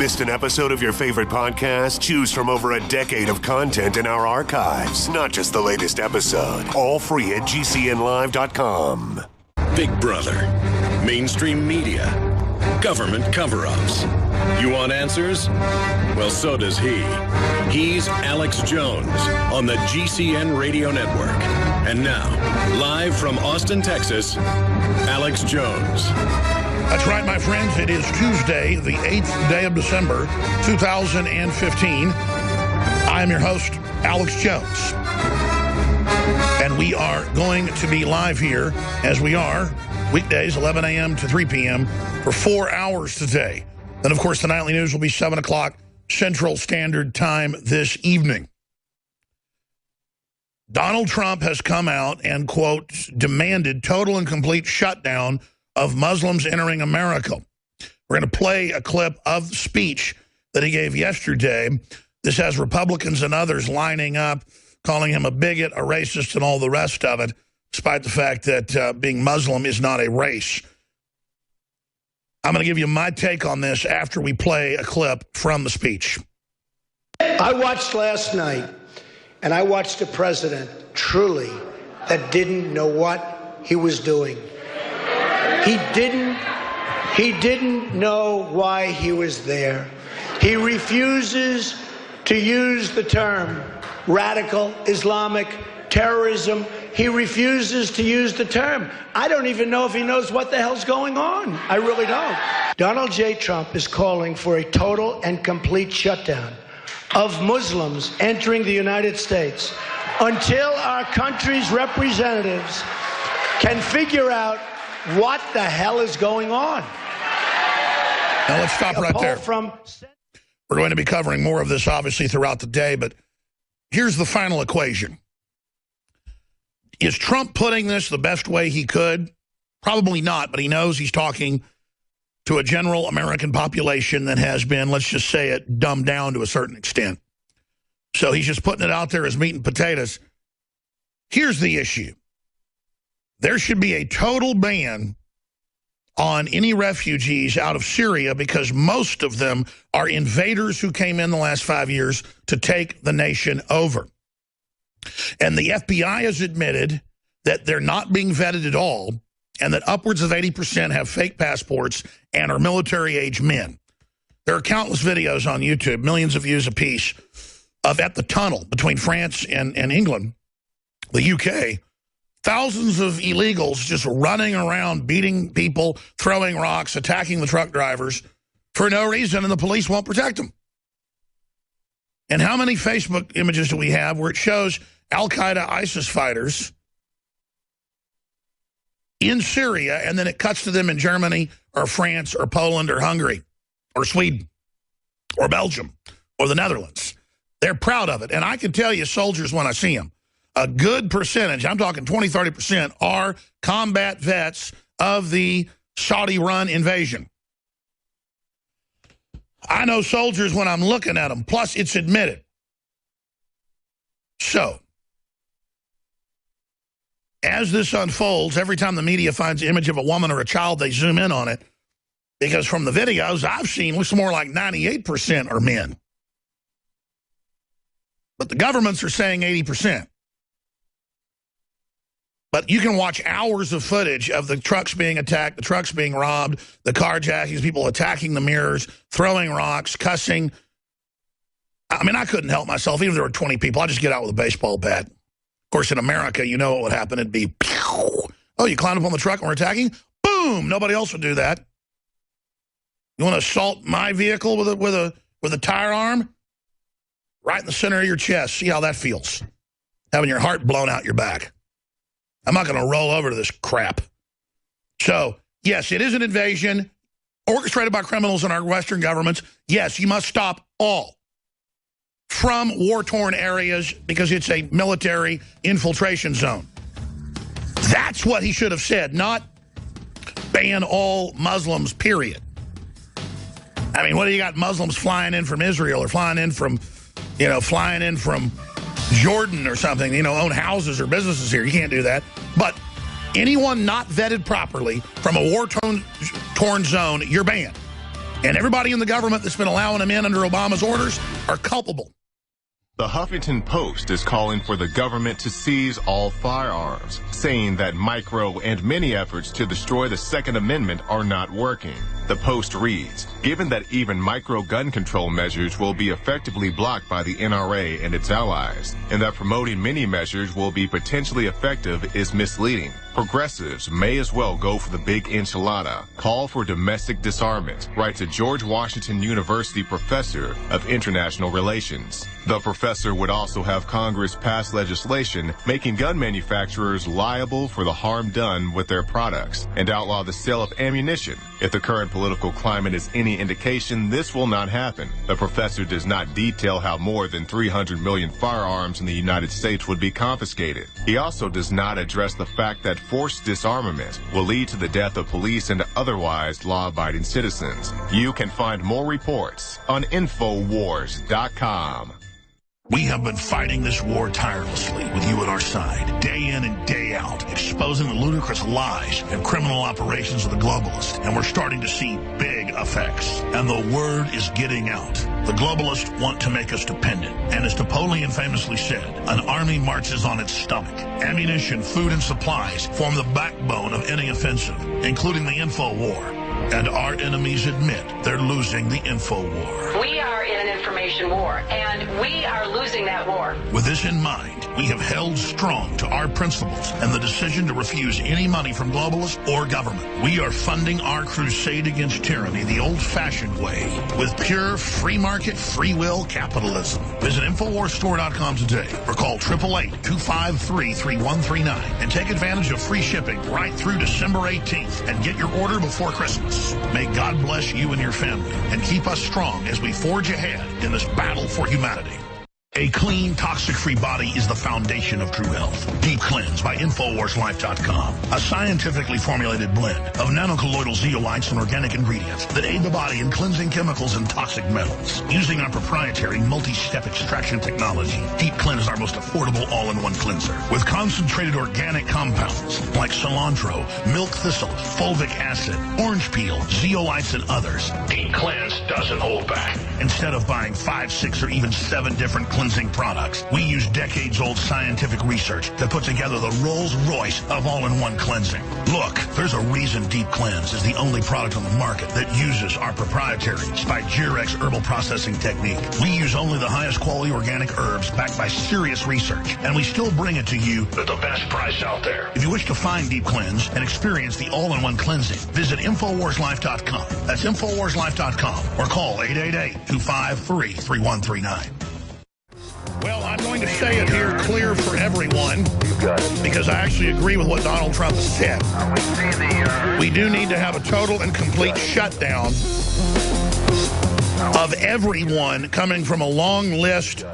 Missed an episode of your favorite podcast? Choose from over a decade of content in our archives, not just the latest episode. All free at GCNlive.com. Big Brother, mainstream media, government cover-ups. You want answers? Well, so does he. He's Alex Jones on the GCN Radio Network. And now, live from Austin, Texas, Alex Jones. That's right, my friends. It is Tuesday, the 8th day of December, 2015. I am your host, Alex Jones. And we are going to be live here, as we are, weekdays, 11 a.m. to 3 p.m. for 4 hours today. Then, of course, the nightly news will be 7 o'clock Central Standard Time this evening. Donald Trump has come out and, quote, demanded total and complete shutdown of Muslims entering America. We're going to play a clip of the speech that he gave yesterday. This has Republicans and others lining up, calling him a bigot, a racist, and all the rest of it, despite the fact that being Muslim is not a race. I'm going to give you my take on this after we play a clip from the speech. I watched last night, and I watched a president, truly, that didn't know what he was doing. He didn't know why he was there. He refuses to use the term radical Islamic terrorism. He refuses to use the term. I don't even know if he knows what the hell's going on. I really don't. Donald J. Trump is calling for a total and complete shutdown of Muslims entering the United States until our country's representatives can figure out what the hell is going on. Now let's stop right there. We're going to be covering more of this, obviously, throughout the day, but here's the final equation. Is Trump putting this the best way he could? Probably not, but he knows he's talking to a general American population that has been, let's just say it, dumbed down to a certain extent. So he's just putting it out there as meat and potatoes. Here's the issue. There should be a total ban on any refugees out of Syria because most of them are invaders who came in the last 5 years to take the nation over. And the FBI has admitted that they're not being vetted at all and that upwards of 80% have fake passports and are military-age men. There are countless videos on YouTube, millions of views apiece, of at the tunnel between France and England, the UK, thousands of illegals just running around, beating people, throwing rocks, attacking the truck drivers for no reason, and the police won't protect them. And how many Facebook images do we have where it shows Al-Qaeda, ISIS fighters in Syria, and then it cuts to them in Germany or France or Poland or Hungary or Sweden or Belgium or the Netherlands? They're proud of it. And I can tell you, soldiers, when I see them, a good percentage, I'm talking 20, 30%, are combat vets of the Saudi-run invasion. I know soldiers when I'm looking at them, plus it's admitted. So, as this unfolds, every time the media finds an image of a woman or a child, they zoom in on it. Because from the videos I've seen, it looks more like 98% are men. But the governments are saying 80%. But you can watch hours of footage of the trucks being attacked, the trucks being robbed, the carjackings, people attacking the mirrors, throwing rocks, cussing. I mean, I couldn't help myself. Even if there were 20 people, I'd just get out with a baseball bat. Of course, in America, you know what would happen. It'd be, pew! Oh, you climbed up on the truck and we're attacking? Boom! Nobody else would do that. You want to assault my vehicle with a tire arm? Right in the center of your chest. See how that feels. Having your heart blown out your back. I'm not going to roll over to this crap. So, yes, it is an invasion orchestrated by criminals in our Western governments. Yes, you must stop all from war-torn areas because it's a military infiltration zone. That's what he should have said, not ban all Muslims, period. I mean, what do you got Muslims flying in from Israel or flying in from Jordan or something, own houses or businesses here? You can't do that. But anyone not vetted properly from a war-torn zone, you're banned. And everybody in the government that's been allowing them in under Obama's orders are culpable. The Huffington Post is calling for the government to seize all firearms, saying that micro and many efforts to destroy the Second Amendment are not working. The Post reads, given that even micro gun control measures will be effectively blocked by the NRA and its allies, and that promoting many measures will be potentially effective is misleading. Progressives may as well go for the big enchilada. Call for domestic disarmament, writes a George Washington University professor of international relations. The professor would also have Congress pass legislation making gun manufacturers liable for the harm done with their products and outlaw the sale of ammunition. If the current political climate is any indication, this will not happen. The professor does not detail how more than 300 million firearms in the United States would be confiscated. He also does not address the fact that forced disarmament will lead to the death of police and otherwise law-abiding citizens. You can find more reports on Infowars.com. We have been fighting this war tirelessly with you at our side, day in and day out, exposing the ludicrous lies and criminal operations of the globalists, and we're starting to see big effects. And the word is getting out. The globalists want to make us dependent, and as Napoleon famously said, an army marches on its stomach. Ammunition, food, and supplies form the backbone of any offensive, including the info war. And our enemies admit they're losing the info war. We are in an information war, and we are losing that war. With this in mind, we have held strong to our principles and the decision to refuse any money from globalists or government. We are funding our crusade against tyranny the old-fashioned way, with pure free market, free will capitalism. Visit InfoWarsStore.com today or call 888-253-3139 and take advantage of free shipping right through December 18th and get your order before Christmas. May God bless you and your family and keep us strong as we forge ahead in this battle for humanity. A clean, toxic-free body is the foundation of true health. Deep Cleanse by InfoWarsLife.com. A scientifically formulated blend of nanocolloidal zeolites and organic ingredients that aid the body in cleansing chemicals and toxic metals. Using our proprietary multi-step extraction technology, Deep Cleanse is our most affordable all-in-one cleanser. With concentrated organic compounds like cilantro, milk thistle, fulvic acid, orange peel, zeolites, and others, Deep Cleanse doesn't hold back. Instead of buying 5, 6, or even 7 different cleansing products, we use decades-old scientific research to put together the Rolls-Royce of all-in-one cleansing. Look, there's a reason Deep Cleanse is the only product on the market that uses our proprietary Spigyrex herbal processing technique. We use only the highest quality organic herbs backed by serious research, and we still bring it to you at the best price out there. If you wish to find Deep Cleanse and experience the all-in-one cleansing, visit InfoWarsLife.com. That's InfoWarsLife.com or call 888-253-3139. Well, I'm going to say it here clear for everyone because I actually agree with what Donald Trump has said. We do need to have a total and complete shutdown of everyone coming from a long list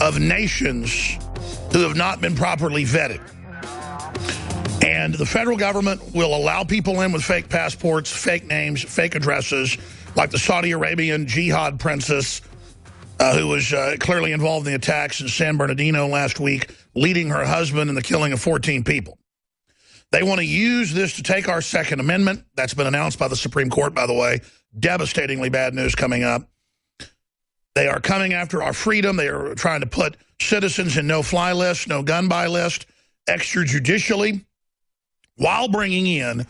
of nations who have not been properly vetted. And the federal government will allow people in with fake passports, fake names, fake addresses, like the Saudi Arabian jihad princess who was clearly involved in the attacks in San Bernardino last week, leading her husband in the killing of 14 people. They want to use this to take our Second Amendment. That's been announced by the Supreme Court, by the way. Devastatingly bad news coming up. They are coming after our freedom. They are trying to put citizens in no-fly list, no gun-buy list, extrajudicially, while bringing in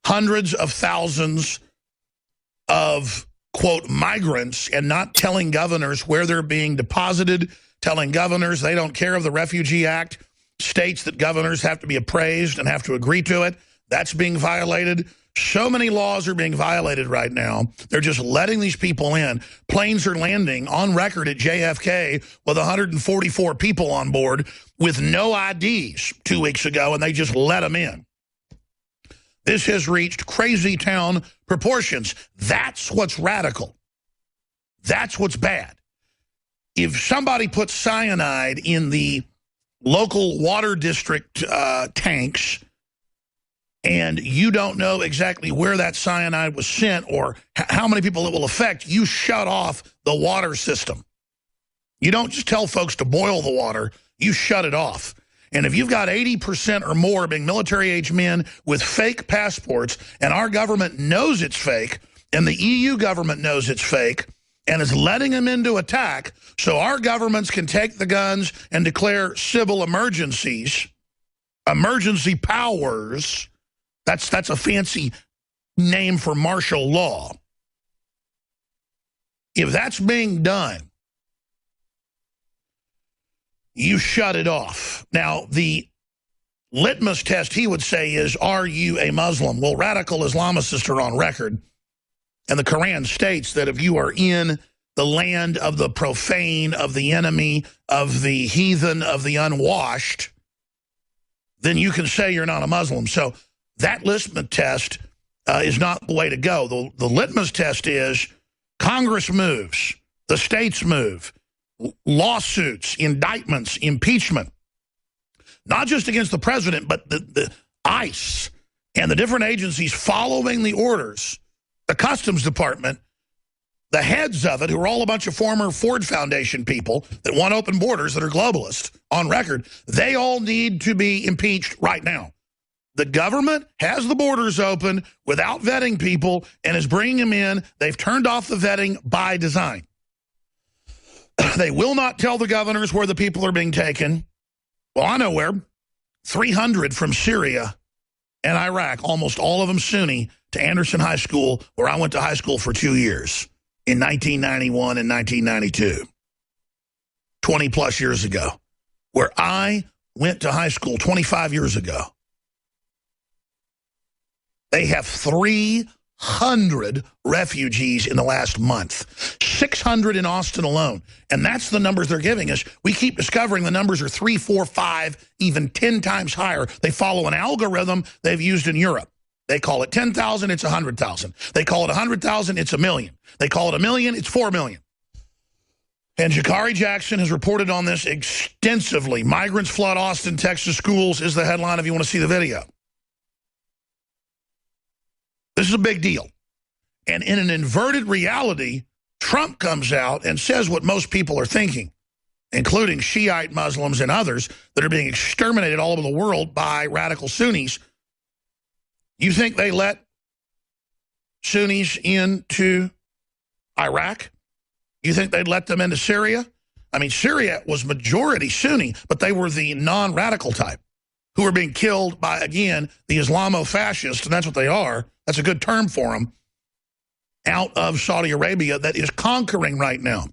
hundreds of thousands of quote, migrants and not telling governors where they're being deposited, telling governors they don't care of the Refugee Act, states that governors have to be appraised and have to agree to it. That's being violated. So many laws are being violated right now. They're just letting these people in. Planes are landing on record at JFK with 144 people on board with no IDs 2 weeks ago, and they just let them in. This has reached crazy town proportions. That's what's radical. That's what's bad. If somebody puts cyanide in the local water district tanks and you don't know exactly where that cyanide was sent or how many people it will affect, you shut off the water system. You don't just tell folks to boil the water, you shut it off. And if you've got 80% or more being military-age men with fake passports and our government knows it's fake, And the EU government knows it's fake and is letting them into attack so our governments can take the guns and declare civil emergencies, emergency powers. That's a fancy name for martial law. If that's being done, you shut it off. Now, the litmus test, he would say, is, are you a Muslim? Well, radical Islamicists are on record. And the Quran states that if you are in the land of the profane, of the enemy, of the heathen, of the unwashed, then you can say you're not a Muslim. So that litmus test is not the way to go. The litmus test is Congress moves, the states move, lawsuits, indictments, impeachment, not just against the president, but the ICE and the different agencies following the orders, the Customs Department, the heads of it, who are all a bunch of former Ford Foundation people that want open borders, that are globalists on record, they all need to be impeached right now. The government has the borders open without vetting people and is bringing them in. They've turned off the vetting by design. They will not tell the governors where the people are being taken. Well, I know where. 300 from Syria and Iraq, almost all of them Sunni, to Anderson High School, where I went to high school for 2 years in 1991 and 1992, 20-plus years ago, where I went to high school 25 years ago. They have 300 refugees in the last month, 600 in Austin alone. And that's the numbers they're giving us. We keep discovering the numbers are 3, 4, 5, even 10 times higher. They follow an algorithm they've used in Europe. They call it 10,000, it's 100,000. They call it 100,000, it's 1 million. They call it 1 million, it's 4 million. And Jakari Jackson has reported on this extensively. Migrants flood Austin, Texas schools is the headline if you want to see the video. This is a big deal. And in an inverted reality, Trump comes out and says what most people are thinking, including Shiite Muslims and others that are being exterminated all over the world by radical Sunnis. You think they let Sunnis into Iraq? You think they'd let them into Syria? I mean, Syria was majority Sunni, but they were the non-radical type who were being killed by, again, the Islamo-fascists, and that's what they are. That's a good term for them, out of Saudi Arabia that is conquering right now.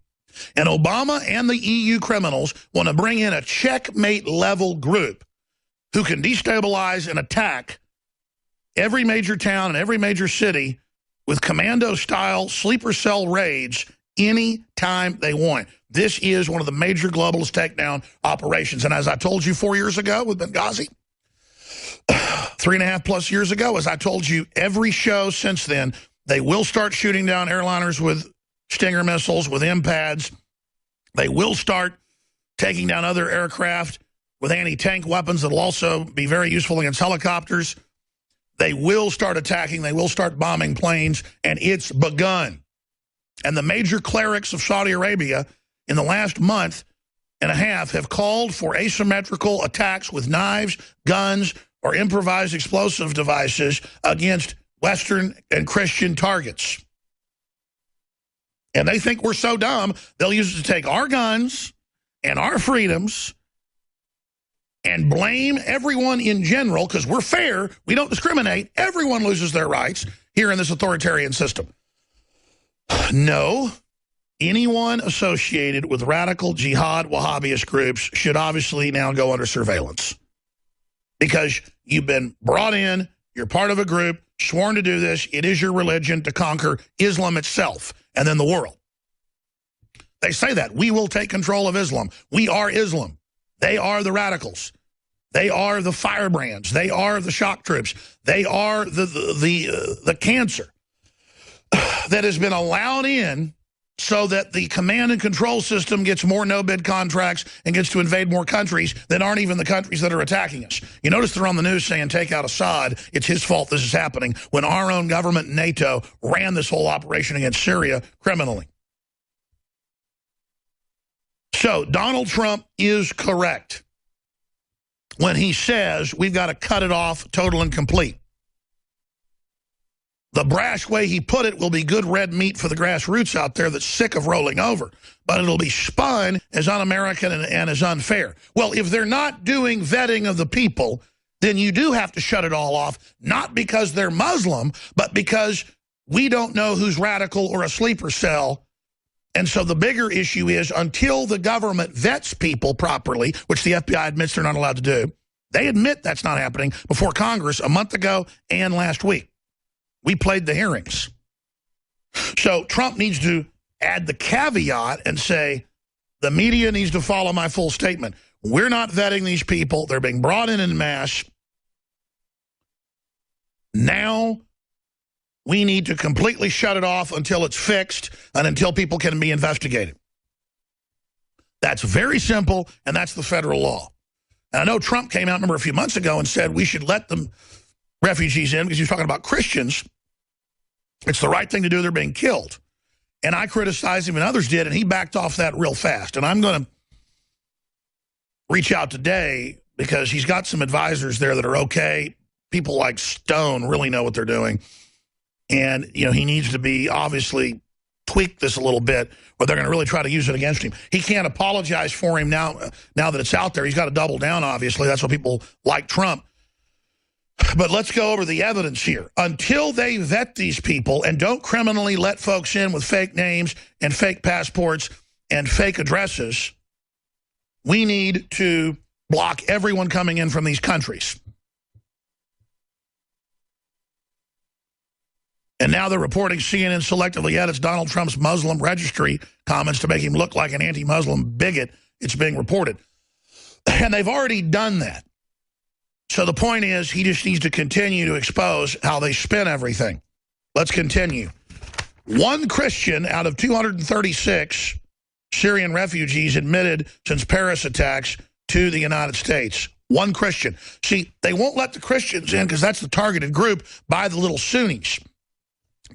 And Obama and the EU criminals want to bring in a checkmate-level group who can destabilize and attack every major town and every major city with commando-style sleeper cell raids any time they want. This is one of the major globalist takedown operations. And as I told you 4 years ago with Benghazi, 3.5+ years ago, as I told you every show since then, they will start shooting down airliners with Stinger missiles, with M-PADs. They will start taking down other aircraft with anti-tank weapons that will also be very useful against helicopters. They will start attacking. They will start bombing planes, and it's begun. And the major clerics of Saudi Arabia in the last month and a half have called for asymmetrical attacks with knives, guns, or improvised explosive devices against Western and Christian targets. And they think we're so dumb, they'll use it to take our guns and our freedoms and blame everyone in general, because we're fair, we don't discriminate, everyone loses their rights here in this authoritarian system. No, anyone associated with radical jihad Wahhabist groups should obviously now go under surveillance, because you've been brought in, you're part of a group, sworn to do this, it is your religion to conquer Islam itself and then the world. They say that. We will take control of Islam. We are Islam. They are the radicals. They are the firebrands. They are the shock troops. They are the cancer that has been allowed in so that the command and control system gets more no-bid contracts and gets to invade more countries that aren't even the countries that are attacking us. You notice they're on the news saying, take out Assad, it's his fault this is happening, when our own government, NATO, ran this whole operation against Syria criminally. So Donald Trump is correct when he says we've got to cut it off total and complete. The brash way he put it will be good red meat for the grassroots out there that's sick of rolling over. But it'll be spun as un-American and as unfair. Well, if they're not doing vetting of the people, then you do have to shut it all off, not because they're Muslim, but because we don't know who's radical or a sleeper cell. And so the bigger issue is until the government vets people properly, which the FBI admits they're not allowed to do, they admit that's not happening before Congress a month ago and last week. We played the hearings. So Trump needs to add the caveat and say, the media needs to follow my full statement. We're not vetting these people. They're being brought in mass. Now we need to completely shut it off until it's fixed and until people can be investigated. That's very simple, and that's the federal law. And I know Trump came out, remember, a few months ago and said we should let them refugees in because he was talking about Christians. It's the right thing to do. They're being killed. And I criticized him and others did, and he backed off that real fast. And I'm going to reach out today because he's got some advisors there that are okay. People like Stone really know what they're doing. And, you know, he needs to be obviously tweak this a little bit, or they're going to really try to use it against him. He can't apologize for him now that it's out there. He's got to double down, obviously. That's what people like Trump. But let's go over the evidence here. Until they vet these people and don't criminally let folks in with fake names and fake passports and fake addresses, we need to block everyone coming in from these countries. And now they're reporting CNN selectively edits Donald Trump's Muslim registry comments to make him look like an anti-Muslim bigot. It's being reported. And they've already done that. So the point is, he just needs to continue to expose how they spin everything. Let's continue. One Christian out of 236 Syrian refugees admitted since Paris attacks to the United States. One Christian. See, they won't let the Christians in because that's the targeted group by the little Sunnis,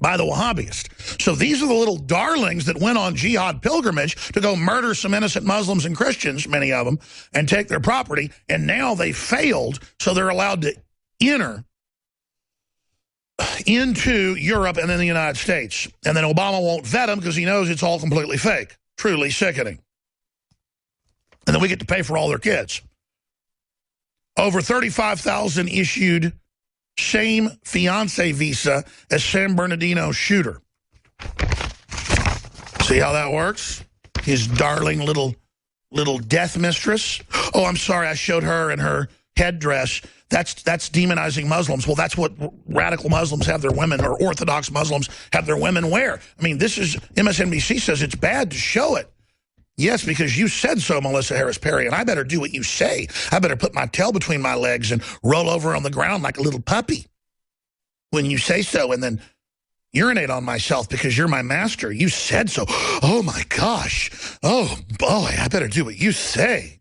by the Wahhabists. So these are the little darlings that went on jihad pilgrimage to go murder some innocent Muslims and Christians, many of them, and take their property. And now they failed, so they're allowed to enter into Europe and then the United States. And then Obama won't vet them because he knows it's all completely fake. Truly sickening. And then we get to pay for all their kids. Over 35,000 issued same fiancé visa as San Bernardino shooter. See how that works? His darling little death mistress. Oh, I'm sorry, I showed her in her headdress. That's demonizing Muslims. Well, that's what radical Muslims have their women, or Orthodox Muslims have their women wear. I mean, this is, MSNBC says it's bad to show it. Yes, because you said so, Melissa Harris Perry, and I better do what you say. I better put my tail between my legs and roll over on the ground like a little puppy when you say so, and then urinate on myself because you're my master. You said so. Oh, my gosh. Oh, boy, I better do what you say.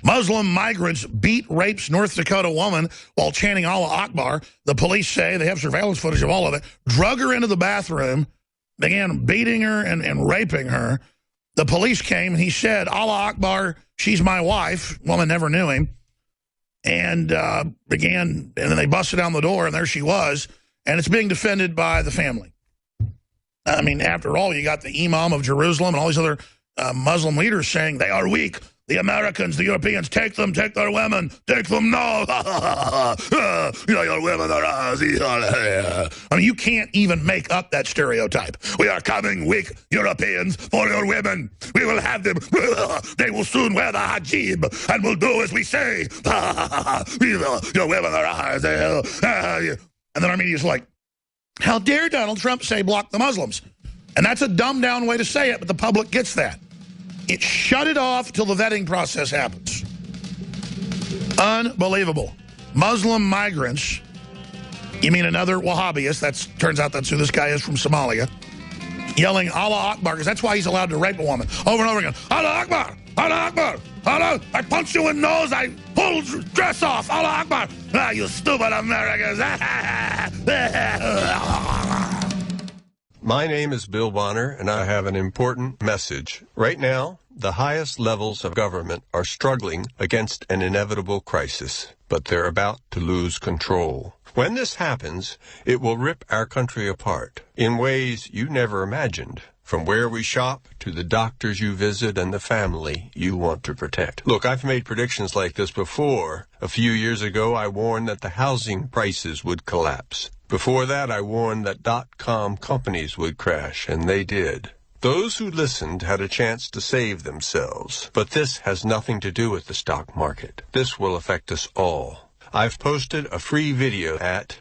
Muslim migrants beat, rapes North Dakota woman while chanting Allah Akbar. The police say they have surveillance footage of all of it. Drug her into the bathroom, began beating her and raping her. The police came, and he said, Allah Akbar, she's my wife. Woman never knew him. And and then they busted down the door, and there she was. And it's being defended by the family. I mean, after all, you got the Imam of Jerusalem and all these other Muslim leaders saying they are weak. The Americans, the Europeans, take them, take their women, take them now. Your women are... I mean, you can't even make up that stereotype. We are coming, weak Europeans, for your women. We will have them. They will soon wear the hijab and will do as we say. Your women are ours. And then our media's like, how dare Donald Trump say block the Muslims? And that's a dumbed-down way to say it, but the public gets that. It shut it off till the vetting process happens. Unbelievable. Muslim migrants, you mean another Wahhabist, turns out that's who this guy is from Somalia, yelling Allah Akbar, because that's why he's allowed to rape a woman over and over again. Allah Akbar, Allah Akbar, Allah, I punch you in the nose, I pull dress off, Allah Akbar. Ah, you stupid Americans. My name is Bill Bonner, and I have an important message. Right now, the highest levels of government are struggling against an inevitable crisis, but they're about to lose control. When this happens, it will rip our country apart in ways you never imagined. From where we shop to the doctors you visit and the family you want to protect. Look, I've made predictions like this before. A few years ago, I warned that the housing prices would collapse. Before that, I warned that .com companies would crash, and they did. Those who listened had a chance to save themselves. But this has nothing to do with the stock market. This will affect us all. I've posted a free video at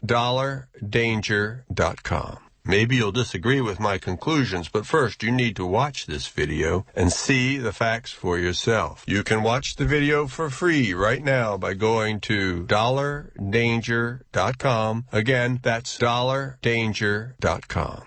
$danger.com. Maybe you'll disagree with my conclusions, but first you need to watch this video and see the facts for yourself. You can watch the video for free right now by going to $danger.com. Again, that's $danger.com.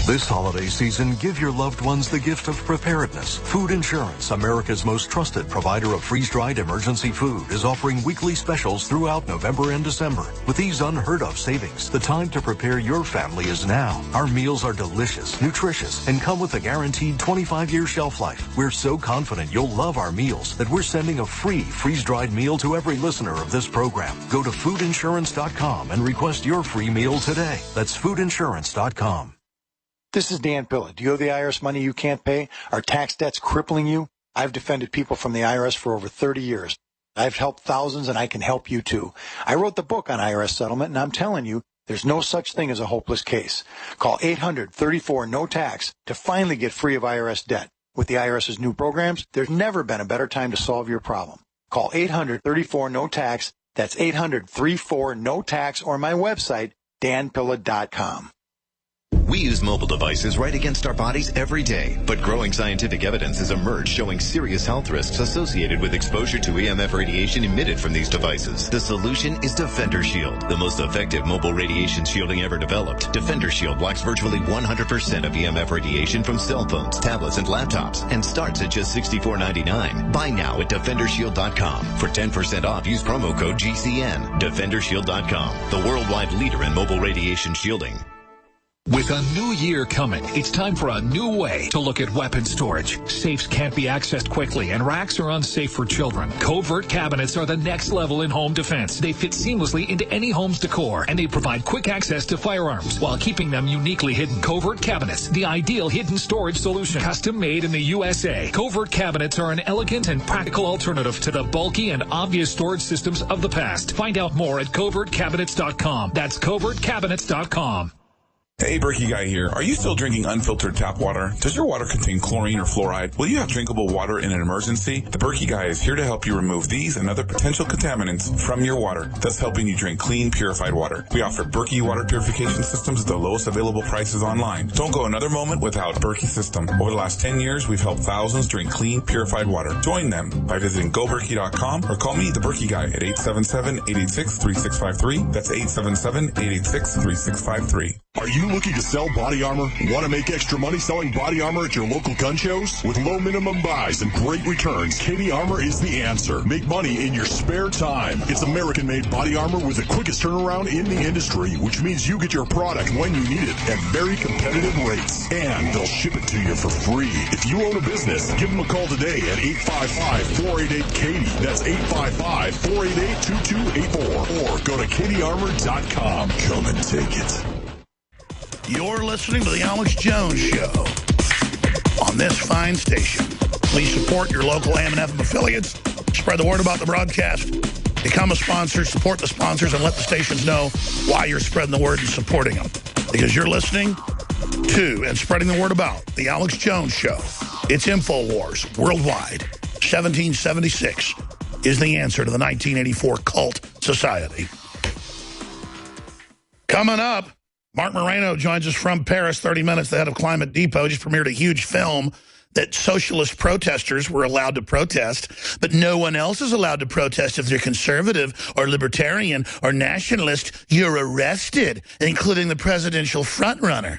This holiday season, give your loved ones the gift of preparedness. Food Insurance, America's most trusted provider of freeze-dried emergency food, is offering weekly specials throughout November and December. With these unheard-of savings, the time to prepare your family is now. Our meals are delicious, nutritious, and come with a guaranteed 25-year shelf life. We're so confident you'll love our meals that we're sending a free freeze-dried meal to every listener of this program. Go to foodinsurance.com and request your free meal today. That's foodinsurance.com. This is Dan Pilla. Do you owe the IRS money you can't pay? Are tax debts crippling you? I've defended people from the IRS for over 30 years. I've helped thousands, and I can help you too. I wrote the book on IRS settlement, and I'm telling you, there's no such thing as a hopeless case. Call 800-34-NO-TAX to finally get free of IRS debt. With the IRS's new programs, there's never been a better time to solve your problem. Call 800-34-NO-TAX. That's 800-34-NO-TAX, or my website, danpilla.com. We use mobile devices right against our bodies every day, but growing scientific evidence has emerged showing serious health risks associated with exposure to EMF radiation emitted from these devices. The solution is Defender Shield, the most effective mobile radiation shielding ever developed. Defender Shield blocks virtually 100% of EMF radiation from cell phones, tablets, and laptops, and starts at just $64.99. Buy now at DefenderShield.com. For 10% off, use promo code GCN. DefenderShield.com, the worldwide leader in mobile radiation shielding. With a new year coming, it's time for a new way to look at weapon storage. Safes can't be accessed quickly, and racks are unsafe for children. Covert cabinets are the next level in home defense. They fit seamlessly into any home's decor, and they provide quick access to firearms while keeping them uniquely hidden. Covert cabinets, the ideal hidden storage solution. Custom made in the USA. Covert cabinets are an elegant and practical alternative to the bulky and obvious storage systems of the past. Find out more at covertcabinets.com. That's covertcabinets.com. Hey, Berkey Guy here. Are you still drinking unfiltered tap water? Does your water contain chlorine or fluoride? Will you have drinkable water in an emergency? The Berkey Guy is here to help you remove these and other potential contaminants from your water, thus helping you drink clean, purified water. We offer Berkey water purification systems at the lowest available prices online. Don't go another moment without Berkey system. Over the last 10 years, we've helped thousands drink clean, purified water. Join them by visiting goberkey.com or call me, the Berkey Guy, at 877-886-3653. That's 877-886-3653. Are you looking to sell body armor? Want to make extra money selling body armor at your local gun shows? With low minimum buys and great returns, Katie Armor is the answer. Make money in your spare time. It's American-made body armor with the quickest turnaround in the industry, which means you get your product when you need it at very competitive rates. And they'll ship it to you for free. If you own a business, give them a call today at 855-488-KATIE. That's 855-488-2284. Or go to katiearmor.com. Come and take it. You're listening to The Alex Jones Show on this fine station. Please support your local AM/FM affiliates. Spread the word about the broadcast. Become a sponsor, support the sponsors, and let the stations know why you're spreading the word and supporting them. Because you're listening to and spreading the word about The Alex Jones Show. It's InfoWars worldwide. 1776 is the answer to the 1984 cult society. Coming up, Marc Morano joins us from Paris, 30 Minutes, the head of Climate Depot. Just premiered a huge film that socialist protesters were allowed to protest, but no one else is allowed to protest if they're conservative or libertarian or nationalist. You're arrested, including the presidential frontrunner.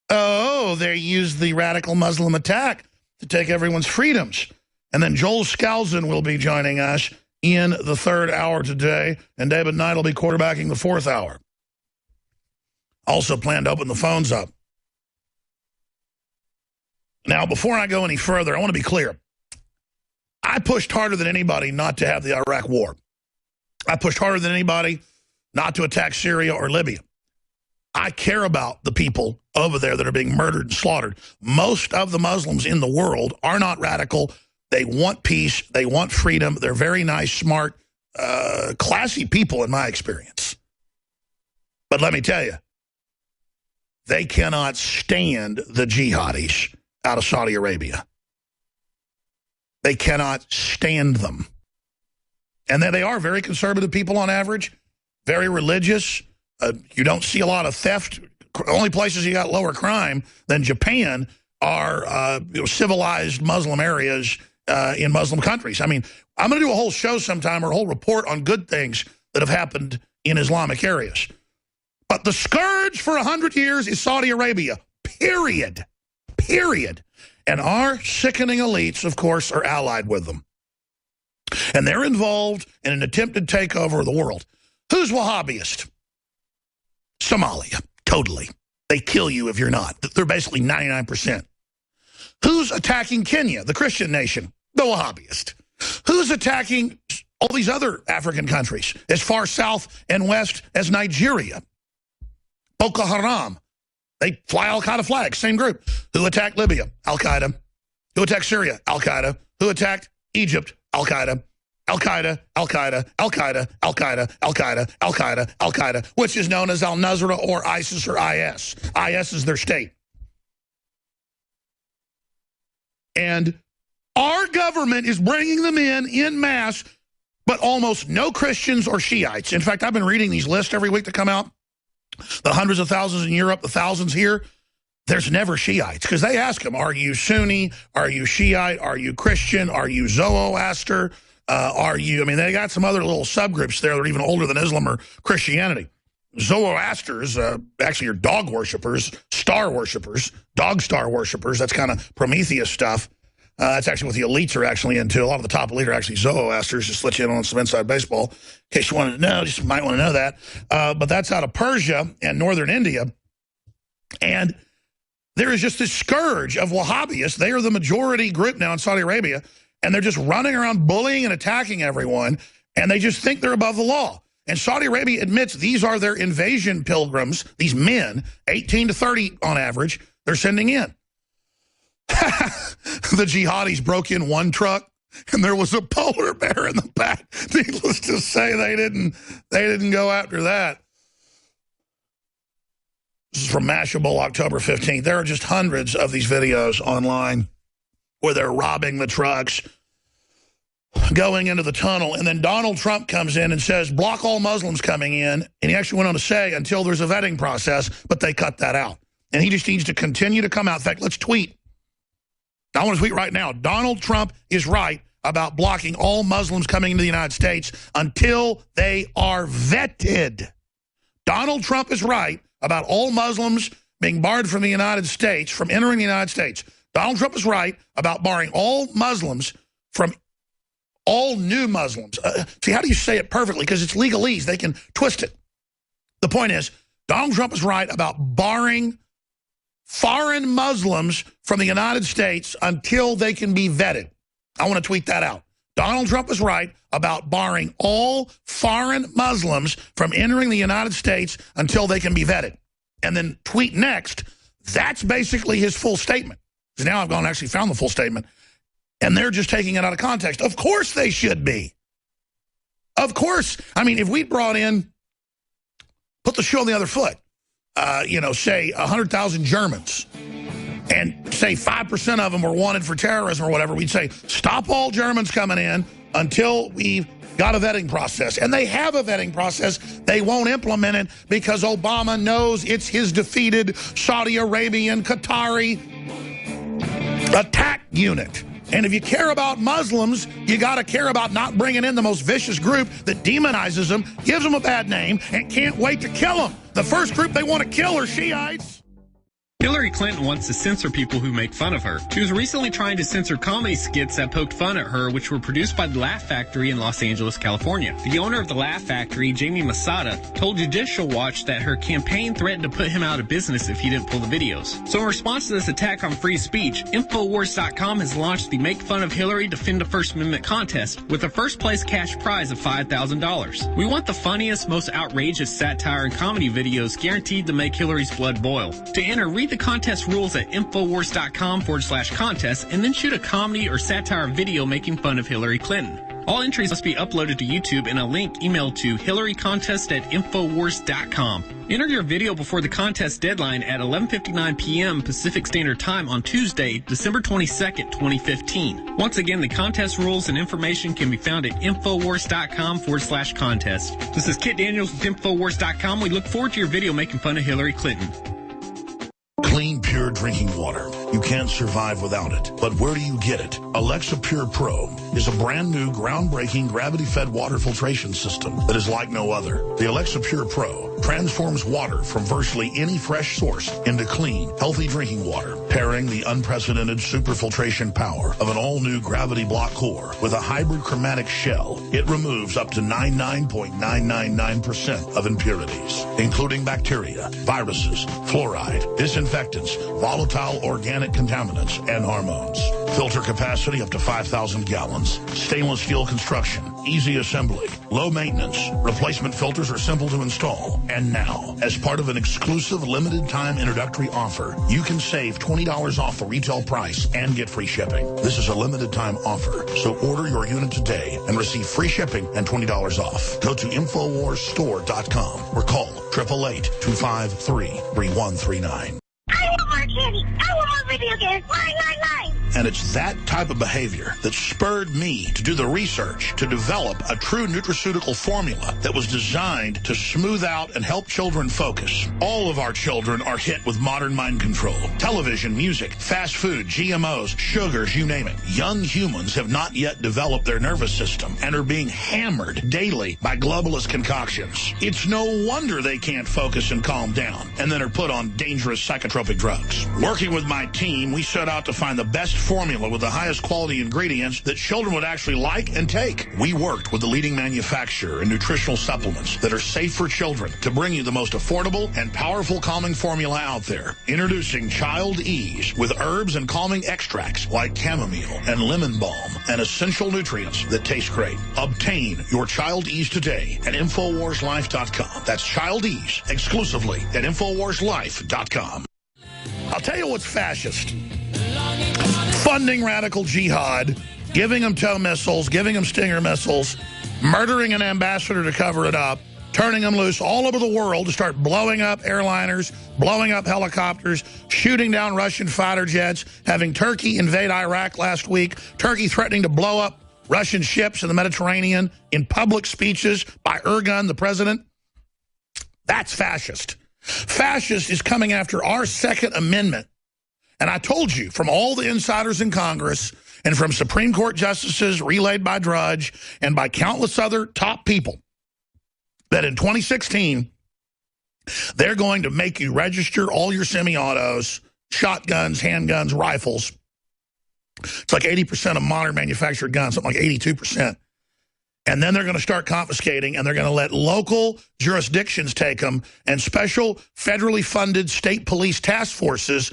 Oh, they used the radical Muslim attack to take everyone's freedoms. And then Joel Skousen will be joining us in the third hour today, and David Knight will be quarterbacking the fourth hour. Also planned to open the phones up. Now, before I go any further, I want to be clear. I pushed harder than anybody not to have the Iraq war. I pushed harder than anybody not to attack Syria or Libya. I care about the people over there that are being murdered and slaughtered. Most of the Muslims in the world are not radical. They want peace. They want freedom. They're very nice, smart, classy people in my experience. But let me tell you, they cannot stand the jihadis out of Saudi Arabia. They cannot stand them. And they are very conservative people on average, very religious. You don't see a lot of theft. Only places you got lower crime than Japan are civilized Muslim areas in Muslim countries. I mean, I'm going to do a whole show sometime or a whole report on good things that have happened in Islamic areas. But the scourge for 100 years is Saudi Arabia, period. Period. And our sickening elites, of course, are allied with them. And they're involved in an attempted takeover of the world. Who's Wahhabist? Somalia, totally. They kill you if you're not. They're basically 99%. Who's attacking Kenya, the Christian nation? The Wahhabist. Who's attacking all these other African countries as far south and west as Nigeria? Boko Haram. They fly al-Qaeda flags, same group. Who attacked Libya? Al-Qaeda. Who attacked Syria? Al-Qaeda. Who attacked Egypt? Al-Qaeda. Al-Qaeda, Al-Qaeda, Al-Qaeda, Al-Qaeda, Al-Qaeda, Al-Qaeda, Al-Qaeda, which is known as Al-Nusra or ISIS or IS. IS is their state. And our government is bringing them in mass, but almost no Christians or Shiites. In fact, I've been reading these lists every week that come out. The hundreds of thousands in Europe, the thousands here. There's never Shiites because they ask them, are you Sunni? Are you Shiite? Are you Christian? Are you Zoroaster? I mean, they got some other little subgroups there that are even older than Islam or Christianity. Zoroasters actually are dog worshippers, star worshippers, dog star worshippers. That's kind of Prometheus stuff. That's actually what the elites are actually into. A lot of the top elite are actually Zoroasters, just to let you in on some inside baseball. In case you wanted to know, just might want to know that. But that's out of Persia and northern India. And there is just this scourge of Wahhabists. They are the majority group now in Saudi Arabia. And they're just running around bullying and attacking everyone, and they just think they're above the law. And Saudi Arabia admits these are their invasion pilgrims, these men, 18 to 30 on average, they're sending in. The jihadis broke in one truck, and there was a polar bear in the back. Needless to say, they didn't go after that. This is from Mashable, October 15th. There are just hundreds of these videos online where they're robbing the trucks, going into the tunnel, and then Donald Trump comes in and says, block all Muslims coming in, and he actually went on to say, until there's a vetting process, but they cut that out. And he just needs to continue to come out. In fact, let's tweet. I want to tweet right now. Donald Trump is right about blocking all Muslims coming into the United States until they are vetted. Donald Trump is right about all Muslims being barred from the United States, from entering the United States. Donald Trump is right about barring all Muslims from all new Muslims. See, how do you say it perfectly? Because it's legalese. They can twist it. The point is, Donald Trump is right about barring foreign Muslims from the United States until they can be vetted. I want to tweet that out. Donald Trump is right about barring all foreign Muslims from entering the United States until they can be vetted. And then tweet next, that's basically his full statement. Because now I've gone and actually found the full statement. And they're just taking it out of context. Of course they should be. Of course. I mean, if we brought in, put the shoe on the other foot, say 100,000 Germans, and say 5% of them were wanted for terrorism or whatever, we'd say, stop all Germans coming in until we've got a vetting process. And they have a vetting process. They won't implement it because Obama knows it's his defeated Saudi Arabian, Qatari attack unit. And if you care about Muslims, you got to care about not bringing in the most vicious group that demonizes them, gives them a bad name, and can't wait to kill them. The first group they want to kill are Shiites. Hillary Clinton wants to censor people who make fun of her. She was recently trying to censor comedy skits that poked fun at her, which were produced by the Laugh Factory in Los Angeles, California. The owner of the Laugh Factory, Jamie Masada, told Judicial Watch that her campaign threatened to put him out of business if he didn't pull the videos. So in response to this attack on free speech, Infowars.com has launched the Make Fun of Hillary Defend the First Amendment contest with a first place cash prize of $5,000. We want the funniest, most outrageous satire and comedy videos guaranteed to make Hillary's blood boil. To enter, read the contest rules at Infowars.com/contest and then shoot a comedy or satire video making fun of Hillary Clinton. All entries must be uploaded to YouTube in a link emailed to hillarycontest@infowars.com. Enter your video before the contest deadline at 11:59 p.m. Pacific Standard Time on Tuesday, December 22nd, 2015. Once again, the contest rules and information can be found at Infowars.com/contest. This is Kit Daniels with Infowars.com. We look forward to your video making fun of Hillary Clinton. Clean, pure drinking water. You can't survive without it. But where do you get it? Alexa Pure Pro is a brand new, groundbreaking, gravity-fed water filtration system that is like no other. The Alexa Pure Pro transforms water from virtually any fresh source into clean, healthy drinking water, pairing the unprecedented superfiltration power of an all-new gravity block core with a hybrid chromatic shell. It removes up to 99.999% of impurities, including bacteria, viruses, fluoride, disinfectants, volatile organic contaminants, and hormones. Filter capacity up to 5,000 gallons. Stainless steel construction. Easy assembly. Low maintenance. Replacement filters are simple to install. And now, as part of an exclusive limited time introductory offer, you can save $20 off the retail price and get free shipping. This is a limited time offer, so order your unit today and receive free shipping and $20 off. Go to InfoWarsStore.com or call 888-253-3139. I want more candy. I want more video games. Line. And it's that type of behavior that spurred me to do the research to develop a true nutraceutical formula that was designed to smooth out and help children focus. All of our children are hit with modern mind control. Television, music, fast food, GMOs, sugars, you name it. Young humans have not yet developed their nervous system and are being hammered daily by globalist concoctions. It's no wonder they can't focus and calm down and then are put on dangerous psychotropic drugs. Working with my team, we set out to find the best formula with the highest quality ingredients that children would actually like and take. We worked with the leading manufacturer in nutritional supplements that are safe for children to bring you the most affordable and powerful calming formula out there. Introducing Child Ease with herbs and calming extracts like chamomile and lemon balm and essential nutrients that taste great. Obtain your Child Ease today at InfoWarsLife.com. That's Child Ease exclusively at InfoWarsLife.com. I'll tell you what's fascist. Funding radical jihad, giving them tow missiles, giving them Stinger missiles, murdering an ambassador to cover it up, turning them loose all over the world to start blowing up airliners, blowing up helicopters, shooting down Russian fighter jets, having Turkey invade Iraq last week, Turkey threatening to blow up Russian ships in the Mediterranean in public speeches by Erdogan, the president. That's fascist. Fascist is coming after our Second Amendment. And I told you, from all the insiders in Congress and from Supreme Court justices relayed by Drudge and by countless other top people, that in 2016, they're going to make you register all your semi-autos, shotguns, handguns, rifles. It's like 80% of modern manufactured guns, something like 82%. And then they're going to start confiscating, and they're going to let local jurisdictions take them, and special federally funded state police task forces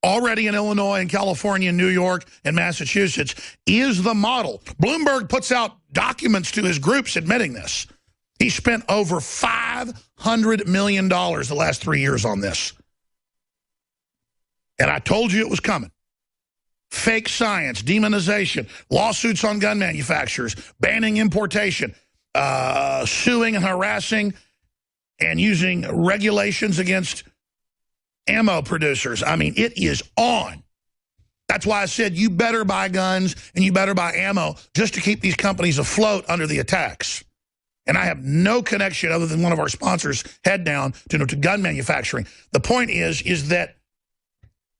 already in Illinois and California and New York and Massachusetts is the model. Bloomberg puts out documents to his groups admitting this. He spent over $500 million the last 3 years on this. And I told you it was coming. Fake science, demonization, lawsuits on gun manufacturers, banning importation, suing and harassing and using regulations against ammo producers. I mean, it is on. That's why I said you better buy guns and you better buy ammo just to keep these companies afloat under the attacks. And I have no connection other than one of our sponsors, Head Down, to gun manufacturing. The point is that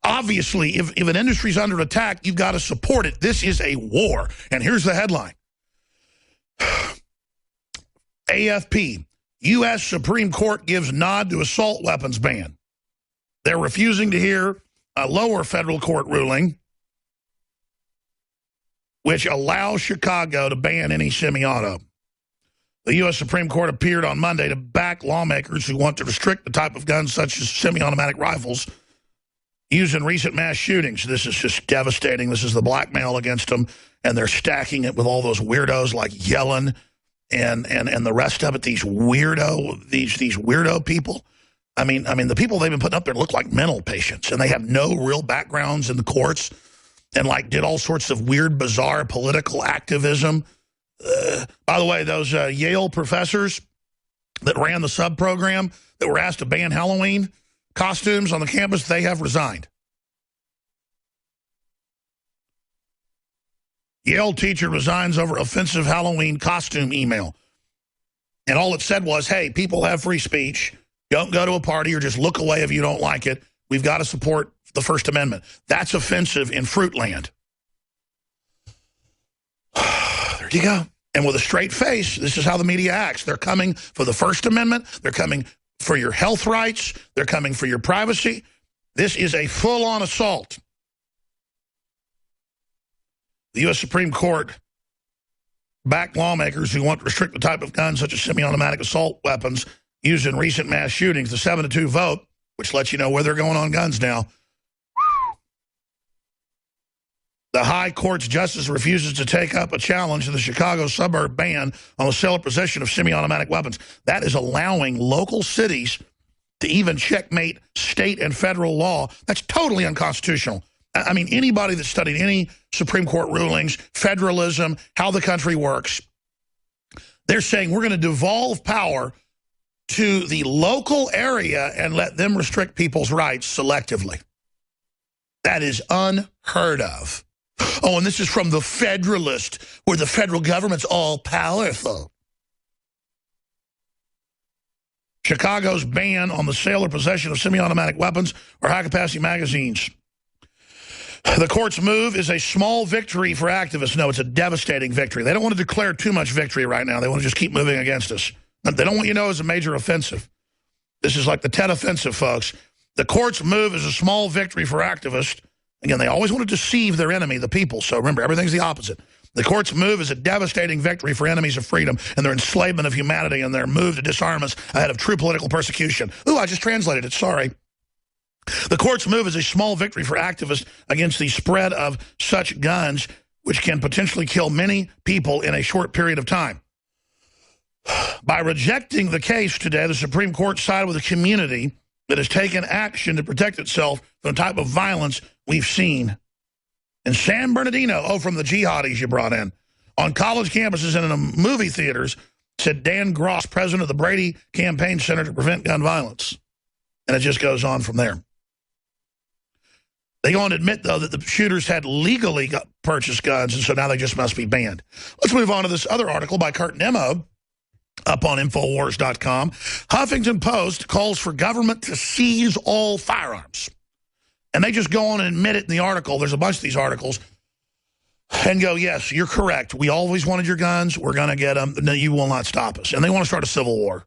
obviously if an industry is under attack, you've got to support it. This is a war. And here's the headline. AFP, U.S. Supreme Court gives nod to assault weapons ban. They're refusing to hear a lower federal court ruling which allows Chicago to ban any semi-auto. The U.S. Supreme Court appeared on Monday to back lawmakers who want to restrict the type of guns such as semi-automatic rifles used in recent mass shootings. This is just devastating. This is the blackmail against them, and they're stacking it with all those weirdos like Yellen and the rest of it, these weirdo people. I mean, the people they've been putting up there look like mental patients, and they have no real backgrounds in the courts and, like, did all sorts of weird, bizarre political activism. By the way, those Yale professors that ran the sub-program that were asked to ban Halloween costumes on the campus, they have resigned. Yale teacher resigns over offensive Halloween costume email. And all it said was, hey, people have free speech. Don't go to a party or just look away if you don't like it. We've got to support the First Amendment. That's offensive in Fruitland. There you go. And with a straight face, this is how the media acts. They're coming for the First Amendment. They're coming for your health rights. They're coming for your privacy. This is a full-on assault. The U.S. Supreme Court backed lawmakers who want to restrict the type of guns such as semi-automatic assault weapons used in recent mass shootings. The 7-2 vote, which lets you know where they're going on guns now. The High Court's justice refuses to take up a challenge to the Chicago suburb ban on the sale or possession of semi-automatic weapons. That is allowing local cities to even checkmate state and federal law. That's totally unconstitutional. I mean, anybody that's studied any Supreme Court rulings, federalism, how the country works, they're saying we're going to devolve power to the local area and let them restrict people's rights selectively. That is unheard of. Oh, and this is from the Federalist, where the federal government's all-powerful. Chicago's ban on the sale or possession of semi-automatic weapons or high-capacity magazines. The court's move is a small victory for activists. No, it's a devastating victory. They don't want to declare too much victory right now. They want to just keep moving against us. They don't want you to know it's a major offensive. This is like the Tet Offensive, folks. The court's move is a small victory for activists. Again, they always want to deceive their enemy, the people. So remember, everything's the opposite. The court's move is a devastating victory for enemies of freedom and their enslavement of humanity and their move to disarm us ahead of true political persecution. Ooh, I just translated it. Sorry. The court's move is a small victory for activists against the spread of such guns, which can potentially kill many people in a short period of time. By rejecting the case today, the Supreme Court sided with a community that has taken action to protect itself from the type of violence we've seen in San Bernardino. From the jihadis you brought in. On college campuses and in movie theaters, said Dan Gross, president of the Brady Campaign Center to Prevent Gun Violence. And it just goes on from there. They go on to admit, though, that the shooters had legally purchased guns, and so now they just must be banned. Let's move on to this other article by Kurt Nemo up on Infowars.com. Huffington Post calls for government to seize all firearms. And they just go on and admit it in the article. There's a bunch of these articles. And go, yes, you're correct. We always wanted your guns. We're going to get them. No, you will not stop us. And they want to start a civil war.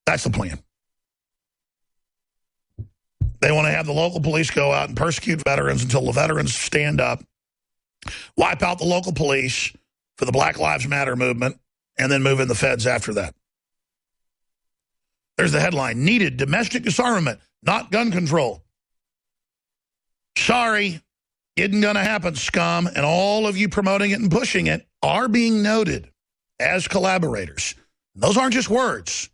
That's the plan. They want to have the local police go out and persecute veterans until the veterans stand up, wipe out the local police for the Black Lives Matter movement, and then move in the feds after that. There's the headline, needed domestic disarmament, not gun control. Sorry, isn't going to happen, scum. And all of you promoting it and pushing it are being noted as collaborators. Those aren't just words.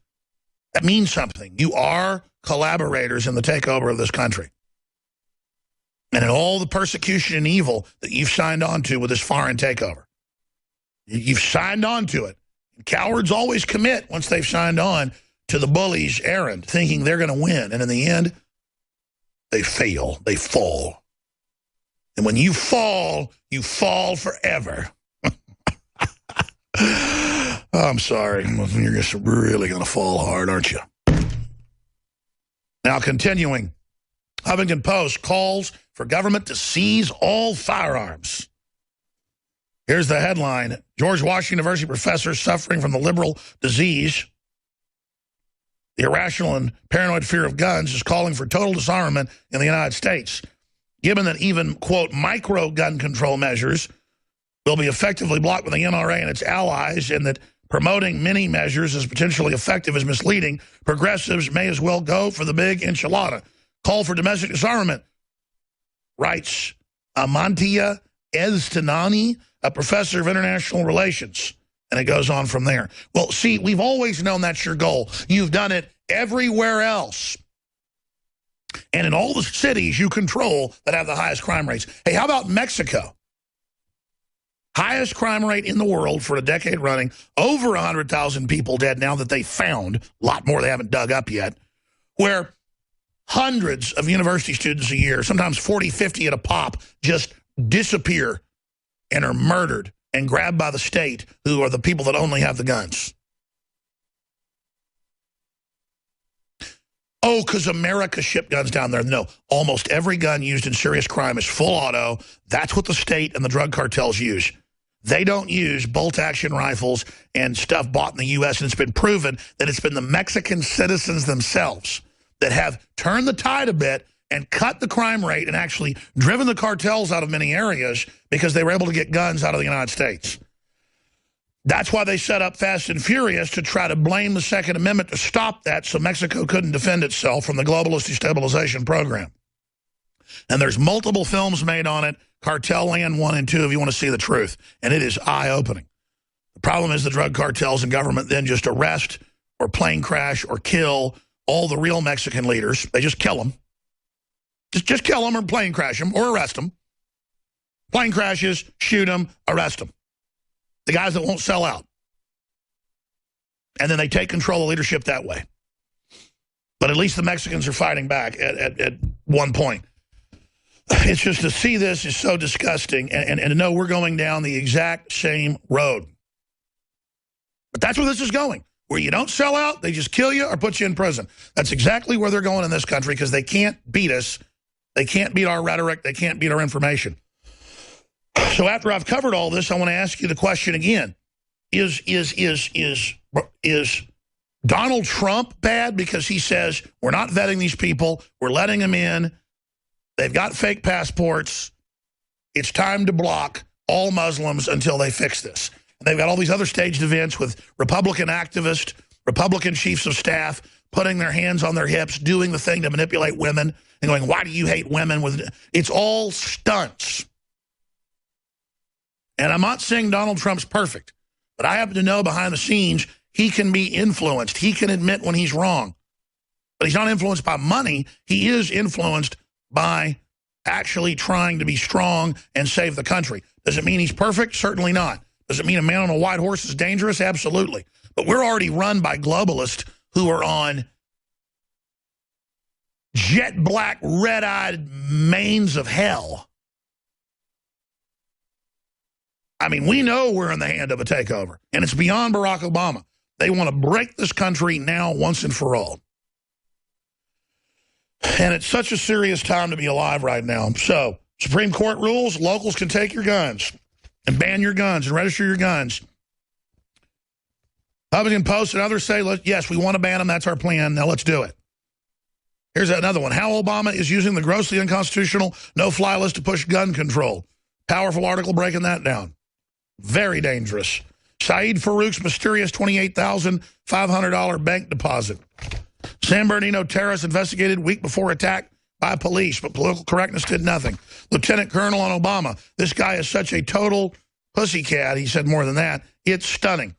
That means something. You are collaborators in the takeover of this country. And in all the persecution and evil that you've signed on to with this foreign takeover. You've signed on to it. Cowards always commit once they've signed on to the bully's errand, thinking they're going to win. And in the end, they fail. They fall. And when you fall forever. I'm sorry. You're just really going to fall hard, aren't you? Now, continuing, Huffington Post calls for government to seize all firearms. Here's the headline. George Washington University professor suffering from the liberal disease The irrational and paranoid fear of guns is calling for total disarmament in the United States. Given that even, quote, micro gun control measures will be effectively blocked by the NRA and its allies, and that promoting many measures as potentially effective is misleading, progressives may as well go for the big enchilada. Call for domestic disarmament, writes Amantia Eztanani, a professor of international relations. And it goes on from there. Well, see, we've always known that's your goal. You've done it everywhere else. And in all the cities you control that have the highest crime rates. Hey, how about Mexico? Highest crime rate in the world for a decade running. Over 100,000 people dead now that they found. A lot more they haven't dug up yet. Where hundreds of university students a year, sometimes 40, 50 at a pop, just disappear and are murdered and grabbed by the state, who are the people that only have the guns. Oh, because America shipped guns down there. No, almost every gun used in serious crime is full auto. That's what the state and the drug cartels use. They don't use bolt-action rifles and stuff bought in the U.S., and it's been proven that it's been the Mexican citizens themselves that have turned the tide a bit and cut the crime rate and actually driven the cartels out of many areas because they were able to get guns out of the United States. That's why they set up Fast and Furious, to try to blame the Second Amendment to stop that so Mexico couldn't defend itself from the globalist destabilization program. And there's multiple films made on it, Cartel Land 1 and 2, if you want to see the truth. And it is eye-opening. The problem is the drug cartels and government then just arrest or plane crash or kill all the real Mexican leaders. They just kill them. Just kill them or plane crash them or arrest them. Plane crashes, shoot them, arrest them. The guys that won't sell out. And then they take control of leadership that way. But at least the Mexicans are fighting back at one point. It's just, to see this is so disgusting, and to know we're going down the exact same road. But that's where this is going. Where you don't sell out, they just kill you or put you in prison. That's exactly where they're going in this country, because they can't beat us. They can't beat our rhetoric. They can't beat our information. So after I've covered all this, I want to ask you the question again. Is Donald Trump bad because he says, we're not vetting these people, we're letting them in, they've got fake passports, it's time to block all Muslims until they fix this? And they've got all these other staged events with Republican activists, Republican chiefs of staff putting their hands on their hips, doing the thing to manipulate women, and going, why do you hate women? It's all stunts. And I'm not saying Donald Trump's perfect, but I happen to know behind the scenes he can be influenced. He can admit when he's wrong. But he's not influenced by money. He is influenced by actually trying to be strong and save the country. Does it mean he's perfect? Certainly not. Does it mean a man on a white horse is dangerous? Absolutely. But we're already run by globalists who are on jet black, red-eyed manes of hell. I mean, we know we're in the hand of a takeover, and it's beyond Barack Obama. They want to break this country now, once and for all. And it's such a serious time to be alive right now. So, Supreme Court rules, locals can take your guns and ban your guns and register your guns. Huffington Post and others say, yes, we want to ban them. That's our plan. Now let's do it. Here's another one. How Obama is using the grossly unconstitutional no-fly list to push gun control. Powerful article breaking that down. Very dangerous. Saeed Farouk's mysterious $28,500 bank deposit. San Bernardino terrorists investigated week before attack by police, but political correctness did nothing. Lieutenant Colonel on Obama. This guy is such a total pussycat. He said more than that. It's stunning.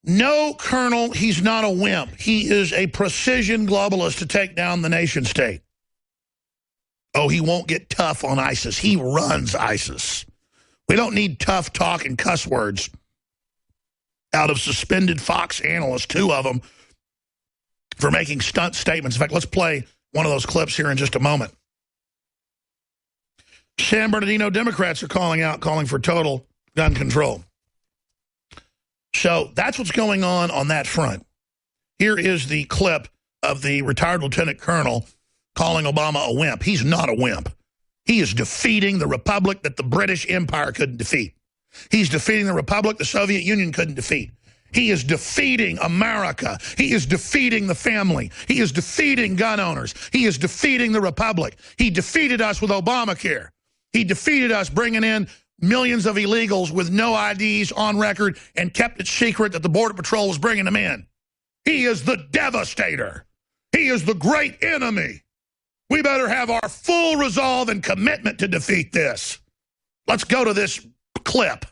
No, Colonel, he's not a wimp. He is a precision globalist to take down the nation state. Oh, he won't get tough on ISIS. He runs ISIS. We don't need tough talk and cuss words out of suspended Fox analysts, 2 of them, for making stunt statements. In fact, let's play one of those clips here in just a moment. San Bernardino Democrats are calling for total gun control. So that's what's going on that front. Here is the clip of the retired lieutenant colonel calling Obama a wimp. He's not a wimp. He is defeating the republic that the British Empire couldn't defeat. He's defeating the republic the Soviet Union couldn't defeat. He is defeating America. He is defeating the family. He is defeating gun owners. He is defeating the republic. He defeated us with Obamacare. He defeated us bringing in millions of illegals with no IDs on record and kept it secret that the Border Patrol was bringing them in. He is the devastator. He is the great enemy. We better have our full resolve and commitment to defeat this. Let's go to this clip.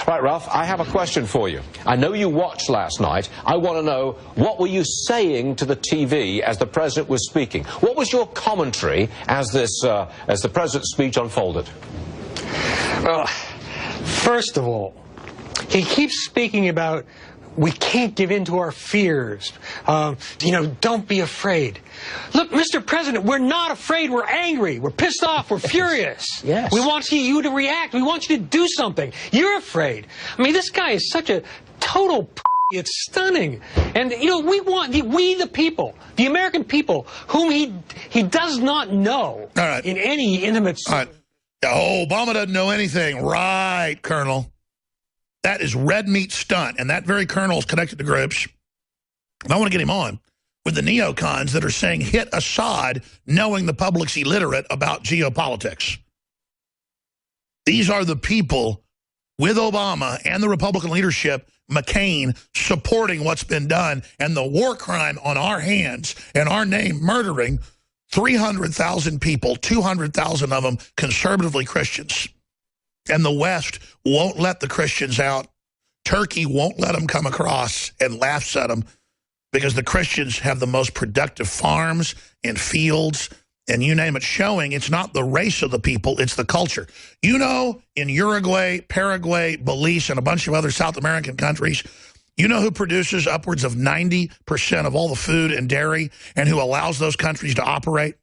Right, Ralph, I have a question for you. I know you watched last night. I want to know, what were you saying to the TV as the president was speaking? What was your commentary as the president's speech unfolded? Well, first of all, he keeps speaking about we can't give in to our fears. Don't be afraid. Look, Mr. President, we're not afraid. We're angry. We're pissed off. We're furious. Yes. We want you to react. We want you to do something. You're afraid. I mean, this guy is such a total It's stunning. And, we want, we the people, the American people, whom he does not know in any intimate... All right. Oh, Obama doesn't know anything. Right, Colonel. That is red meat stunt, and that very colonel is connected to groups. And I want to get him on with the neocons that are saying hit Assad, knowing the public's illiterate about geopolitics. These are the people with Obama and the Republican leadership, McCain, supporting what's been done and the war crime on our hands and our name murdering 300,000 people, 200,000 of them conservatively Christians. And the West won't let the Christians out. Turkey won't let them come across and laughs at them because the Christians have the most productive farms and fields and you name it, showing it's not the race of the people, it's the culture. In Uruguay, Paraguay, Belize, and a bunch of other South American countries, you know who produces upwards of 90% of all the food and dairy and who allows those countries to operate?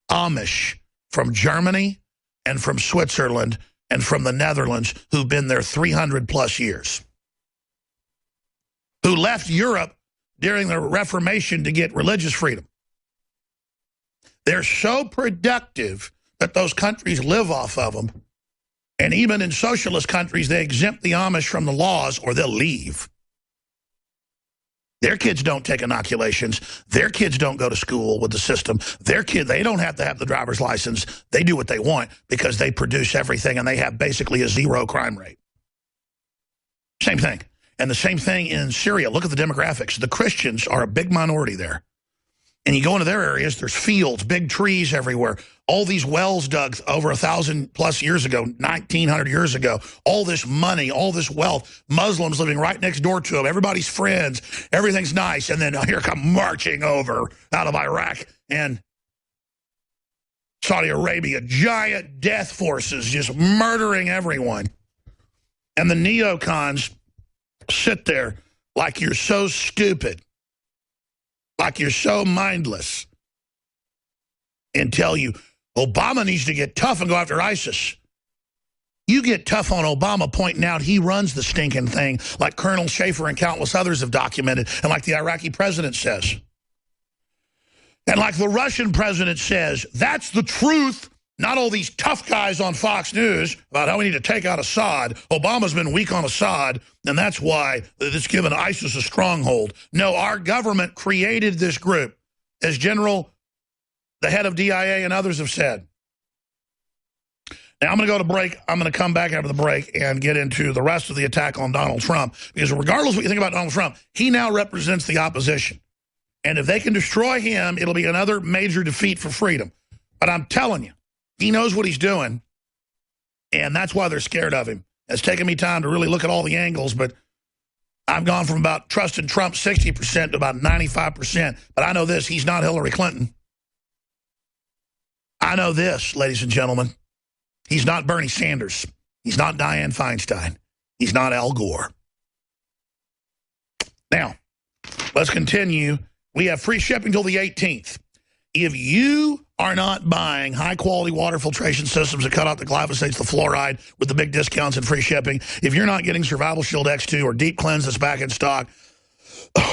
Amish from Germany and from Switzerland and from the Netherlands, who've been there 300+ years, who left Europe during the Reformation to get religious freedom. They're so productive that those countries live off of them. And even in socialist countries, they exempt the Amish from the laws or they'll leave. Their kids don't take inoculations. Their kids don't go to school with the system. They don't have to have the driver's license. They do what they want because they produce everything and they have basically a zero crime rate. Same thing. And the same thing in Syria. Look at the demographics. The Christians are a big minority there. And you go into their areas, there's fields, big trees everywhere. All these wells dug over 1,000+ years ago, 1,900 years ago. All this money, all this wealth. Muslims living right next door to them. Everybody's friends. Everything's nice. And then here come marching over out of Iraq and Saudi Arabia. Giant death forces just murdering everyone. And the neocons sit there like you're so stupid. Like you're so mindless, and tell you Obama needs to get tough and go after ISIS. You get tough on Obama pointing out he runs the stinking thing like Colonel Schaefer and countless others have documented and like the Iraqi president says. And like the Russian president says, that's the truth. Not all these tough guys on Fox News about how we need to take out Assad. Obama's been weak on Assad, and that's why it's given ISIS a stronghold. No, our government created this group, as the head of DIA and others have said. Now, I'm going to go to break. I'm going to come back after the break and get into the rest of the attack on Donald Trump, because regardless of what you think about Donald Trump, he now represents the opposition. And if they can destroy him, it'll be another major defeat for freedom. But I'm telling you, he knows what he's doing, and that's why they're scared of him. It's taken me time to really look at all the angles, but I've gone from about trusting Trump 60% to about 95%. But I know this, he's not Hillary Clinton. I know this, ladies and gentlemen. He's not Bernie Sanders. He's not Dianne Feinstein. He's not Al Gore. Now, let's continue. We have free shipping till the 18th. If you are not buying high-quality water filtration systems that cut out the glyphosates, the fluoride, with the big discounts and free shipping, if you're not getting Survival Shield X2 or Deep Cleanse that's back in stock,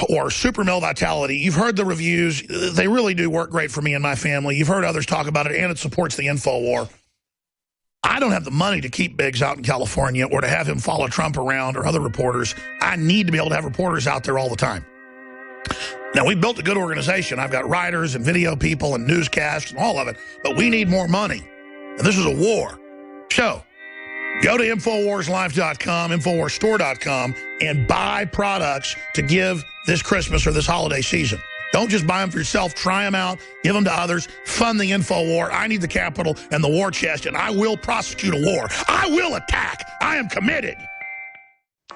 or Super Male Vitality, you've heard the reviews. They really do work great for me and my family. You've heard others talk about it, and it supports the InfoWar. I don't have the money to keep Biggs out in California or to have him follow Trump around or other reporters. I need to be able to have reporters out there all the time. Now, we built a good organization. I've got writers and video people and newscasts and all of it, but we need more money. And this is a war. So, go to InfoWarsLife.com, InfoWarsStore.com, and buy products to give this Christmas or this holiday season. Don't just buy them for yourself. Try them out. Give them to others. Fund the info war. I need the capital and the war chest, and I will prosecute a war. I will attack. I am committed.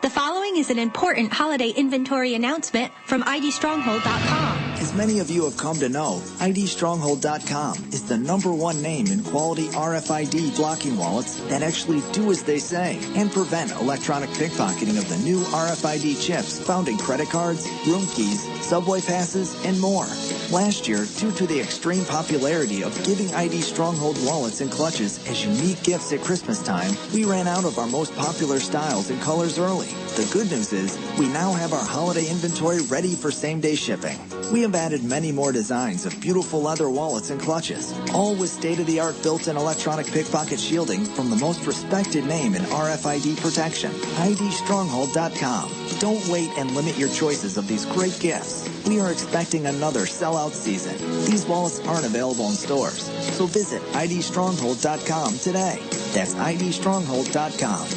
The following is an important holiday inventory announcement from IDStronghold.com. As many of you have come to know, IDStronghold.com is the #1 name in quality RFID blocking wallets that actually do as they say and prevent electronic pickpocketing of the new RFID chips found in credit cards, room keys, subway passes, and more. Last year, due to the extreme popularity of giving ID Stronghold wallets and clutches as unique gifts at Christmas time, we ran out of our most popular styles and colors early. The good news is, we now have our holiday inventory ready for same-day shipping. We have added many more designs of beautiful leather wallets and clutches, all with state-of-the-art built-in electronic pickpocket shielding from the most respected name in RFID protection, IDStronghold.com. Don't wait and limit your choices of these great gifts. We are expecting another sellout season. These wallets aren't available in stores, so visit IDStronghold.com today. That's IDStronghold.com.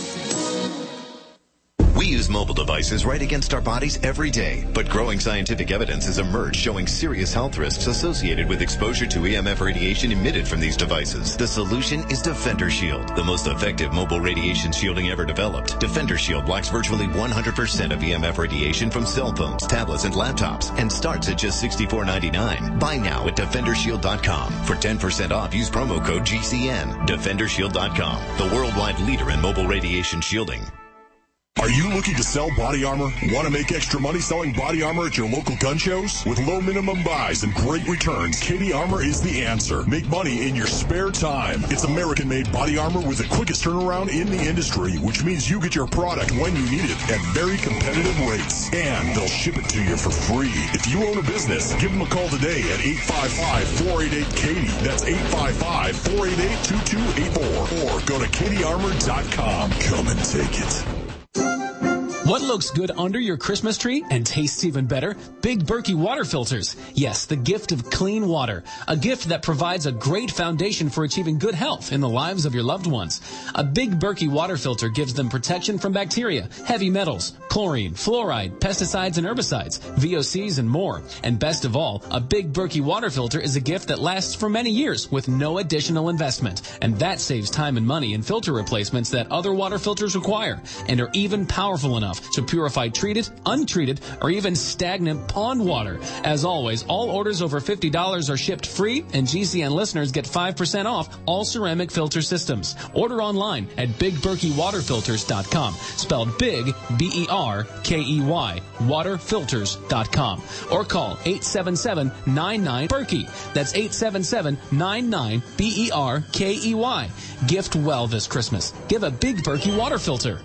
We use mobile devices right against our bodies every day, but growing scientific evidence has emerged showing serious health risks associated with exposure to EMF radiation emitted from these devices. The solution is Defender Shield, the most effective mobile radiation shielding ever developed. Defender Shield blocks virtually 100% of EMF radiation from cell phones, tablets, and laptops, and starts at just $64.99. Buy now at DefenderShield.com. For 10% off, use promo code GCN. DefenderShield.com, the worldwide leader in mobile radiation shielding. Are you looking to sell body armor? Want to make extra money selling body armor at your local gun shows? With low minimum buys and great returns, Katie Armor is the answer. Make money in your spare time. It's American-made body armor with the quickest turnaround in the industry, which means you get your product when you need it at very competitive rates. And they'll ship it to you for free. If you own a business, give them a call today at 855-488-KATIE. That's 855-488-2284. Or go to KatieArmor.com. Come and take it. What looks good under your Christmas tree and tastes even better? Big Berkey water filters. Yes, the gift of clean water. A gift that provides a great foundation for achieving good health in the lives of your loved ones. A Big Berkey water filter gives them protection from bacteria, heavy metals, chlorine, fluoride, pesticides and herbicides, VOCs and more. And best of all, a Big Berkey water filter is a gift that lasts for many years with no additional investment. And that saves time and money in filter replacements that other water filters require and are even powerful enough to purify treated, untreated, or even stagnant pond water. As always, all orders over $50 are shipped free, and GCN listeners get 5% off all ceramic filter systems. Order online at BigBerkeyWaterFilters.com, spelled Big, B-E-R-K-E-Y, waterfilters.com, or call 877-99-BERKEY. That's 877-99-BERKEY. Gift well this Christmas. Give a Big Berkey water filter.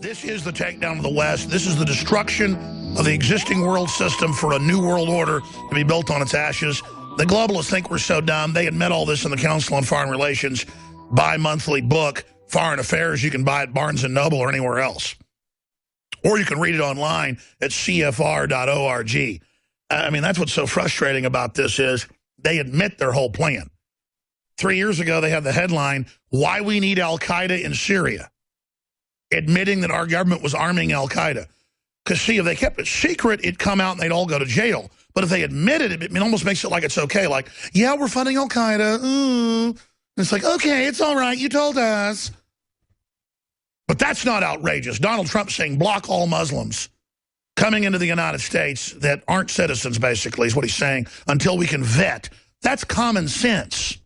This is the takedown of the West. This is the destruction of the existing world system for a new world order to be built on its ashes. The globalists think we're so dumb. They admit all this in the Council on Foreign Relations bi-monthly book, Foreign Affairs. You can buy it at Barnes & Noble or anywhere else. Or you can read it online at cfr.org. I mean, that's what's so frustrating about this is they admit their whole plan. 3 years ago, they had the headline, Why We Need Al-Qaeda in Syria, admitting that our government was arming Al-Qaeda. Because, see, if they kept it secret, it'd come out and they'd all go to jail. But if they admitted it, it almost makes it like it's okay. Like, yeah, we're funding Al-Qaeda. And it's like, okay, it's all right. You told us. But that's not outrageous. Donald Trump saying block all Muslims coming into the United States that aren't citizens, basically, is what he's saying, until we can vet. That's common sense.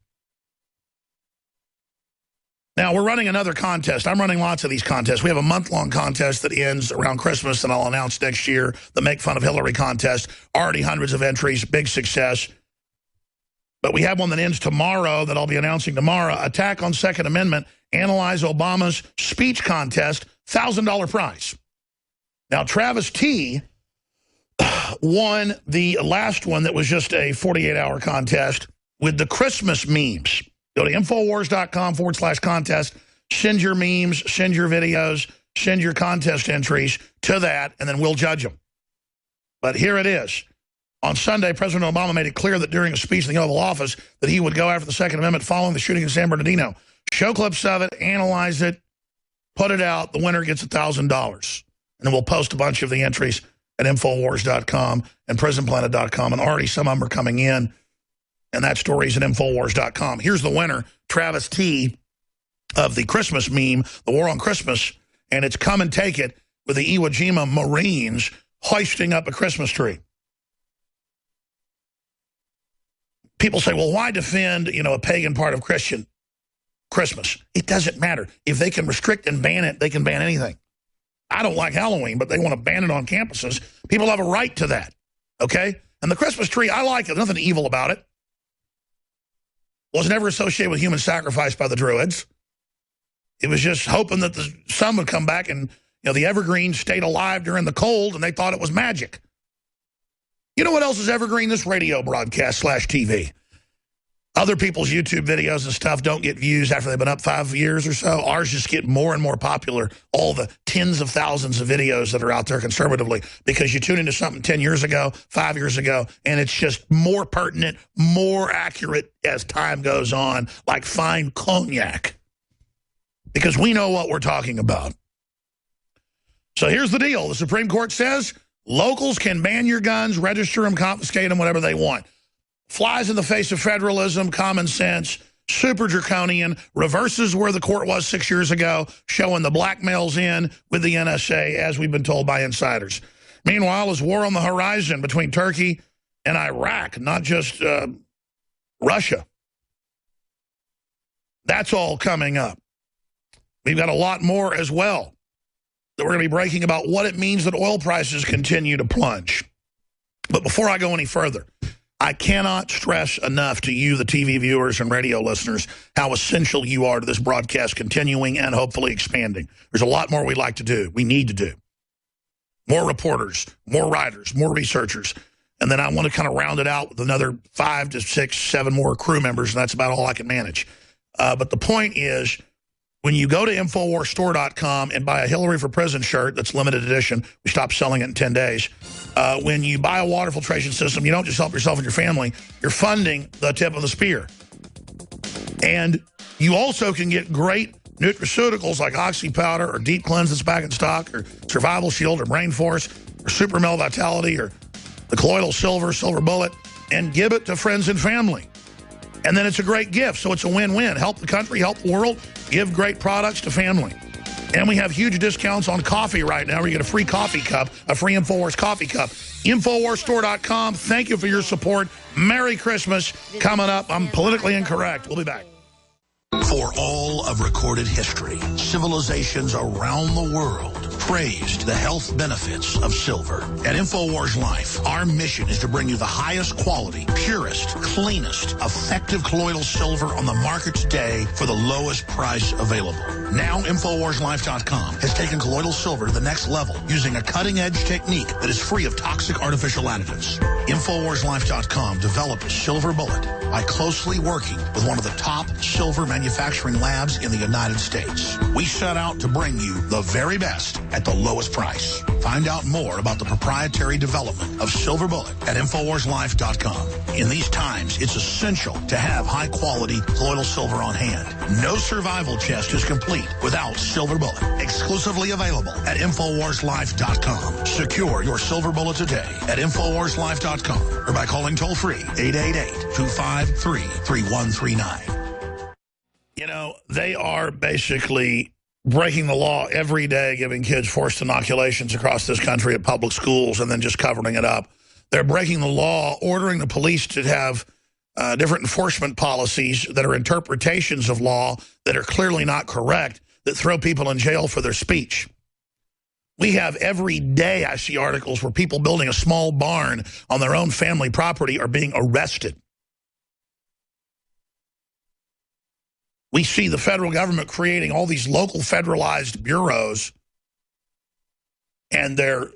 Now, we're running another contest. I'm running lots of these contests. We have a month-long contest that ends around Christmas that I'll announce next year, the Make Fun of Hillary contest. Already hundreds of entries, big success. But we have one that ends tomorrow that I'll be announcing tomorrow. Attack on Second Amendment, Analyze Obama's Speech Contest, $1,000 prize. Now, Travis T. won the last one that was just a 48-hour contest with the Christmas memes. Go to Infowars.com/contest. Send your memes, send your videos, send your contest entries to that, and then we'll judge them. But here it is. On Sunday, President Obama made it clear that during a speech in the Oval Office that he would go after the Second Amendment following the shooting in San Bernardino. Show clips of it, analyze it, put it out. The winner gets $1,000. And then we'll post a bunch of the entries at Infowars.com and PrisonPlanet.com. And already some of them are coming in. And that story's at Infowars.com. Here's the winner, Travis T. of the Christmas meme, The War on Christmas. And it's Come and Take It with the Iwo Jima Marines hoisting up a Christmas tree. People say, well, why defend, a pagan part of Christmas? It doesn't matter. If they can restrict and ban it, they can ban anything. I don't like Halloween, but they want to ban it on campuses. People have a right to that, okay? And the Christmas tree, I like it. Nothing evil about it. Was never associated with human sacrifice by the Druids. It was just hoping that the sun would come back and, the evergreen stayed alive during the cold, and they thought it was magic. You know what else is evergreen? This radio broadcast /TV. Other people's YouTube videos and stuff don't get views after they've been up 5 years or so. Ours just get more and more popular, all the tens of thousands of videos that are out there conservatively, because you tune into something 10 years ago, 5 years ago, and it's just more pertinent, more accurate as time goes on, like fine cognac. Because we know what we're talking about. So here's the deal. The Supreme Court says locals can ban your guns, register them, confiscate them, whatever they want. Flies in the face of federalism, common sense, super draconian, reverses where the court was 6 years ago, showing the blackmail's in with the NSA, as we've been told by insiders. Meanwhile, there's war on the horizon between Turkey and Iraq, not just Russia. That's all coming up. We've got a lot more as well that we're going to be breaking about what it means that oil prices continue to plunge. But before I go any further, I cannot stress enough to you, the TV viewers and radio listeners, how essential you are to this broadcast continuing and hopefully expanding. There's a lot more we'd like to do. We need to do. More reporters, more writers, more researchers. And then I want to kind of round it out with another 5 to 6, 7 more crew members, and that's about all I can manage. But the point is, when you go to InfoWarsStore.com and buy a Hillary for Prison shirt that's limited edition, we stopped selling it in 10 days. When you buy a water filtration system, you don't just help yourself and your family. You're funding the tip of the spear. And you also can get great nutraceuticals like Oxy Powder or Deep Cleanse that's back in stock, or Survival Shield or Brain Force or Super Mel Vitality or the Colloidal Silver, Silver Bullet, and give it to friends and family. And then it's a great gift, so it's a win-win. Help the country, help the world, give great products to family. And we have huge discounts on coffee right now where you get a free coffee cup, a free InfoWars coffee cup. InfoWarsStore.com. Thank you for your support. Merry Christmas. Coming up, I'm politically incorrect. We'll be back. For all of recorded history, civilizations around the world praised the health benefits of silver. At InfoWars Life, our mission is to bring you the highest quality, purest, cleanest, effective colloidal silver on the market today for the lowest price available. Now, InfoWarsLife.com has taken colloidal silver to the next level using a cutting-edge technique that is free of toxic artificial additives. InfoWarsLife.com developed Silver Bullet by closely working with one of the top silver manufacturing labs in the United States. We set out to bring you the very best at the lowest price. Find out more about the proprietary development of Silver Bullet at InfoWarsLife.com. In these times, it's essential to have high-quality colloidal silver on hand. No survival chest is complete without Silver Bullet. Exclusively available at InfoWarsLife.com. Secure your Silver Bullet today at InfoWarsLife.com or by calling toll-free 888-253-3139. You know, they are basically breaking the law every day, giving kids forced inoculations across this country at public schools and then just covering it up. They're breaking the law, ordering the police to have different enforcement policies that are interpretations of law that are clearly not correct, that throw people in jail for their speech. We have every day, I see articles where people building a small barn on their own family property are being arrested. We see the federal government creating all these local federalized bureaus and their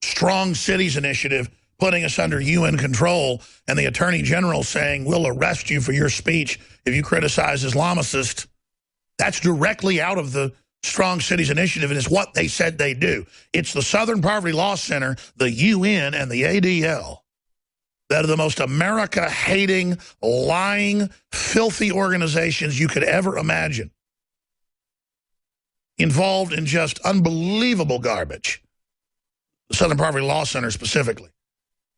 Strong Cities initiative putting us under UN control, and the Attorney General saying, we'll arrest you for your speech if you criticize Islamicists. That's directly out of the Strong Cities Initiative, and it's what they said they do. It's the Southern Poverty Law Center, the UN, and the ADL that are the most America-hating, lying, filthy organizations you could ever imagine, involved in just unbelievable garbage. The Southern Poverty Law Center specifically,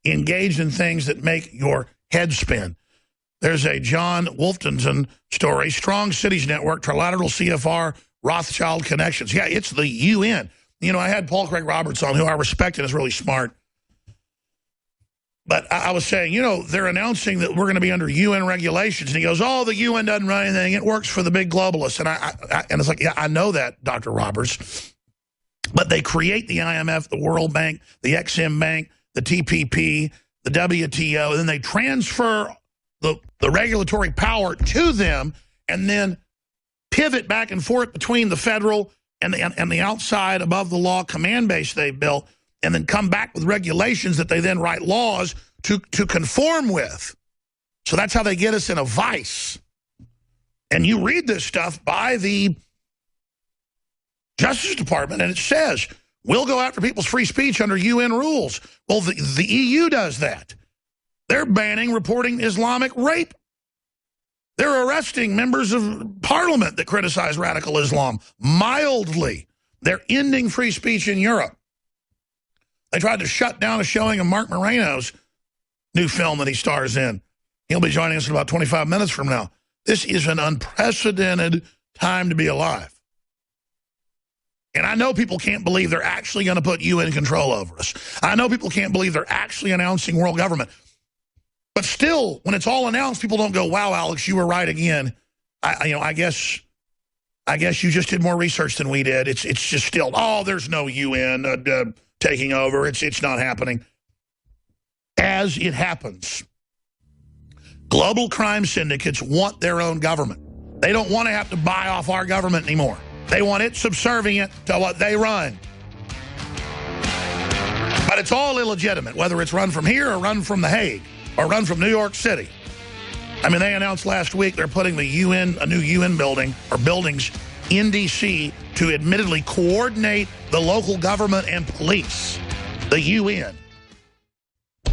engaged in things that make your head spin. There's a John Wolftonson story, Strong Cities Network, Trilateral CFR, Rothschild Connections. Yeah, it's the UN. You know, I had Paul Craig Roberts on, who I respect and is really smart. But I was saying, you know, they're announcing that we're going to be under UN regulations. And he goes, oh, the UN doesn't run anything. It works for the big globalists. And it's like, yeah, I know that, Dr. Roberts. But they create the IMF, the World Bank, the Exim Bank, the TPP, the WTO, and then they transfer the regulatory power to them and then pivot back and forth between the federal and the outside above the law command base they built, and then come back with regulations that they then write laws to conform with. So that's how they get us in a vice. And you read this stuff by the Justice Department, and it says, we'll go after people's free speech under UN rules. Well, the EU does that. They're banning reporting Islamic rape. They're arresting members of parliament that criticize radical Islam mildly. They're ending free speech in Europe. They tried to shut down a showing of Marc Morano's new film that he stars in. He'll be joining us in about 25 minutes from now. This is an unprecedented time to be alive. And I know people can't believe they're actually going to put UN control over us. I know people can't believe they're actually announcing world government. But still, when it's all announced, people don't go, wow, Alex, you were right again. I guess you just did more research than we did. It's just still, oh, there's no UN taking over. It's not happening. As it happens, global crime syndicates want their own government. They don't want to have to buy off our government anymore. They want it subservient to what they run. But it's all illegitimate, whether it's run from here or run from The Hague or run from New York City. I mean, they announced last week they're putting the UN, a new UN building or buildings in D.C. to admittedly coordinate the local government and police, the UN.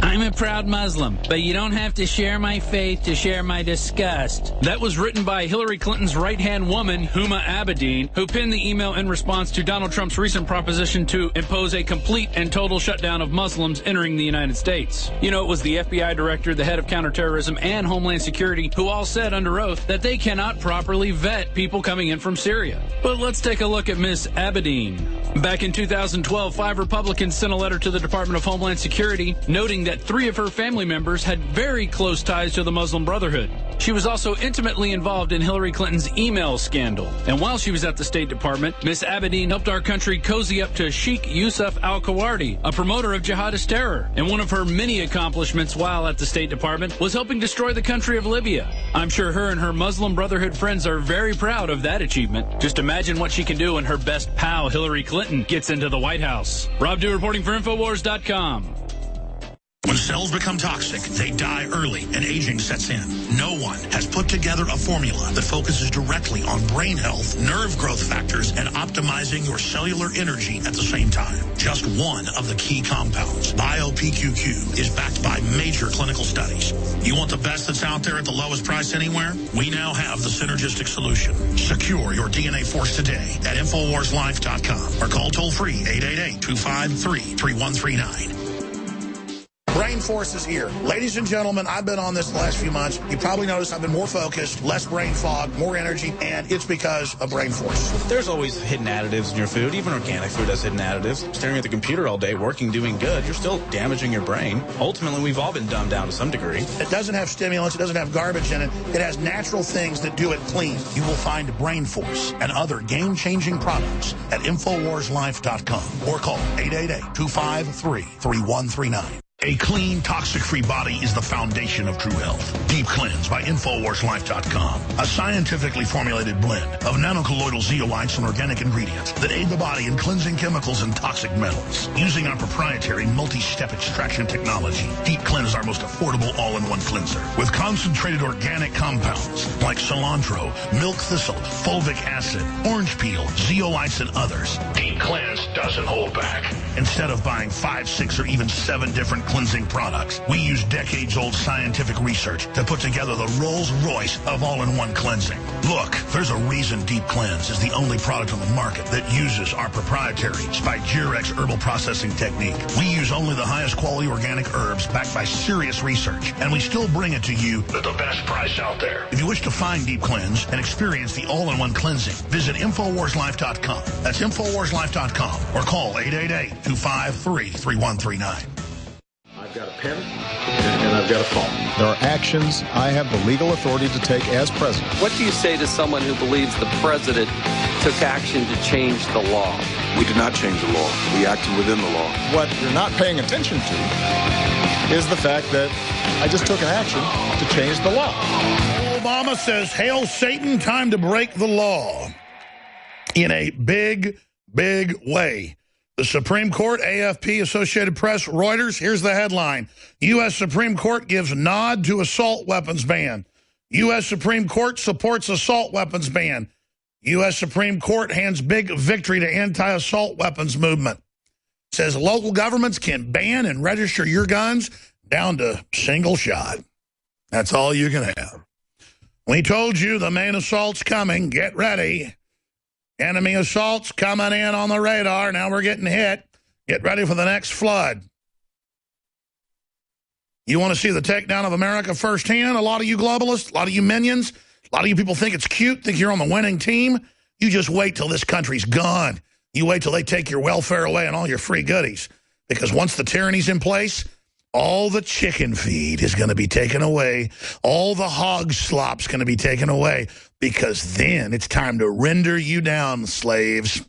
I'm a proud Muslim, but you don't have to share my faith to share my disgust. That was written by Hillary Clinton's right-hand woman, Huma Abedin, who penned the email in response to Donald Trump's recent proposition to impose a complete and total shutdown of Muslims entering the United States. You know, it was the FBI director, the head of counterterrorism, and Homeland Security who all said under oath that they cannot properly vet people coming in from Syria. But let's take a look at Miss Abedin. Back in 2012, 5 Republicans sent a letter to the Department of Homeland Security noting that 3 of her family members had very close ties to the Muslim Brotherhood. She was also intimately involved in Hillary Clinton's email scandal. And while she was at the State Department, Miss Abedin helped our country cozy up to Sheikh Yusuf al-Kawardi, a promoter of jihadist terror. And one of her many accomplishments while at the State Department was helping destroy the country of Libya. I'm sure her and her Muslim Brotherhood friends are very proud of that achievement. Just imagine what she can do when her best pal, Hillary Clinton, gets into the White House. Rob Dew reporting for Infowars.com. When cells become toxic, they die early and aging sets in. No one has put together a formula that focuses directly on brain health, nerve growth factors, and optimizing your cellular energy at the same time. Just one of the key compounds, BioPQQ, is backed by major clinical studies. You want the best that's out there at the lowest price anywhere? We now have the synergistic solution. Secure your DNA force today at InfoWarsLife.com or call toll-free 888-253-3139. Brain Force is here. Ladies and gentlemen, I've been on this the last few months. You probably noticed I've been more focused, less brain fog, more energy, and it's because of Brain Force. There's always hidden additives in your food. Even organic food has hidden additives. Staring at the computer all day, working, doing good, you're still damaging your brain. Ultimately, we've all been dumbed down to some degree. It doesn't have stimulants. It doesn't have garbage in it. It has natural things that do it clean. You will find Brain Force and other game-changing products at InfoWarsLife.com or call 888-253-3139. A clean, toxic-free body is the foundation of true health. Deep Cleanse by InfoWarsLife.com. A scientifically formulated blend of nanocolloidal zeolites and organic ingredients that aid the body in cleansing chemicals and toxic metals. Using our proprietary multi-step extraction technology, Deep Cleanse is our most affordable all-in-one cleanser. With concentrated organic compounds like cilantro, milk thistle, fulvic acid, orange peel, zeolites, and others. Deep Cleanse doesn't hold back. Instead of buying 5, 6, or even 7 different cleansing products, we use decades-old scientific research to put together the Rolls-Royce of all-in-one cleansing. Look, there's a reason Deep Cleanse is the only product on the market that uses our proprietary Spigyrex herbal processing technique. We use only the highest quality organic herbs backed by serious research, and we still bring it to you at the best price out there. If you wish to find Deep Cleanse and experience the all-in-one cleansing, visit InfoWarsLife.com. That's InfoWarsLife.com or call 888-253-3139. I've got a pen and I've got a phone. There are actions I have the legal authority to take as president. What do you say to someone who believes the president took action to change the law? We did not change the law. We acted within the law. What you're not paying attention to is the fact that I just took an action to change the law. Obama says, "Hail Satan, time to break the law," in a big, big way. The Supreme Court, AFP, Associated Press, Reuters, here's the headline. U.S. Supreme Court gives nod to assault weapons ban. U.S. Supreme Court supports assault weapons ban. U.S. Supreme Court hands big victory to anti-assault weapons movement. Says local governments can ban and register your guns down to single shot. That's all you can have. We told you the main assault's coming. Get ready. Enemy assaults coming in on the radar. Now we're getting hit. Get ready for the next flood. You want to see the takedown of America firsthand? A lot of you globalists, a lot of you minions, a lot of you people think it's cute, think you're on the winning team. You just wait till this country's gone. You wait till they take your welfare away and all your free goodies. Because once the tyranny's in place, all the chicken feed is going to be taken away. All the hog slop's going to be taken away. Because then it's time to render you down, slaves.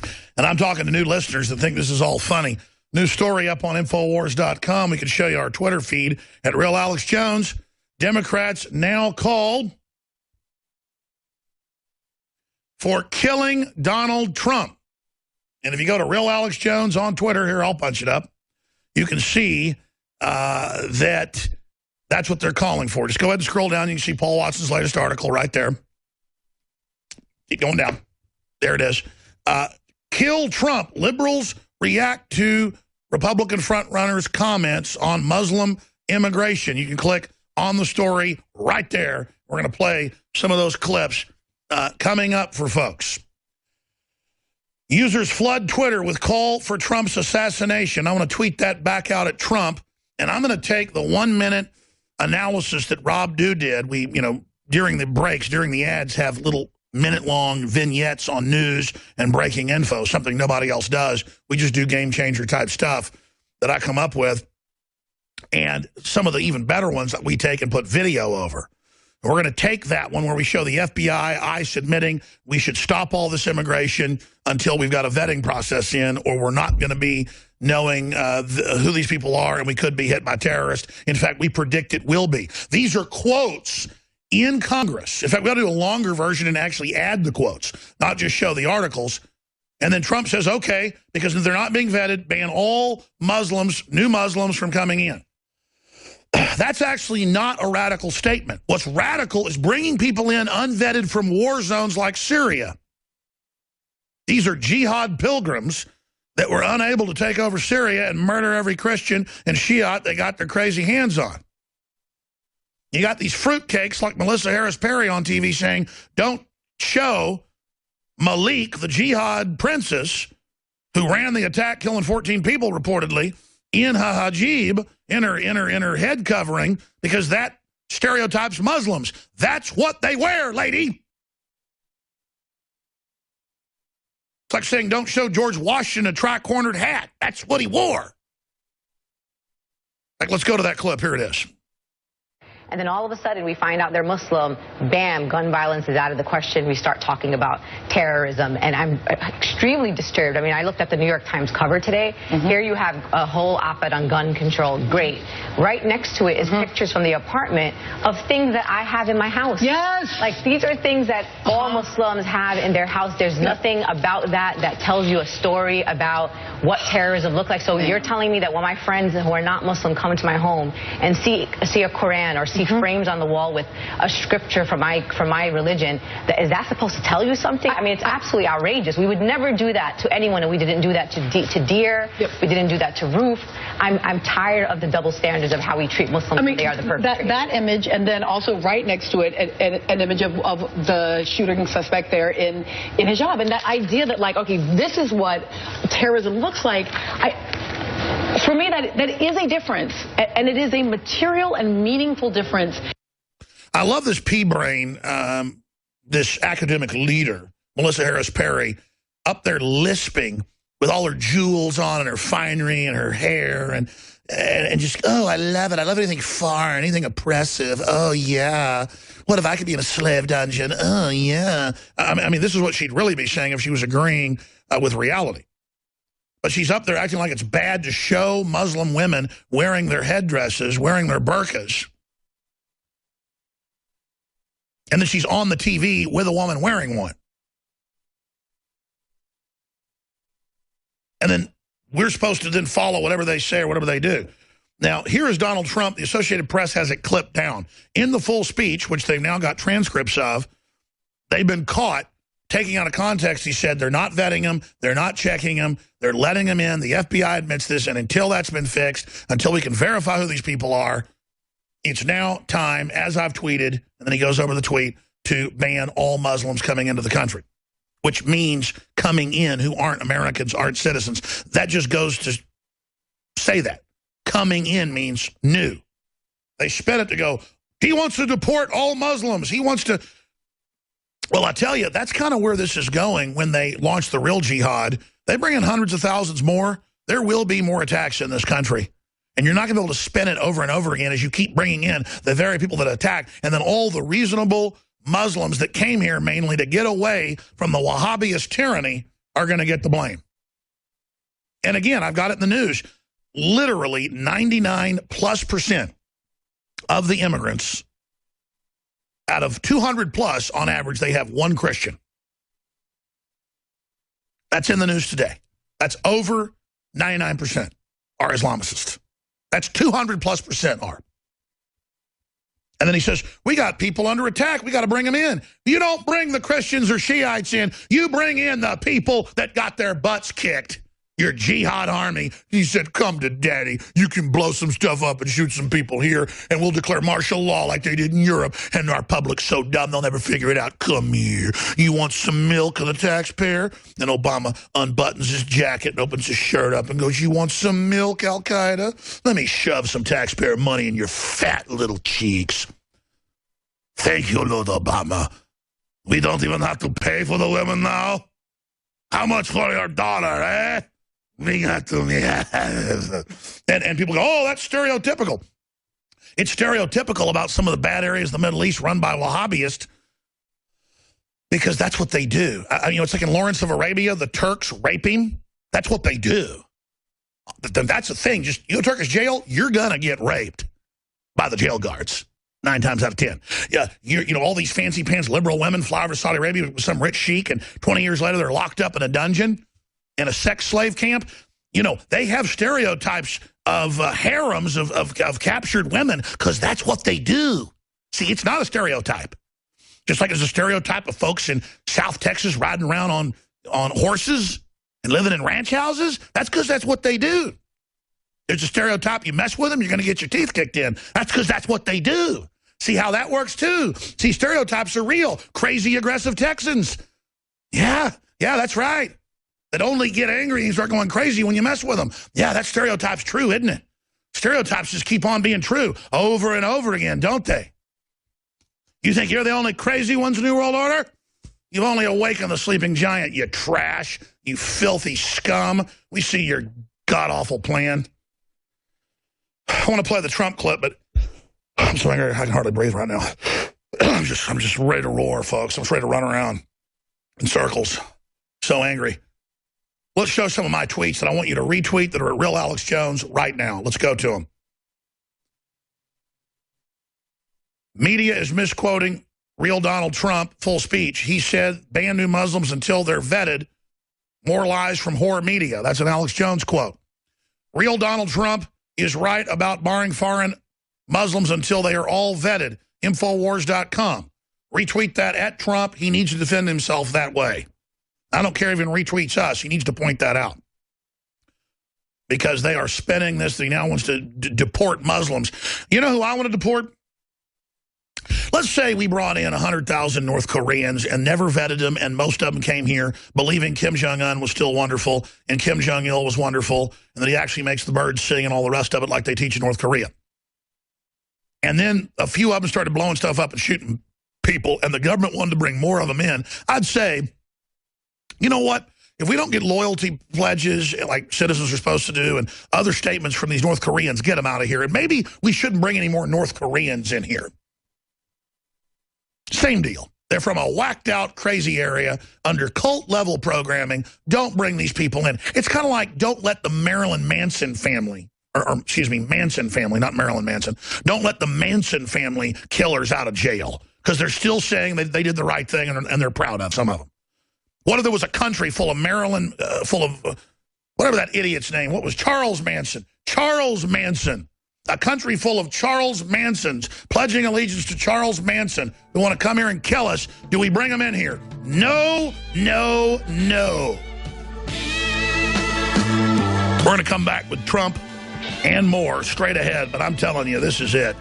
And I'm talking to new listeners that think this is all funny. New story up on Infowars.com. We can show you our Twitter feed at Real Alex Jones. Democrats now called for killing Donald Trump. And if you go to Real Alex Jones on Twitter, here, I'll punch it up. You can see that that's what they're calling for. Just go ahead and scroll down. You can see Paul Watson's latest article right there. Keep going down. There it is. Kill Trump. Liberals react to Republican frontrunners' comments on Muslim immigration. You can click on the story right there. We're going to play some of those clips coming up for folks. Users flood Twitter with call for Trump's assassination. I want to tweet that back out at Trump, and I'm going to take the 1-minute analysis that Rob Dew did. We, during the breaks, during the ads, have little minute-long vignettes on news and breaking info, something nobody else does. We just do game-changer type stuff that I come up with, and some of the even better ones that we take and put video over. We're going to take that one where we show the FBI, ICE admitting we should stop all this immigration until we've got a vetting process in, or we're not going to be knowing who these people are, and we could be hit by terrorists. In fact, we predict it will be. These are quotes in Congress. In fact, we ought to do a longer version and actually add the quotes, not just show the articles. And then Trump says, okay, because if they're not being vetted, ban all Muslims, new Muslims from coming in. That's actually not a radical statement. What's radical is bringing people in unvetted from war zones like Syria. These are jihad pilgrims that were unable to take over Syria and murder every Christian and Shiite they got their crazy hands on. You got these fruitcakes like Melissa Harris Perry on TV saying, don't show Malik, the jihad princess, who ran the attack killing 14 people reportedly, in her hijab, in her head covering, because that stereotypes Muslims. That's what they wear, lady. It's like saying don't show George Washington a tri-cornered hat. That's what he wore. Like, let's go to that clip. Here it is. and then all of a sudden we find out they're Muslim, bam, gun violence is out of the question. We start talking about terrorism, and I'm extremely disturbed. I mean, I looked at the New York Times cover today. Here you have a whole op-ed on gun control. Great. Right next to it is pictures from the apartment of things that I have in my house. Yes. Like, these are things that all Muslims have in their house. There's nothing about that tells you a story about what terrorism looks like. So you're telling me that when my friends who are not Muslim come into my home and see a Quran or see frames on the wall with a scripture from my religion, is that supposed to tell you something? I mean, it's absolutely outrageous. We would never do that to anyone, and we didn't do that to Deer. We didn't do that to Roof. I'm tired of the double standards of how we treat Muslims. They are the perpetrators. That image, and then also right next to it, an image of the shooting suspect there in hijab, and that idea that, like, okay, this is what terrorism looks like. For me, that is a difference, and it is a material and meaningful difference. I love this pea-brain, this academic leader, Melissa Harris Perry, up there lisping with all her jewels on and her finery and her hair and just, oh, I love it. I love anything foreign, anything oppressive. Oh, yeah. What if I could be in a slave dungeon? Oh, yeah. I mean, this is what she'd really be saying if she was agreeing with reality. But she's up there acting like it's bad to show Muslim women wearing their headdresses, wearing their burqas. And then she's on the TV with a woman wearing one. And then we're supposed to then follow whatever they say or whatever they do. Now, here is Donald Trump. The Associated Press has it clipped down. In the full speech, which they've now got transcripts of, they've been caught taking out of context. He said they're not vetting him, they're not checking him, they're letting him in. The FBI admits this, and until that's been fixed, until we can verify who these people are, it's now time, as I've tweeted, and then he goes over the tweet, to ban all Muslims coming into the country, which means coming in who aren't Americans, aren't citizens. That just goes to say that. Coming in means new. They sped it to go, he wants to deport all Muslims. He wants to... Well, I tell you, that's kind of where this is going when they launch the real jihad. They bring in hundreds of thousands more. There will be more attacks in this country. And you're not going to be able to spin it over and over again as you keep bringing in the very people that attack. And then all the reasonable Muslims that came here mainly to get away from the Wahhabist tyranny are going to get the blame. And again, I've got it in the news. Literally 99+% of the immigrants, out of 200 plus, on average, they have one Christian. That's in the news today. That's over 99% are Islamicists. That's 200+% are. And then he says, we got people under attack. We got to bring them in. You don't bring the Christians or Shiites in. You bring in the people that got their butts kicked. Your jihad army. He said, come to daddy. You can blow some stuff up and shoot some people here, and we'll declare martial law like they did in Europe. And our public's so dumb, they'll never figure it out. Come here. You want some milk of the taxpayer? And Obama unbuttons his jacket and opens his shirt up and goes, you want some milk, Al-Qaeda? Let me shove some taxpayer money in your fat little cheeks. Thank you, Lord Obama. We don't even have to pay for the women now. How much for your daughter, eh? We got to, and people go, oh, that's stereotypical. It's stereotypical about some of the bad areas of the Middle East run by Wahhabists because that's what they do. It's like in Lawrence of Arabia, the Turks raping. That's what they do. That's the thing. Just, you go to Turkish jail, you're going to get raped by the jail guards 9 times out of 10. Yeah, all these fancy pants liberal women fly over to Saudi Arabia with some rich sheik, and 20 years later they're locked up in a dungeon in a sex slave camp. They have stereotypes of harems of captured women because that's what they do. See, it's not a stereotype. Just like there's a stereotype of folks in South Texas riding around on horses and living in ranch houses. That's because that's what they do. There's a stereotype, you mess with them, you're going to get your teeth kicked in. That's because that's what they do. See how that works too? See, stereotypes are real. Crazy, aggressive Texans. Yeah, that's right. That only get angry and start going crazy when you mess with them. Yeah, that stereotype's true, isn't it? Stereotypes just keep on being true over and over again, don't they? You think you're the only crazy ones in the New World Order? You've only awakened the sleeping giant, you trash, you filthy scum. We see your god-awful plan. I want to play the Trump clip, but I'm so angry I can hardly breathe right now. I'm just ready to roar, folks. I'm just ready to run around in circles. So angry. Let's show some of my tweets that I want you to retweet that are at Real Alex Jones right now. Let's go to them. Media is misquoting real Donald Trump, full speech. He said, ban new Muslims until they're vetted. More lies from horror media. That's an Alex Jones quote. Real Donald Trump is right about barring foreign Muslims until they are all vetted. Infowars.com. Retweet that at Trump. He needs to defend himself that way. I don't care if he retweets us. He needs to point that out. Because they are spinning this. He now wants to deport Muslims. You know who I want to deport? Let's say we brought in 100,000 North Koreans and never vetted them, and most of them came here believing Kim Jong-un was still wonderful and Kim Jong-il was wonderful, and that he actually makes the birds sing and all the rest of it like they teach in North Korea. And then a few of them started blowing stuff up and shooting people, and the government wanted to bring more of them in. I'd say, you know what? If we don't get loyalty pledges like citizens are supposed to do and other statements from these North Koreans, get them out of here. And maybe we shouldn't bring any more North Koreans in here. Same deal. They're from a whacked-out, crazy area under cult-level programming. Don't bring these people in. It's kind of like don't let the Marilyn Manson family, or excuse me, Manson family, not Marilyn Manson. Don't let the Manson family killers out of jail because they're still saying that they did the right thing and they're proud of some of them. What if there was a country full of Marilyn, full of whatever that idiot's name, what was Charles Manson? Charles Manson. A country full of Charles Mansons pledging allegiance to Charles Manson who want to come here and kill us. Do we bring them in here? No, no, no. We're going to come back with Trump and more straight ahead, but I'm telling you, this is it.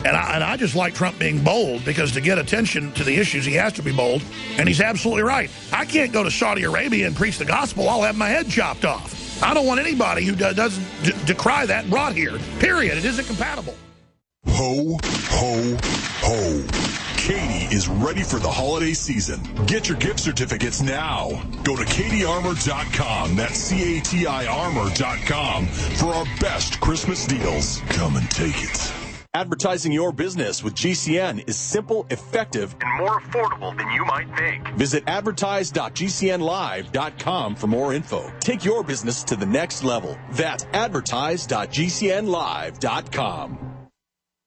And I just like Trump being bold because to get attention to the issues, he has to be bold, and he's absolutely right. I can't go to Saudi Arabia and preach the gospel. I'll have my head chopped off. I don't want anybody who doesn't decry that brought here. Period. It isn't compatible. Ho, ho, ho. Katie is ready for the holiday season. Get your gift certificates now. Go to katiearmor.com. That's CATI armor.com for our best Christmas deals. Come and take it. Advertising your business with GCN is simple, effective, and more affordable than you might think. Visit advertise.gcnlive.com for more info. Take your business to the next level. That's advertise.gcnlive.com.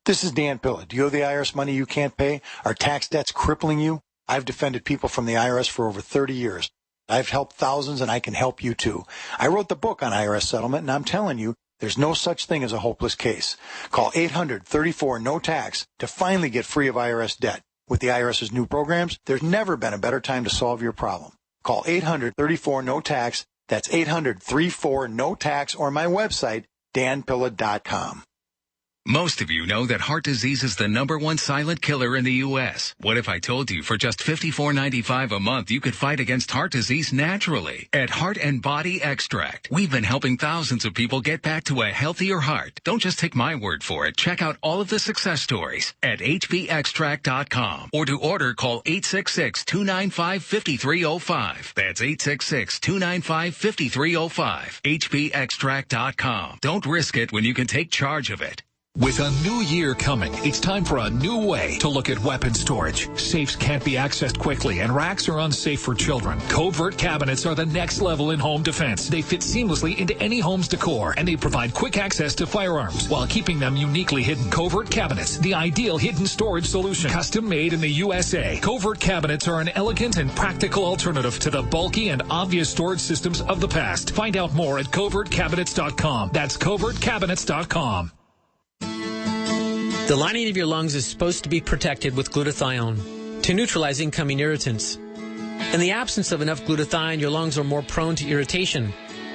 This is Dan Pilla. Do you owe the IRS money you can't pay? Are tax debts crippling you? I've defended people from the IRS for over 30 years. I've helped thousands, and I can help you too. I wrote the book on IRS settlement, and I'm telling you, there's no such thing as a hopeless case. Call 800-34-NO-TAX to finally get free of IRS debt. With the IRS's new programs, there's never been a better time to solve your problem. Call 800-34-NO-TAX. That's 800-34-NO-TAX or my website, danpilla.com. Most of you know that heart disease is the #1 silent killer in the U.S. What if I told you for just $54.95 a month you could fight against heart disease naturally? At Heart and Body Extract, we've been helping thousands of people get back to a healthier heart. Don't just take my word for it. Check out all of the success stories at hbextract.com. Or to order, call 866-295-5305. That's 866-295-5305. hbextract.com. Don't risk it when you can take charge of it. With a new year coming, it's time for a new way to look at weapon storage. Safes can't be accessed quickly, and racks are unsafe for children. Covert cabinets are the next level in home defense. They fit seamlessly into any home's decor, and they provide quick access to firearms while keeping them uniquely hidden. Covert cabinets, the ideal hidden storage solution. Custom made in the USA. Covert cabinets are an elegant and practical alternative to the bulky and obvious storage systems of the past. Find out more at covertcabinets.com. That's covertcabinets.com. The lining of your lungs is supposed to be protected with glutathione to neutralize incoming irritants. In the absence of enough glutathione, your lungs are more prone to irritation.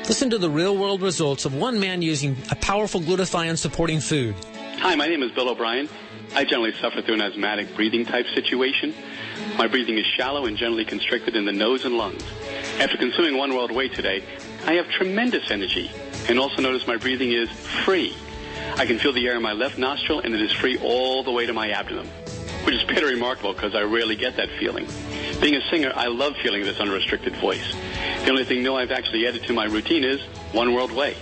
Listen to the real-world results of one man using a powerful glutathione-supporting food. Hi, my name is Bill O'Brien. I generally suffer through an asthmatic breathing type situation. My breathing is shallow and generally constricted in the nose and lungs. After consuming One World Whey today, I have tremendous energy and also notice my breathing is free. I can feel the air in my left nostril, and it is free all the way to my abdomen, which is pretty remarkable because I rarely get that feeling. Being a singer, I love feeling this unrestricted voice. The only thing new I've actually added to my routine is One World Whey.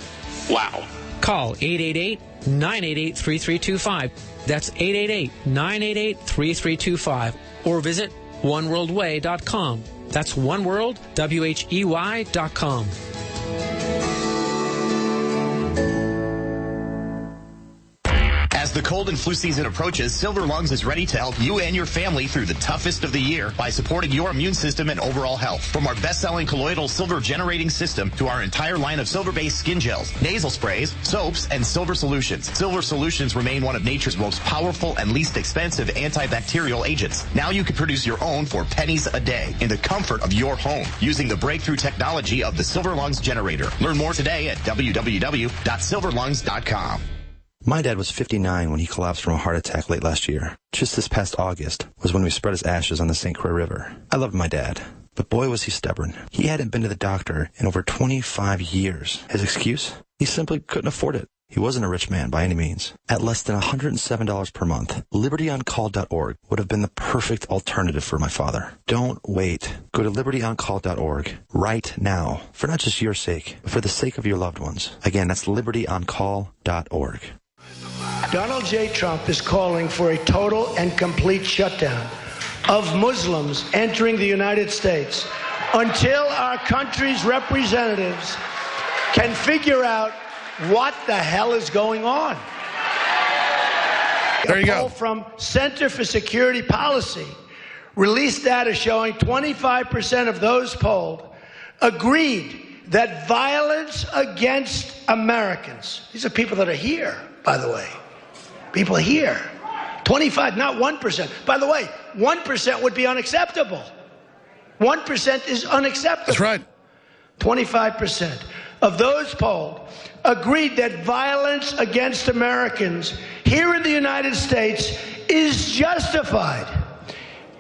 Wow. Call 888-988-3325 That's 888-988-3325. Or visit oneworldway.com. That's oneworld.com. As the cold and flu season approaches, Silver Lungs is ready to help you and your family through the toughest of the year by supporting your immune system and overall health. From our best-selling colloidal silver generating system to our entire line of silver-based skin gels, nasal sprays, soaps, and silver solutions. Silver solutions remain one of nature's most powerful and least expensive antibacterial agents. Now you can produce your own for pennies a day in the comfort of your home using the breakthrough technology of the Silver Lungs generator. Learn more today at www.silverlungs.com. My dad was 59 when he collapsed from a heart attack late last year. Just this past August was when we spread his ashes on the St. Croix River. I loved my dad, but boy was he stubborn. He hadn't been to the doctor in over 25 years. His excuse? He simply couldn't afford it. He wasn't a rich man by any means. At less than $107 per month, LibertyOnCall.org would have been the perfect alternative for my father. Don't wait. Go to LibertyOnCall.org right now, for not just your sake, but for the sake of your loved ones. Again, that's LibertyOnCall.org. Donald J. Trump is calling for a total and complete shutdown of Muslims entering the United States until our country's representatives can figure out what the hell is going on. There you go. A poll from Center for Security Policy released data showing 25% of those polled agreed that violence against Americans, these are people that are here, by the way, people here, 25, not 1%. By the way, 1% would be unacceptable. 1% is unacceptable. That's right. 25% of those polled agreed that violence against Americans here in the United States is justified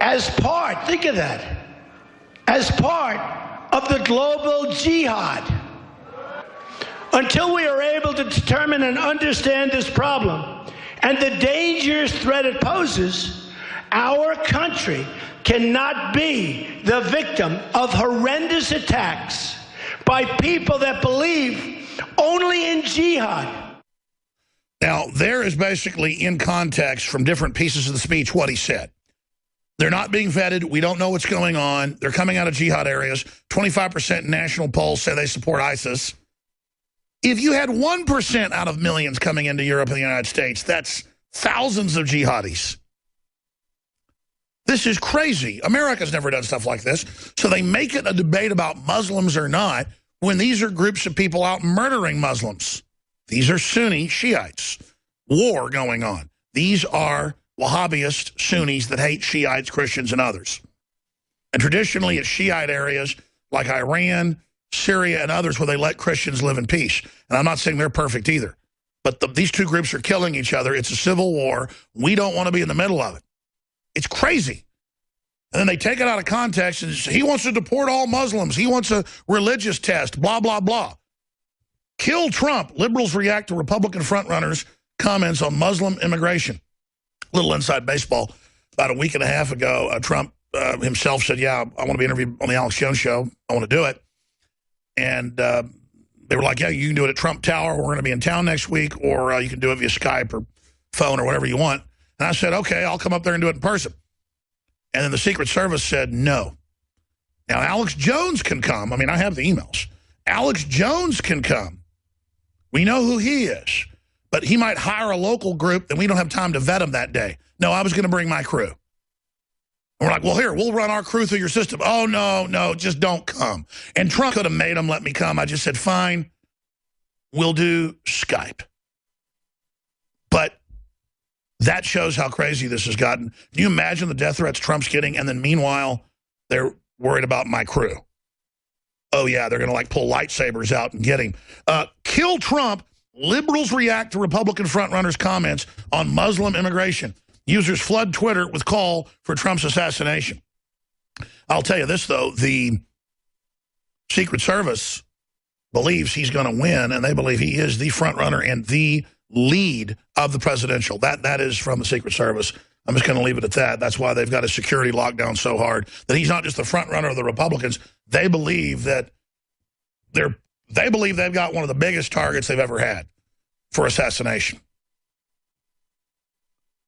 as part, think of that, as part of the global jihad. Until we are able to determine and understand this problem and the dangerous threat it poses, our country cannot be the victim of horrendous attacks by people that believe only in jihad. Now, there is basically in context from different pieces of the speech what he said. They're not being vetted. We don't know what's going on. They're coming out of jihad areas. 25% in national polls say they support ISIS. If you had 1% out of millions coming into Europe and the United States, that's thousands of jihadis. This is crazy. America's never done stuff like this. So they make it a debate about Muslims or not when these are groups of people out murdering Muslims. These are Sunni Shiites. War going on. These are Wahhabist Sunnis that hate Shiites, Christians, and others. And traditionally it's Shiite areas like Iran, Syria, and others where they let Christians live in peace. And I'm not saying they're perfect either. But these two groups are killing each other. It's a civil war. We don't want to be in the middle of it. It's crazy. And then they take it out of context and he wants to deport all Muslims. He wants a religious test, blah, blah, blah. Kill Trump. Liberals react to Republican frontrunners' comments on Muslim immigration. Little inside baseball. About a week and a half ago, Trump himself said, yeah, I want to be interviewed on the Alex Jones show. I want to do it. And they were like, yeah, you can do it at Trump Tower. We're going to be in town next week. Or you can do it via Skype or phone or whatever you want. And I said, okay, I'll come up there and do it in person. And then the Secret Service said no. Now, Alex Jones can come. I mean, I have the emails. Alex Jones can come. We know who he is. But he might hire a local group, and we don't have time to vet him that day. No, I was going to bring my crew. And we're like, well, here, we'll run our crew through your system. Oh, no, just don't come. And Trump could have made them let me come. I just said, fine, we'll do Skype. But that shows how crazy this has gotten. Can you imagine the death threats Trump's getting? And then meanwhile, they're worried about my crew. Oh, yeah, they're going to, like, pull lightsabers out and get him. Kill Trump. Liberals react to Republican frontrunners' comments on Muslim immigration. Users flood Twitter with call for Trump's assassination. I'll tell you this, though. The Secret Service believes he's going to win, and they believe he is the frontrunner and the lead of the presidential. That is from the Secret Service. I'm just going to leave it at that. That's why they've got a security lockdown so hard, that he's not just the frontrunner of the Republicans. They believe that they believe they've got one of the biggest targets they've ever had for assassination.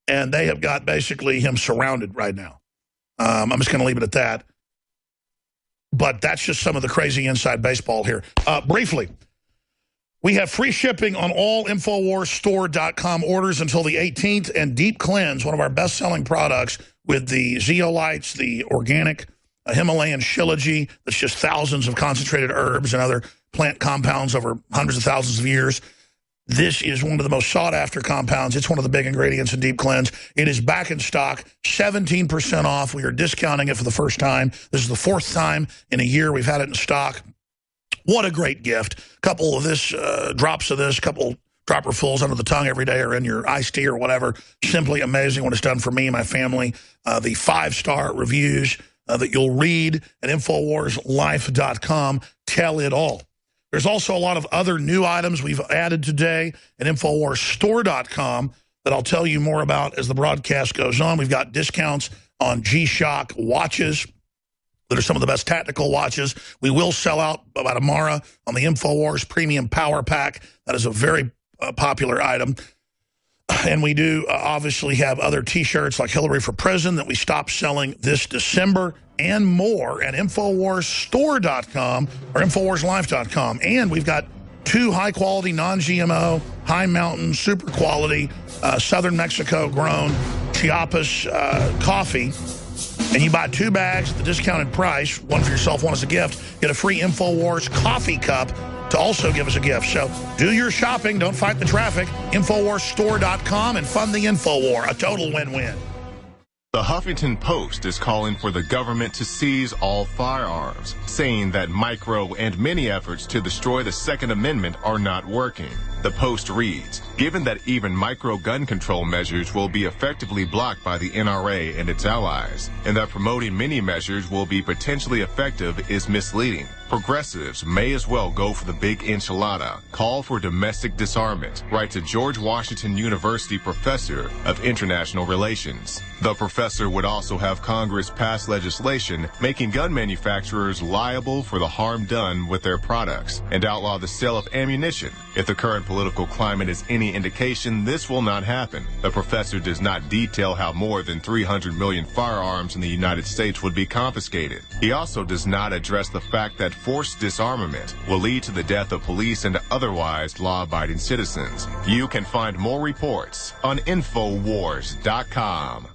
and they have got basically him surrounded right now. I'm just going to leave it at that. But that's just some of the crazy inside baseball here. Briefly, we have free shipping on all InfoWarsStore.com orders until the 18th, and Deep Cleanse, one of our best-selling products with the zeolites, the organic Himalayan shilajit, that's just thousands of concentrated herbs and other plant compounds over hundreds of thousands of years. This is one of the most sought-after compounds. It's one of the big ingredients in Deep Cleanse. It is back in stock, 17% off. We are discounting it for the first time. This is the fourth time in a year we've had it in stock. What a great gift. A couple of this, drops of this, couple dropperfuls under the tongue every day or in your iced tea or whatever. Simply amazing what it's done for me and my family. The 5-star reviews that you'll read at InfoWarsLife.com tell it all. There's also a lot of other new items we've added today at InfoWarsStore.com that I'll tell you more about as the broadcast goes on. We've got discounts on G-Shock watches that are some of the best tactical watches. We will sell out about tomorrow on the InfoWars Premium Power Pack. That is a very popular item. And we do obviously have other T-shirts like Hillary for Prison that we stopped selling this December, and more at InfoWarsStore.com or InfoWarsLife.com. And we've got 2 high-quality, non-GMO, high-mountain, super-quality, Southern Mexico grown Chiapas coffee. And you buy 2 bags at the discounted price, one for yourself, one as a gift, get a free InfoWars coffee cup to also give us a gift. So do your shopping. Don't fight the traffic. InfoWarsStore.com and fund the InfoWar. A total win-win. The Huffington Post is calling for the government to seize all firearms, saying that micro and mini efforts to destroy the Second Amendment are not working. The Post reads, given that even micro gun control measures will be effectively blocked by the NRA and its allies, and that promoting mini measures will be potentially effective is misleading. Progressives may as well go for the big enchilada. Call for domestic disarmament, writes a George Washington University professor of international relations. The professor would also have Congress pass legislation making gun manufacturers liable for the harm done with their products and outlaw the sale of ammunition. If the current political climate is any indication, this will not happen. The professor does not detail how more than 300 million firearms in the United States would be confiscated. He also does not address the fact that forced disarmament will lead to the death of police and otherwise law-abiding citizens. You can find more reports on InfoWars.com.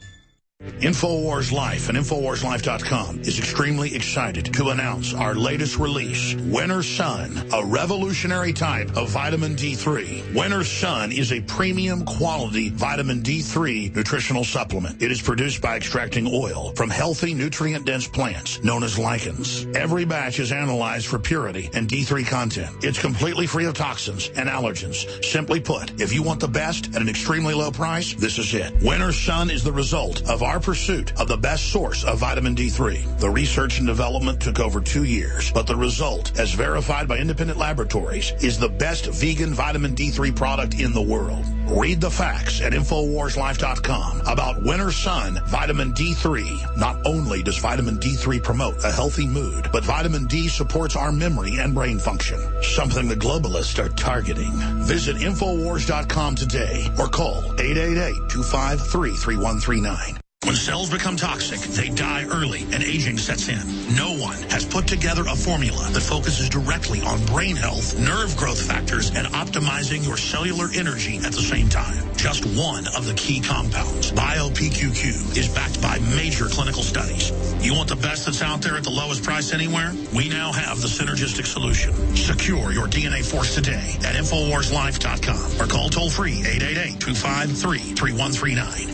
InfoWars Life and InfoWarsLife.com is extremely excited to announce our latest release, Winter Sun, a revolutionary type of vitamin D3. Winter Sun is a premium quality vitamin D3 nutritional supplement. It is produced by extracting oil from healthy, nutrient-dense plants known as lichens. Every batch is analyzed for purity and D3 content. It's completely free of toxins and allergens. Simply put, if you want the best at an extremely low price, this is it. Winter Sun is the result of our pursuit of the best source of vitamin D3. The research and development took over 2 years, but the result, as verified by independent laboratories, is the best vegan vitamin D3 product in the world. Read the facts at InfoWarsLife.com about Winter Sun Vitamin D3. Not only does vitamin D3 promote a healthy mood, but vitamin D supports our memory and brain function, something the globalists are targeting. Visit InfoWars.com today or call 888-253-3139. When cells become toxic, they die early and aging sets in. No one has put together a formula that focuses directly on brain health, nerve growth factors, and optimizing your cellular energy at the same time. Just one of the key compounds, BioPQQ, is backed by major clinical studies. You want the best that's out there at the lowest price anywhere? We now have the synergistic solution. Secure your DNA force today at InfoWarsLife.com or call toll-free 888-253-3139.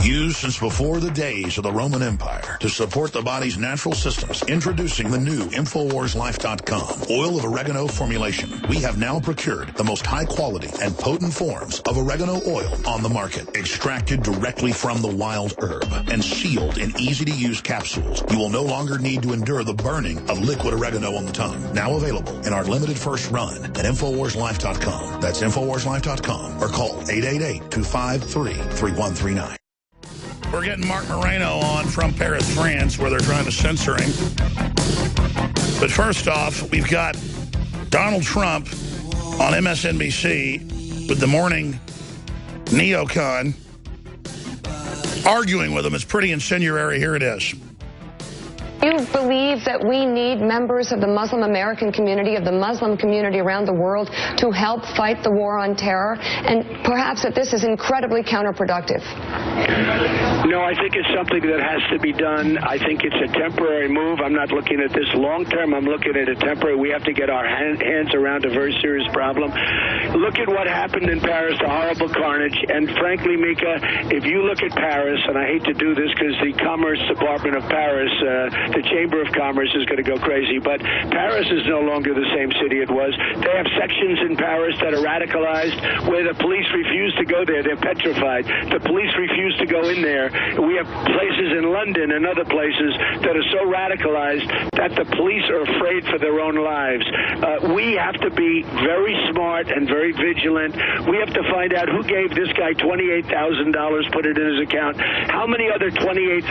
Used since before the days of the Roman Empire to support the body's natural systems. Introducing the new InfoWarsLife.com oil of oregano formulation. We have now procured the most high quality and potent forms of oregano oil on the market. Extracted directly from the wild herb and sealed in easy to use capsules. You will no longer need to endure the burning of liquid oregano on the tongue. Now available in our limited first run at InfoWarsLife.com. That's InfoWarsLife.com or call 888-253-3139. We're getting Marc Morano on from Paris, France, where they're trying to censor him. But first off, we've got Donald Trump on MSNBC with the morning neocon arguing with them. It's pretty incendiary. Here it is. You believe that we need members of the Muslim American community, of the Muslim community around the world, to help fight the war on terror, and perhaps that this is incredibly counterproductive? No, I think it's something that has to be done. I think it's a temporary move. I'm not looking at this long term. I'm looking at it temporary. We have to get our hands around a very serious problem. Look at what happened in Paris, the horrible carnage. And frankly, Mika, if you look at Paris, and I hate to do this because the Commerce Department of Paris, the Chamber of Commerce is going to go crazy, but Paris is no longer the same city it was. They have sections in Paris that are radicalized where the police refuse to go there. They're petrified. The police refuse to go in there. We have places in London and other places that are so radicalized that the police are afraid for their own lives. We have to be very smart and very vigilant. We have to find out who gave this guy $28,000, put it in his account. How many other $28,000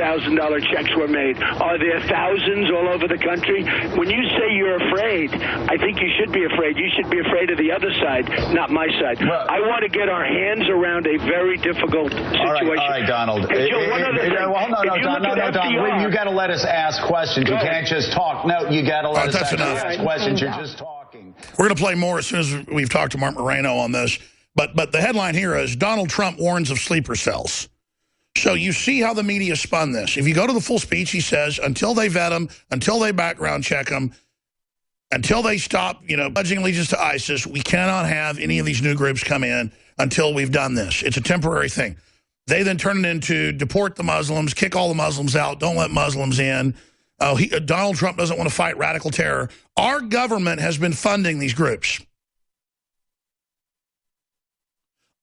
checks were made? Are there thousands all over the country? When you say you're afraid, I think you should be afraid. You should be afraid of the other side, not my side. I want to get our hands around a very difficult situation. All right, Donald. Hey, Joe, one other thing. Don, you got to let us ask questions. You can't just talk. No, you got to let us ask questions. You're just talking. We're going to play more as soon as we've talked to Marc Morano on this. But the headline here is Donald Trump warns of sleeper cells. So you see how the media spun this. If you go to the full speech, he says, until they vet him, until they background check him, until they stop, pledging allegiance to ISIS, we cannot have any of these new groups come in until we've done this. It's a temporary thing. They then turn it into deport the Muslims, kick all the Muslims out, don't let Muslims in. Donald Trump doesn't want to fight radical terror. Our government has been funding these groups.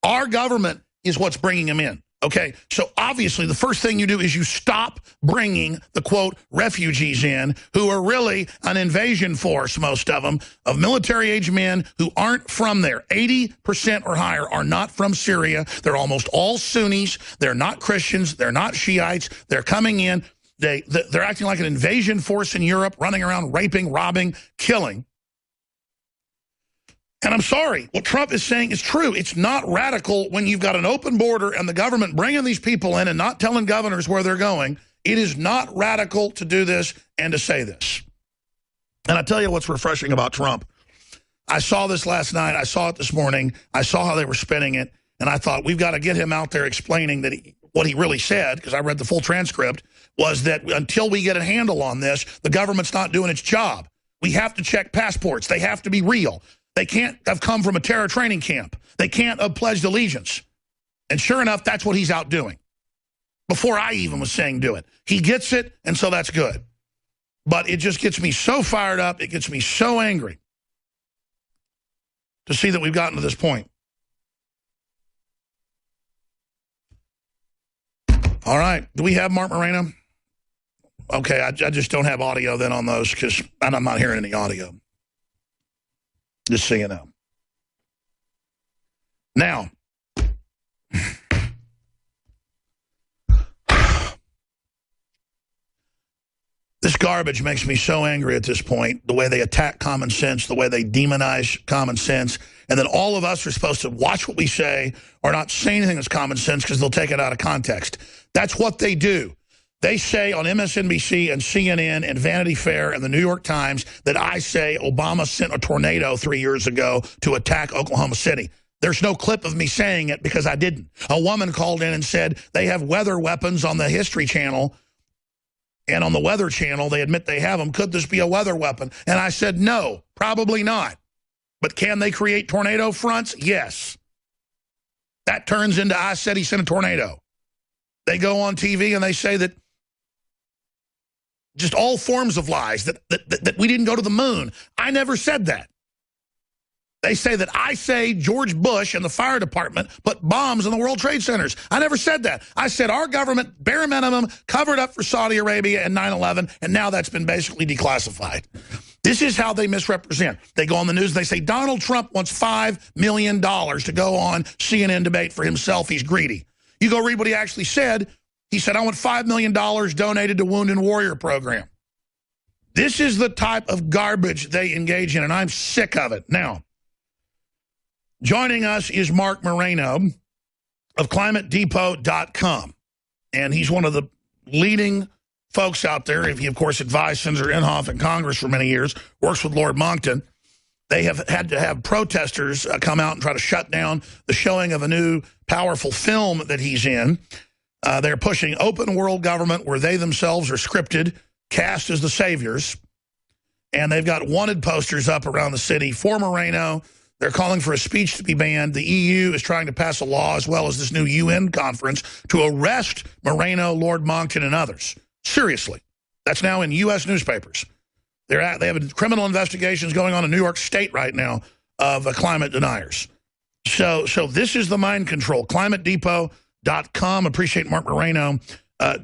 Our government is what's bringing them in. Okay, so obviously the first thing you do is you stop bringing the, quote, refugees in, who are really an invasion force, most of them, of military-age men who aren't from there. 80% or higher are not from Syria. They're almost all Sunnis. They're not Christians. They're not Shiites. They're coming in. They're acting like an invasion force in Europe, running around raping, robbing, killing. And I'm sorry, what Trump is saying is true. It's not radical when you've got an open border and the government bringing these people in and not telling governors where they're going. It is not radical to do this and to say this. And I tell you what's refreshing about Trump. I saw this last night. I saw it this morning. I saw how they were spinning it. And I thought, we've got to get him out there explaining that what he really said, because I read the full transcript, was that until we get a handle on this, the government's not doing its job. We have to check passports. They have to be real. They can't have come from a terror training camp. They can't have pledged allegiance. And sure enough, that's what he's out doing. Before I even was saying do it. He gets it, and so that's good. But it just gets me so fired up. It gets me so angry to see that we've gotten to this point. All right. Do we have Marc Morano? Okay, I just don't have audio then on those because I'm not hearing any audio. Just so you know. Now, this garbage makes me so angry at this point, the way they attack common sense, the way they demonize common sense, and then all of us are supposed to watch what we say or not say anything that's common sense because they'll take it out of context. That's what they do. They say on MSNBC and CNN and Vanity Fair and the New York Times that I say Obama sent a tornado 3 years ago to attack Oklahoma City. There's no clip of me saying it because I didn't. A woman called in and said they have weather weapons on the History Channel, and on the Weather Channel they admit they have them. Could this be a weather weapon? And I said no, probably not. But can they create tornado fronts? Yes. That turns into I said he sent a tornado. They go on TV and they say that just all forms of lies, that we didn't go to the moon. I never said that. They say that I say George Bush and the fire department put bombs in the World Trade Centers. I never said that. I said our government, bare minimum, covered up for Saudi Arabia and 9/11, and now that's been basically declassified. This is how they misrepresent. They go on the news and they say Donald Trump wants $5 million to go on CNN debate for himself. He's greedy. You go read what he actually said. He said, I want $5 million donated to Wounded Warrior program. This is the type of garbage they engage in, and I'm sick of it. Now, joining us is Marc Morano of ClimateDepot.com. and he's one of the leading folks out there. He, of course, advised Senator Inhofe in Congress for many years, works with Lord Monckton. They have had to have protesters come out and try to shut down the showing of a new powerful film that he's in. They're pushing open world government where they themselves are scripted, cast as the saviors. And they've got wanted posters up around the city for Morano. They're calling for a speech to be banned. The EU is trying to pass a law, as well as this new UN conference, to arrest Morano, Lord Monckton, and others. Seriously. That's now in U.S. newspapers. They have criminal investigations going on in New York State right now of climate deniers. So this is the mind control. ClimateDepot.com. Appreciate Marc Morano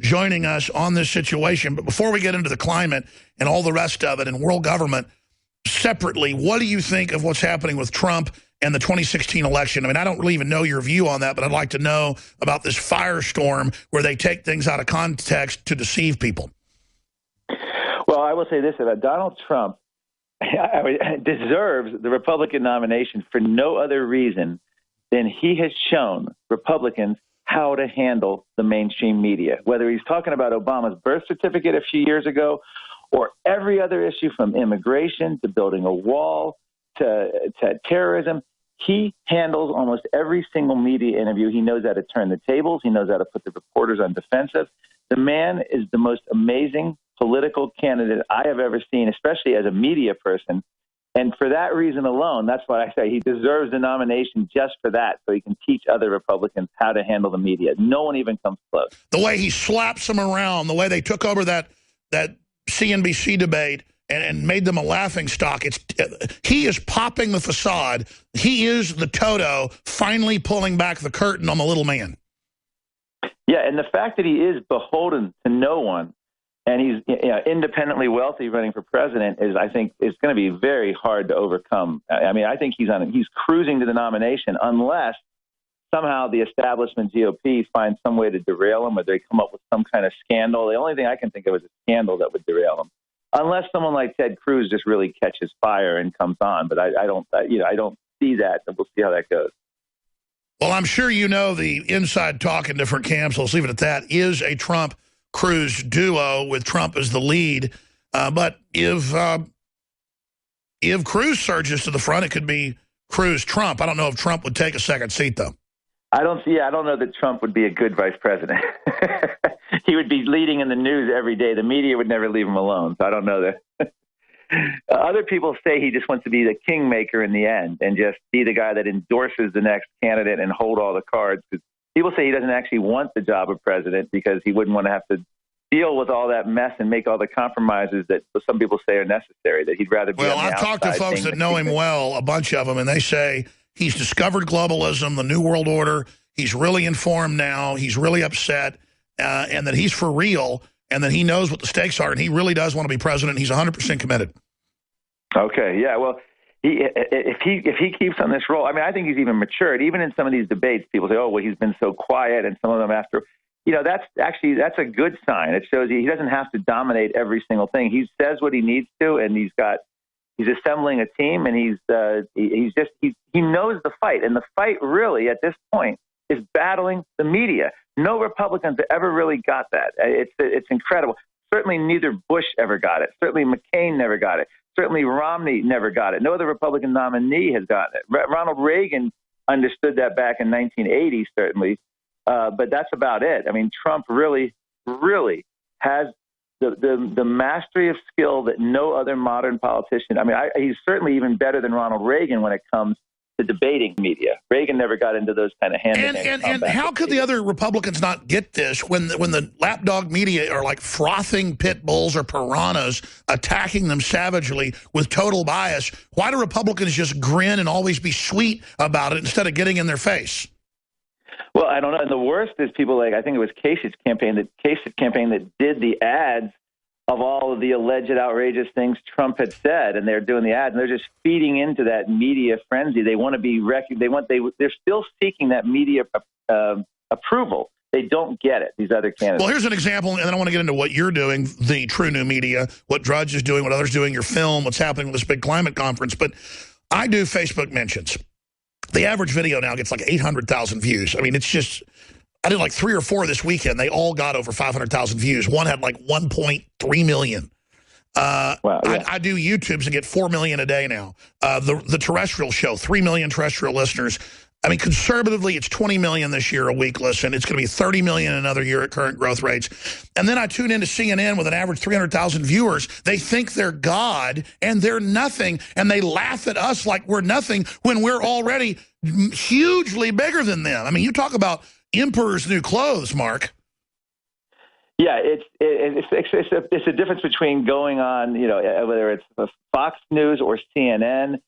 joining us on this situation. But before we get into the climate and all the rest of it and world government separately, what do you think of what's happening with Trump and the 2016 election? I mean, I don't really even know your view on that, but I'd like to know about this firestorm where they take things out of context to deceive people. Well, I will say this about Donald Trump deserves the Republican nomination for no other reason than he has shown Republicans how to handle the mainstream media, whether he's talking about Obama's birth certificate a few years ago or every other issue from immigration to building a wall to terrorism. He handles almost every single media interview. He knows how to turn the tables. He knows how to put the reporters on defensive. The man is the most amazing political candidate I have ever seen, especially as a media person. And for that reason alone, that's why I say he deserves the nomination just for that, so he can teach other Republicans how to handle the media. No one even comes close. The way he slaps them around, the way they took over that CNBC debate and made them a laughingstock. He is popping the facade. He is the Toto finally pulling back the curtain on the little man. Yeah, and the fact that he is beholden to no one, and he's independently wealthy running for president is, I think, is going to be very hard to overcome. I mean, I think he's cruising to the nomination unless somehow the establishment GOP finds some way to derail him, or they come up with some kind of scandal. The only thing I can think of is a scandal that would derail him, unless someone like Ted Cruz just really catches fire and comes on. But I don't see that, and we'll see how that goes. Well, I'm sure you know the inside talk in different camps, let's leave it at that, is a Trump-Cruz duo with Trump as the lead. But if Cruz surges to the front, it could be Cruz-Trump. I don't know if Trump would take a second seat, though. I don't know that Trump would be a good vice president. He would be leading in the news every day. The media would never leave him alone. So I don't know that. Other people say he just wants to be the kingmaker in the end and just be the guy that endorses the next candidate and hold all the cards. Because people say he doesn't actually want the job of president because he wouldn't want to have to deal with all that mess and make all the compromises that some people say are necessary, that he'd rather be on the outside. Well, I've talked to folks that know him well, a bunch of them, and they say he's discovered globalism, the New World Order. He's really informed now. He's really upset, and that he's for real, and that he knows what the stakes are, and he really does want to be president. He's 100% committed. Okay, yeah, well, if he keeps on this role, I mean, I think he's even matured. Even in some of these debates, people say, oh, well, he's been so quiet, and some of them after, that's a good sign. It shows he doesn't have to dominate every single thing. He says what he needs to, and he's assembling a team, and he knows the fight, and the fight really at this point is battling the media. No Republicans have ever really got that. It's incredible. Certainly neither Bush ever got it. Certainly McCain never got it. Certainly Romney never got it. No other Republican nominee has gotten it. Ronald Reagan understood that back in 1980, certainly, but that's about it. I mean, Trump really, really has the mastery of skill that no other modern politician. I mean, he's certainly even better than Ronald Reagan when it comes to debating media. Reagan never got into those kind of hand-to-hand. And how could the other Republicans not get this when the lapdog media are like frothing pit bulls or piranhas, attacking them savagely with total bias? Why do Republicans just grin and always be sweet about it instead of getting in their face? Well, I don't know. And the worst is people like, I think it was Kasy's campaign that did the ads of all of the alleged outrageous things Trump had said, and they're doing the ads, and they're just feeding into that media frenzy. They want to be they're still seeking that media approval. They don't get it, these other candidates. Well, here's an example, and then I want to get into what you're doing, the true new media, what Drudge is doing, what others doing, your film, what's happening with this big climate conference. But I do Facebook mentions. The average video now gets like 800,000 views. I mean, it's just I did like 3 or 4 this weekend. They all got over 500,000 views. One had like 1.3 million. Wow, yeah. I do YouTubes and get 4 million a day now. The terrestrial show, 3 million terrestrial listeners. I mean, conservatively, it's 20 million this year a week listen. It's going to be 30 million another year at current growth rates. And then I tune into CNN with an average 300,000 viewers. They think they're God, and they're nothing. And they laugh at us like we're nothing when we're already hugely bigger than them. I mean, you talk about emperor's new clothes, Mark. Yeah, it's a difference between going on, whether it's Fox News or CNN.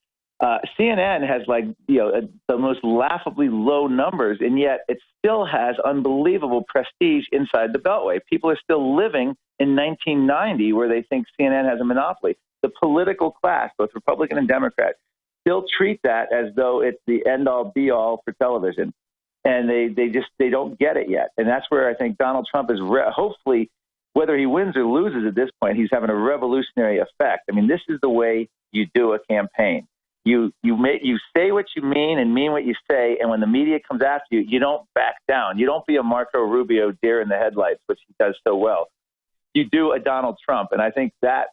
CNN has the most laughably low numbers, and yet it still has unbelievable prestige inside the Beltway. People are still living in 1990 where they think CNN has a monopoly. The political class, both Republican and Democrat, still treat that as though it's the end-all, be-all for television. And they don't get it yet. And that's where I think Donald Trump is hopefully, whether he wins or loses at this point, he's having a revolutionary effect. I mean, this is the way you do a campaign. You say what you mean and mean what you say, and when the media comes after you, you don't back down. You don't be a Marco Rubio deer in the headlights, which he does so well. You do a Donald Trump, and I think that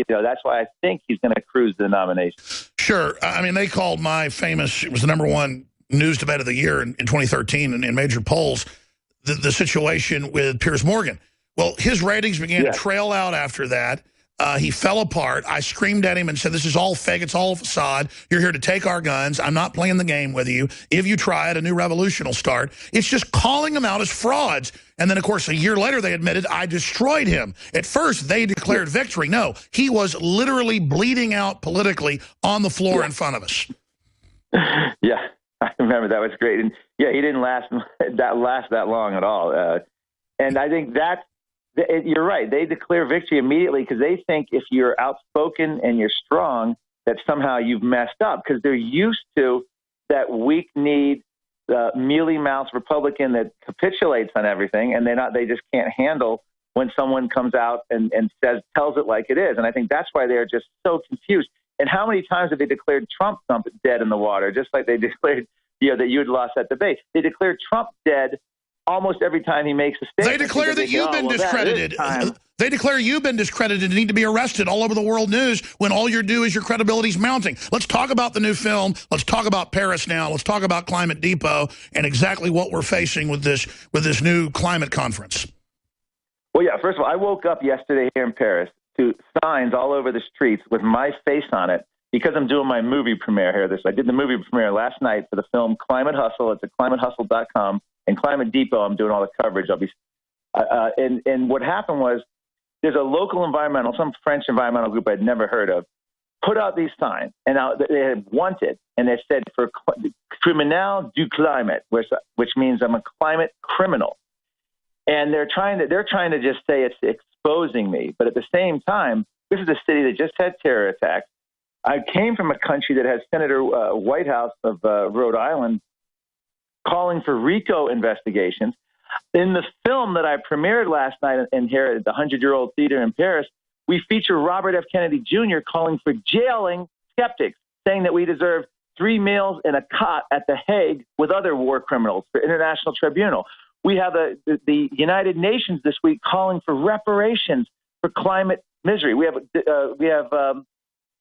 that's why I think he's going to cruise the nomination. Sure. I mean, they called my famous, it was the #1 news debate of the year in 2013 in major polls, the situation with Piers Morgan. Well, his ratings began to trail out after that. He fell apart. I screamed at him and said, this is all fake. It's all a facade. You're here to take our guns. I'm not playing the game with you. If you try it, a new revolution will start. It's just calling them out as frauds. And then, of course, a year later, they admitted I destroyed him. At first, they declared victory. No, he was literally bleeding out politically on the floor in front of us. Yeah, I remember that was great. And, yeah, he didn't last that long at all. And I think that's, you're right. They declare victory immediately because they think if you're outspoken and you're strong, that somehow you've messed up because they're used to that weak-kneed, mealy-mouthed Republican that capitulates on everything, and they just can't handle when someone comes out and tells it like it is. And I think that's why they're just so confused. And how many times have they declared Trump dead in the water, just like they declared that you had lost that debate? They declared Trump dead almost every time he makes a statement. They declare that you've been discredited. They declare you've been discredited and need to be arrested all over the world news when all you do is your credibility's mounting. Let's talk about the new film. Let's talk about Paris now. Let's talk about Climate Depot and exactly what we're facing with this new climate conference. Well, yeah, first of all, I woke up yesterday here in Paris to signs all over the streets with my face on it because I'm doing my movie premiere here. I did the movie premiere last night for the film Climate Hustle. It's at climatehustle.com. And Climate Depot, I'm doing all the coverage. And what happened was there's a local some French environmental group I'd never heard of, put out these signs. And now they had wanted, and they said for criminel du climate, which means I'm a climate criminal. And they're trying to just say it's exposing me. But at the same time, this is a city that just had terror attacks. I came from a country that has Senator Whitehouse of Rhode Island calling for RICO investigations. In the film that I premiered last night here at the 100-Year-Old Theater in Paris, we feature Robert F. Kennedy Jr. calling for jailing skeptics, saying that we deserve 3 meals and a cot at The Hague with other war criminals for international tribunal. We have the United Nations this week calling for reparations for climate misery. We have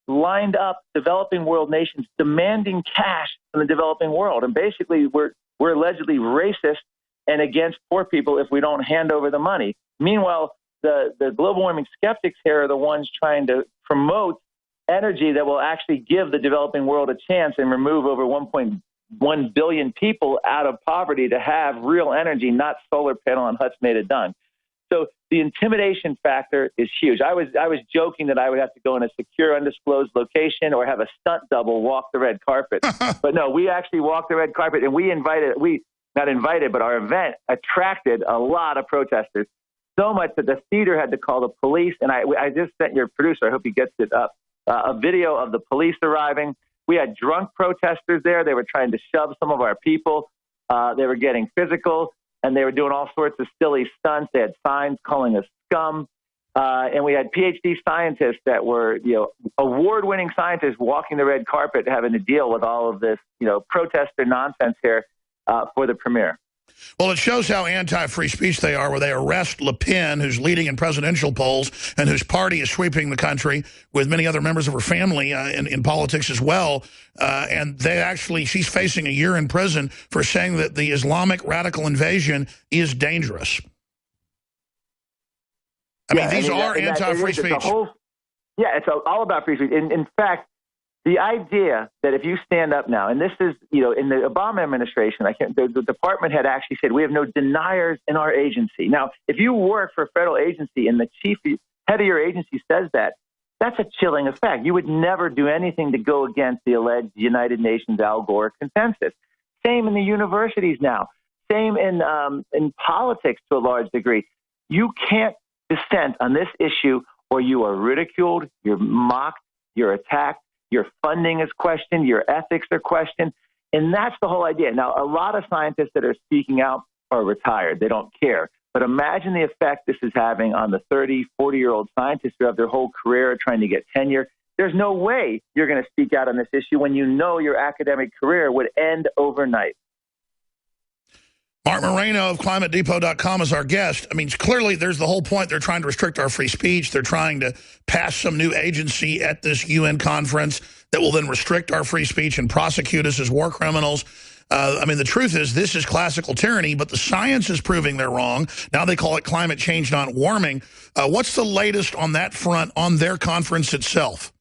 lined up developing world nations demanding cash from the developing world, and basically we're allegedly racist and against poor people if we don't hand over the money. Meanwhile, the global warming skeptics here are the ones trying to promote energy that will actually give the developing world a chance and remove over 1.1 billion people out of poverty to have real energy, not solar panel and Huts made it done. So the intimidation factor is huge. I was joking that I would have to go in a secure, undisclosed location or have a stunt double walk the red carpet. But no, we actually walked the red carpet, and but our event attracted a lot of protesters, so much that the theater had to call the police. And I just sent your producer, I hope he gets it up, a video of the police arriving. We had drunk protesters there. They were trying to shove some of our people. They were getting physical. And they were doing all sorts of silly stunts. They had signs calling us scum. And we had PhD scientists that were, award-winning scientists walking the red carpet having to deal with all of this, protester nonsense here for the premiere. Well, it shows how anti-free speech they are, where they arrest Le Pen, who's leading in presidential polls and whose party is sweeping the country with many other members of her family in politics as well. And she's facing a year in prison for saying that the Islamic radical invasion is dangerous. These are anti-free speech. It's all about free speech. In fact, the idea that if you stand up now, and this is, in the Obama administration, the department had actually said, we have no deniers in our agency. Now, if you work for a federal agency and the head of your agency says that, that's a chilling effect. You would never do anything to go against the alleged United Nations Al Gore consensus. Same in the universities now. Same in politics to a large degree. You can't dissent on this issue or you are ridiculed, you're mocked, you're attacked. Your funding is questioned. Your ethics are questioned. And that's the whole idea. Now, a lot of scientists that are speaking out are retired. They don't care. But imagine the effect this is having on the 30, 40-year-old scientists who have their whole career trying to get tenure. There's no way you're going to speak out on this issue when you know your academic career would end overnight. Marc Morano of ClimateDepot.com is our guest. Clearly there's the whole point. They're trying to restrict our free speech. They're trying to pass some new agency at this UN conference that will then restrict our free speech and prosecute us as war criminals. The truth is this is classical tyranny, but the science is proving they're wrong. Now they call it climate change, not warming. What's the latest on that front on their conference itself?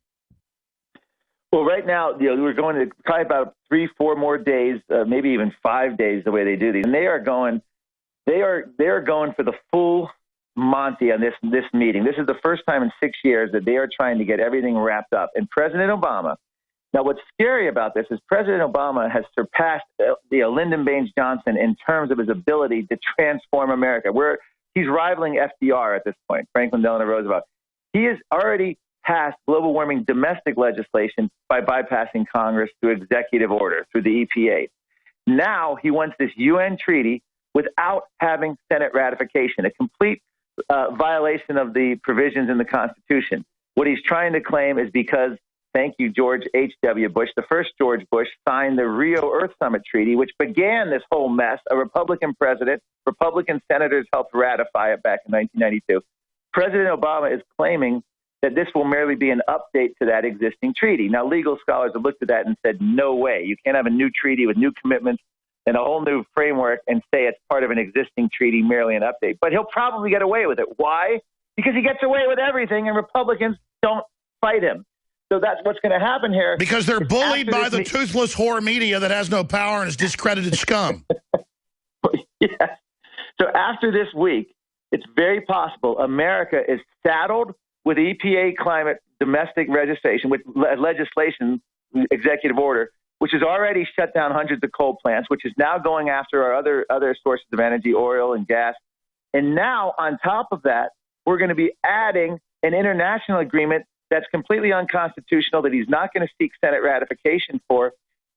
Well, right now, we're going to probably about 3-4 more days, maybe even 5 days, the way they do these. And they are going for the full Monty on this meeting. This is the first time in 6 years that they are trying to get everything wrapped up. And President Obama, now what's scary about this is President Obama has surpassed Lyndon Baines Johnson in terms of his ability to transform America. He's rivaling FDR at this point, Franklin Delano Roosevelt. He has already passed global warming domestic legislation by bypassing Congress through executive order, through the EPA. Now he wants this UN treaty without having Senate ratification, a complete violation of the provisions in the Constitution. What he's trying to claim is because, thank you, George H.W. Bush, the first George Bush, signed the Rio Earth Summit Treaty, which began this whole mess. A Republican president, Republican senators helped ratify it back in 1992. President Obama is claiming that this will merely be an update to that existing treaty. Now, legal scholars have looked at that and said, no way. You can't have a new treaty with new commitments and a whole new framework and say it's part of an existing treaty, merely an update. But he'll probably get away with it. Why? Because he gets away with everything and Republicans don't fight him. So that's what's going to happen here. Because they're bullied by the toothless whore media that has no power and is discredited scum. Yes. So after this week, it's very possible America is saddled with EPA climate domestic legislation, executive order, which has already shut down hundreds of coal plants, which is now going after our other sources of energy, oil and gas. And now, on top of that, we're going to be adding an international agreement that's completely unconstitutional, that he's not going to seek Senate ratification for,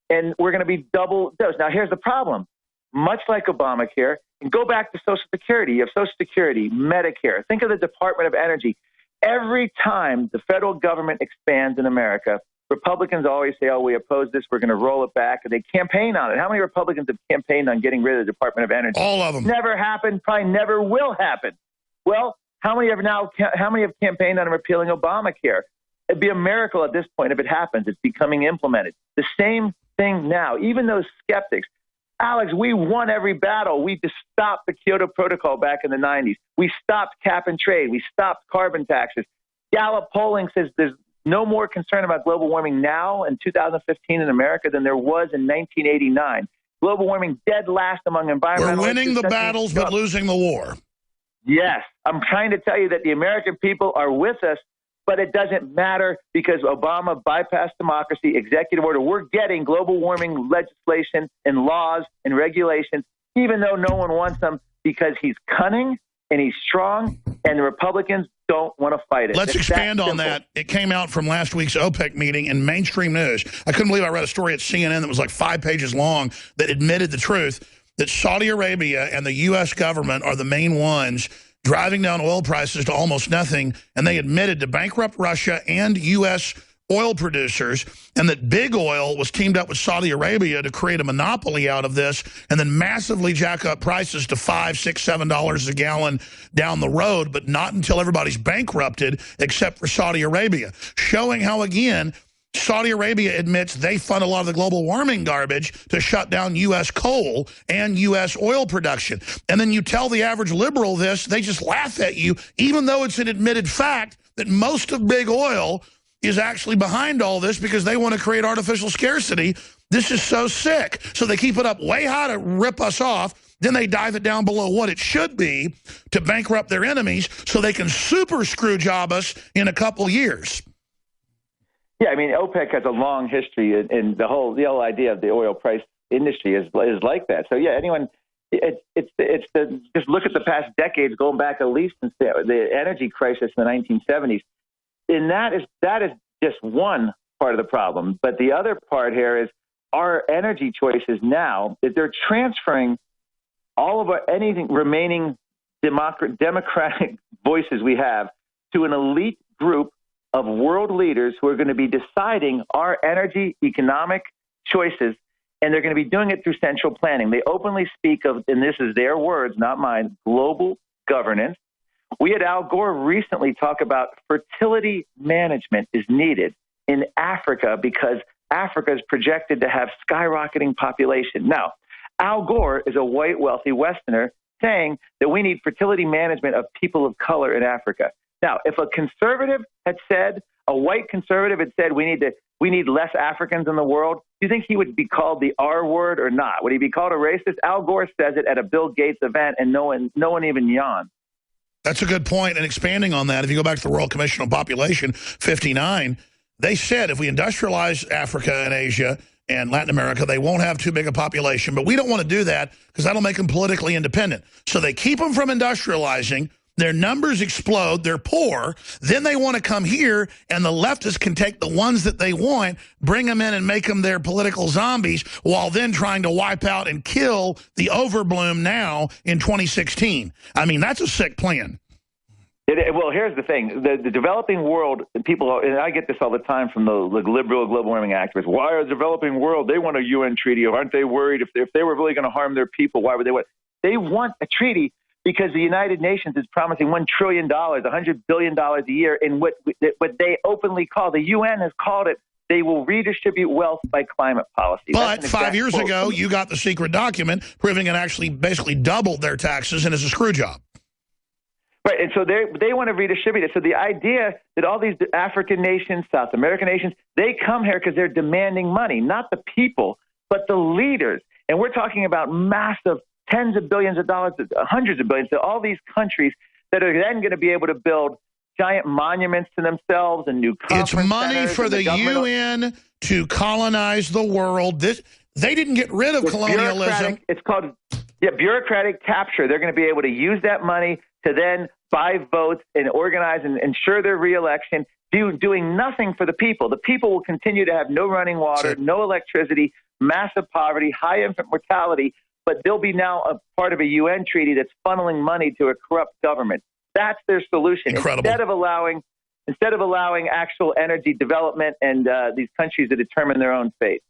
and we're going to be double dosed. Now, here's the problem. Much like Obamacare, and go back to Social Security. You have Social Security, Medicare. Think of the Department of Energy. Every time the federal government expands in America, Republicans always say, we oppose this, we're going to roll it back, and they campaign on it. How many Republicans have campaigned on getting rid of the Department of Energy? All of them. Never happened, probably never will happen. Well, how many have campaigned on repealing Obamacare? It'd be a miracle at this point if it happens. It's becoming implemented. The same thing now. Even those skeptics, Alex, we won every battle. We just stopped the Kyoto Protocol back in the 90s. We stopped cap and trade. We stopped carbon taxes. Gallup polling says there's no more concern about global warming now in 2015 in America than there was in 1989. Global warming dead last among environmentalists. We're winning the battles but losing the war. Yes. I'm trying to tell you that the American people are with us, but it doesn't matter because Obama bypassed democracy, executive order. We're getting global warming legislation and laws and regulations, even though no one wants them, because he's cunning and he's strong, and the Republicans don't want to fight it. Let's expand on that. It came out from last week's OPEC meeting in mainstream news. I couldn't believe I read a story at CNN that was like 5 pages long that admitted the truth that Saudi Arabia and the U.S. government are the main ones driving down oil prices to almost nothing, and they admitted to bankrupt Russia and U.S. oil producers, and that big oil was teamed up with Saudi Arabia to create a monopoly out of this and then massively jack up prices to $5, $6, $7 a gallon down the road, but not until everybody's bankrupted except for Saudi Arabia, showing how, again, Saudi Arabia admits they fund a lot of the global warming garbage to shut down U.S. coal and U.S. oil production. And then you tell the average liberal this, they just laugh at you, even though it's an admitted fact that most of big oil is actually behind all this because they want to create artificial scarcity. This is so sick. So they keep it up way high to rip us off. Then they dive it down below what it should be to bankrupt their enemies so they can super screw job us in a couple years. Yeah, I mean, OPEC has a long history, and the whole idea of the oil price industry is like that. So yeah, just look at the past decades, going back at least since the energy crisis in the 1970s, and that is just one part of the problem. But the other part here is our energy choices now is they're transferring all of anything remaining democratic voices we have to an elite group of world leaders who are going to be deciding our energy economic choices, and they're going to be doing it through central planning. They openly speak of, and this is their words, not mine, global governance. We had Al Gore recently talk about fertility management is needed in Africa because Africa is projected to have skyrocketing population. Now, Al Gore is a white, wealthy Westerner saying that we need fertility management of people of color in Africa. Now, if a conservative had said, a white conservative had said, we need less Africans in the world, do you think he would be called the R word or not? Would he be called a racist? Al Gore says it at a Bill Gates event, and no one even yawned. That's a good point. And expanding on that, if you go back to the World Commission on Population, 59, they said if we industrialize Africa and Asia and Latin America, they won't have too big a population. But we don't want to do that because that'll make them politically independent. So they keep them from industrializing. Their numbers explode. They're poor. Then they want to come here, and the leftists can take the ones that they want, bring them in and make them their political zombies, while then trying to wipe out and kill the overbloom now in 2016. I mean, that's a sick plan. Well, here's the thing. The developing world, people, and I get this all the time from the liberal global warming activists. Why are the developing world, they want a UN treaty? Aren't they worried if they were really going to harm their people? Why would they want? They want a treaty because the United Nations is promising $1 trillion, $100 billion a year in what they openly call, the UN has called it, they will redistribute wealth by climate policy. But 5 years ago, you got the secret document proving it actually basically doubled their taxes and is a screw job. Right, and so they want to redistribute it. So the idea that all these African nations, South American nations, they come here because they're demanding money, not the people, but the leaders. And we're talking about massive tens of billions of dollars, hundreds of billions to all these countries that are then going to be able to build giant monuments to themselves and new conference It's money centers for the UN to colonize the world. They didn't get rid of colonialism. It's called bureaucratic capture. They're going to be able to use that money to then buy votes and organize and ensure their reelection, doing nothing for the people. The people will continue to have no running water, no electricity, massive poverty, high infant mortality, but they'll be now a part of a UN treaty that's funneling money to a corrupt government. That's their solution. Incredible. Instead of allowing actual energy development and these countries to determine their own fate.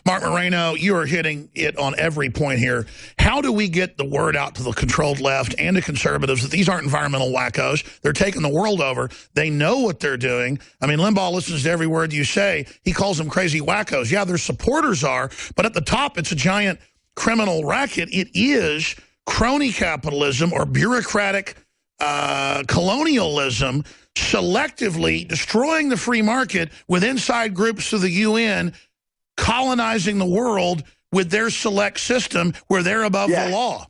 Marc Morano, you are hitting it on every point here. How do we get the word out to the controlled left and to conservatives that these aren't environmental wackos? They're taking the world over. They know what they're doing. I mean, Limbaugh listens to every word you say. He calls them crazy wackos. Yeah, their supporters are, but at the top, it's a giant criminal racket. It is crony capitalism or bureaucratic colonialism, selectively destroying the free market with inside groups to the UN, colonizing the world with their select system where they're above the law.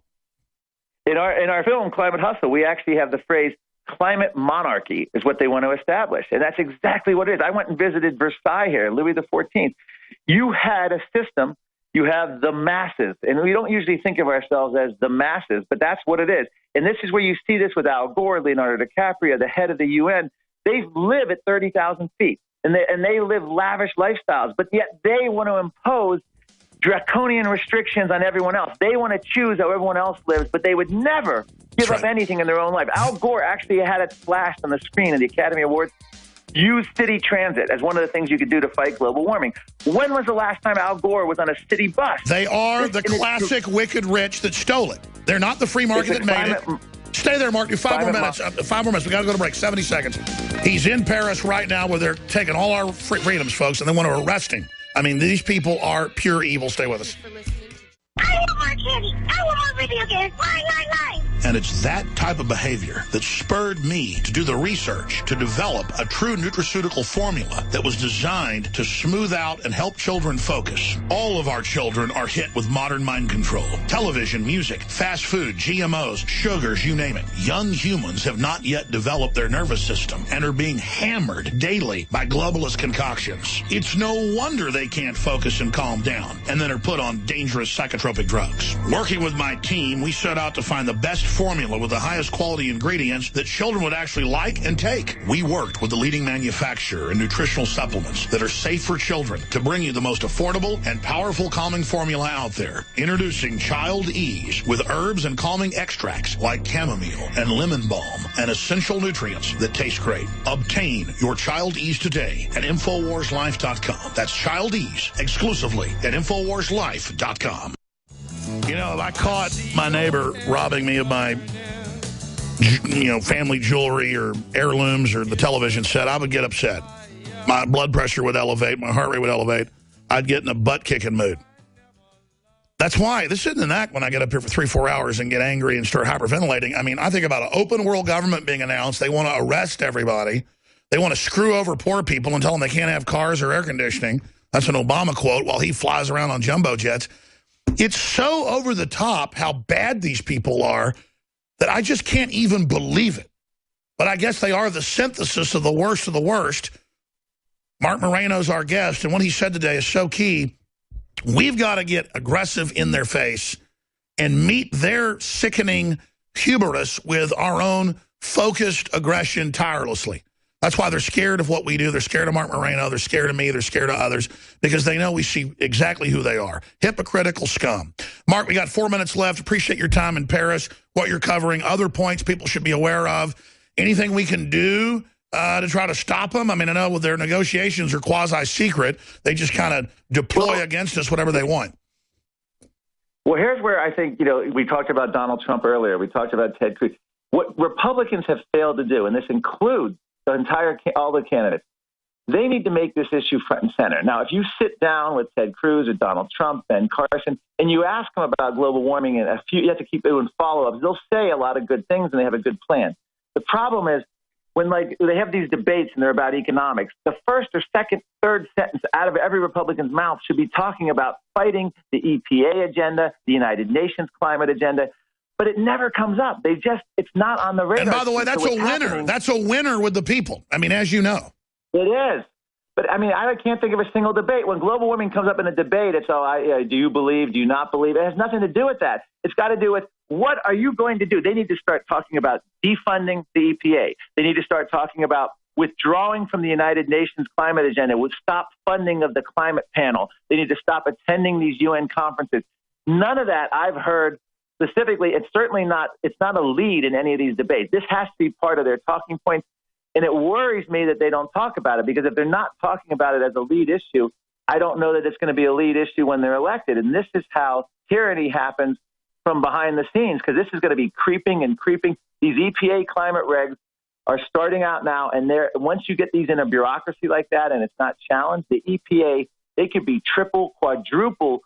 In our film, Climate Hustle, we actually have the phrase climate monarchy is what they want to establish. And that's exactly what it is. I went and visited Versailles here, Louis XIV. You had a system, you have the masses. And we don't usually think of ourselves as the masses, but that's what it is. And this is where you see this with Al Gore, Leonardo DiCaprio, the head of the UN. They live at 30,000 feet. And they live lavish lifestyles, but yet they want to impose draconian restrictions on everyone else. They want to choose how everyone else lives, but they would never give up anything in their own life. Al Gore actually had it flashed on the screen of the Academy Awards. use city transit as one of the things you could do to fight global warming. When was the last time Al Gore was on a city bus? They are the classic wicked rich that stole it. They're not the free market that made it. Stay there, Mark. Do 5 more minutes. 5 more minutes. We got to go to break. 70 seconds. He's in Paris right now where they're taking all our freedoms, folks, and they want to arrest him. I mean, these people are pure evil. Stay with us. I want more candy. I want more video games. Line. And it's that type of behavior that spurred me to do the research to develop a true nutraceutical formula that was designed to smooth out and help children focus. All of our children are hit with modern mind control. Television, music, fast food, GMOs, sugars, you name it. Young humans have not yet developed their nervous system and are being hammered daily by globalist concoctions. It's no wonder they can't focus and calm down and then are put on dangerous psychotropic drugs. Working with my team, we set out to find the best formula with the highest quality ingredients that children would actually like and take. We worked with the leading manufacturer in nutritional supplements that are safe for children to bring you the most affordable and powerful calming formula out there. Introducing Child Ease with herbs and calming extracts like chamomile and lemon balm and essential nutrients that taste great. Obtain your Child Ease today at InfoWarsLife.com. That's Child Ease exclusively at InfoWarsLife.com. You know, if I caught my neighbor robbing me of my, family jewelry or heirlooms or the television set, I would get upset. My blood pressure would elevate. My heart rate would elevate. I'd get in a butt-kicking mood. That's why this isn't an act when I get up here for 3-4 hours and get angry and start hyperventilating. I mean, I think about an open world government being announced. They want to arrest everybody. They want to screw over poor people and tell them they can't have cars or air conditioning. That's an Obama quote while he flies around on jumbo jets. It's so over the top how bad these people are that I just can't even believe it. But I guess they are the synthesis of the worst of the worst. Marc Morano's our guest, and what he said today is so key. We've got to get aggressive in their face and meet their sickening hubris with our own focused aggression tirelessly. That's why they're scared of what we do. They're scared of Marc Morano. They're scared of me. They're scared of others because they know we see exactly who they are. Hypocritical scum. Mark, we got 4 minutes left. Appreciate your time in Paris, what you're covering, other points people should be aware of. Anything we can do to try to stop them? I mean, I know their negotiations are quasi-secret. They just kind of deploy against us whatever they want. Well, here's where I think, we talked about Donald Trump earlier. We talked about Ted Cruz. What Republicans have failed to do, and this includes all the candidates, they need to make this issue front and center. Now, if you sit down with Ted Cruz or Donald Trump, Ben Carson, and you ask them about global warming, and you have to keep doing follow-ups, they'll say a lot of good things and they have a good plan. The problem is when they have these debates and they're about economics, the first or second, third sentence out of every Republican's mouth should be talking about fighting the EPA agenda, the United Nations climate agenda. But it never comes up. It's not on the radar. And by the way, that's a winner. That's a winner with the people. I mean, as you know. It is. But, I mean, I can't think of a single debate. When global warming comes up in a debate, it's do you believe, do you not believe? It has nothing to do with that. It's got to do with what are you going to do? They need to start talking about defunding the EPA. They need to start talking about withdrawing from the United Nations climate agenda, would stop funding of the climate panel. They need to stop attending these UN conferences. None of that I've heard. Specifically, it's not a lead in any of these debates. This has to be part of their talking points. And it worries me that they don't talk about it, because if they're not talking about it as a lead issue, I don't know that it's going to be a lead issue when they're elected. And this is how tyranny happens from behind the scenes, because this is going to be creeping and creeping. These EPA climate regs are starting out now. And once you get these in a bureaucracy like that and it's not challenged, the EPA, they could be triple, quadruple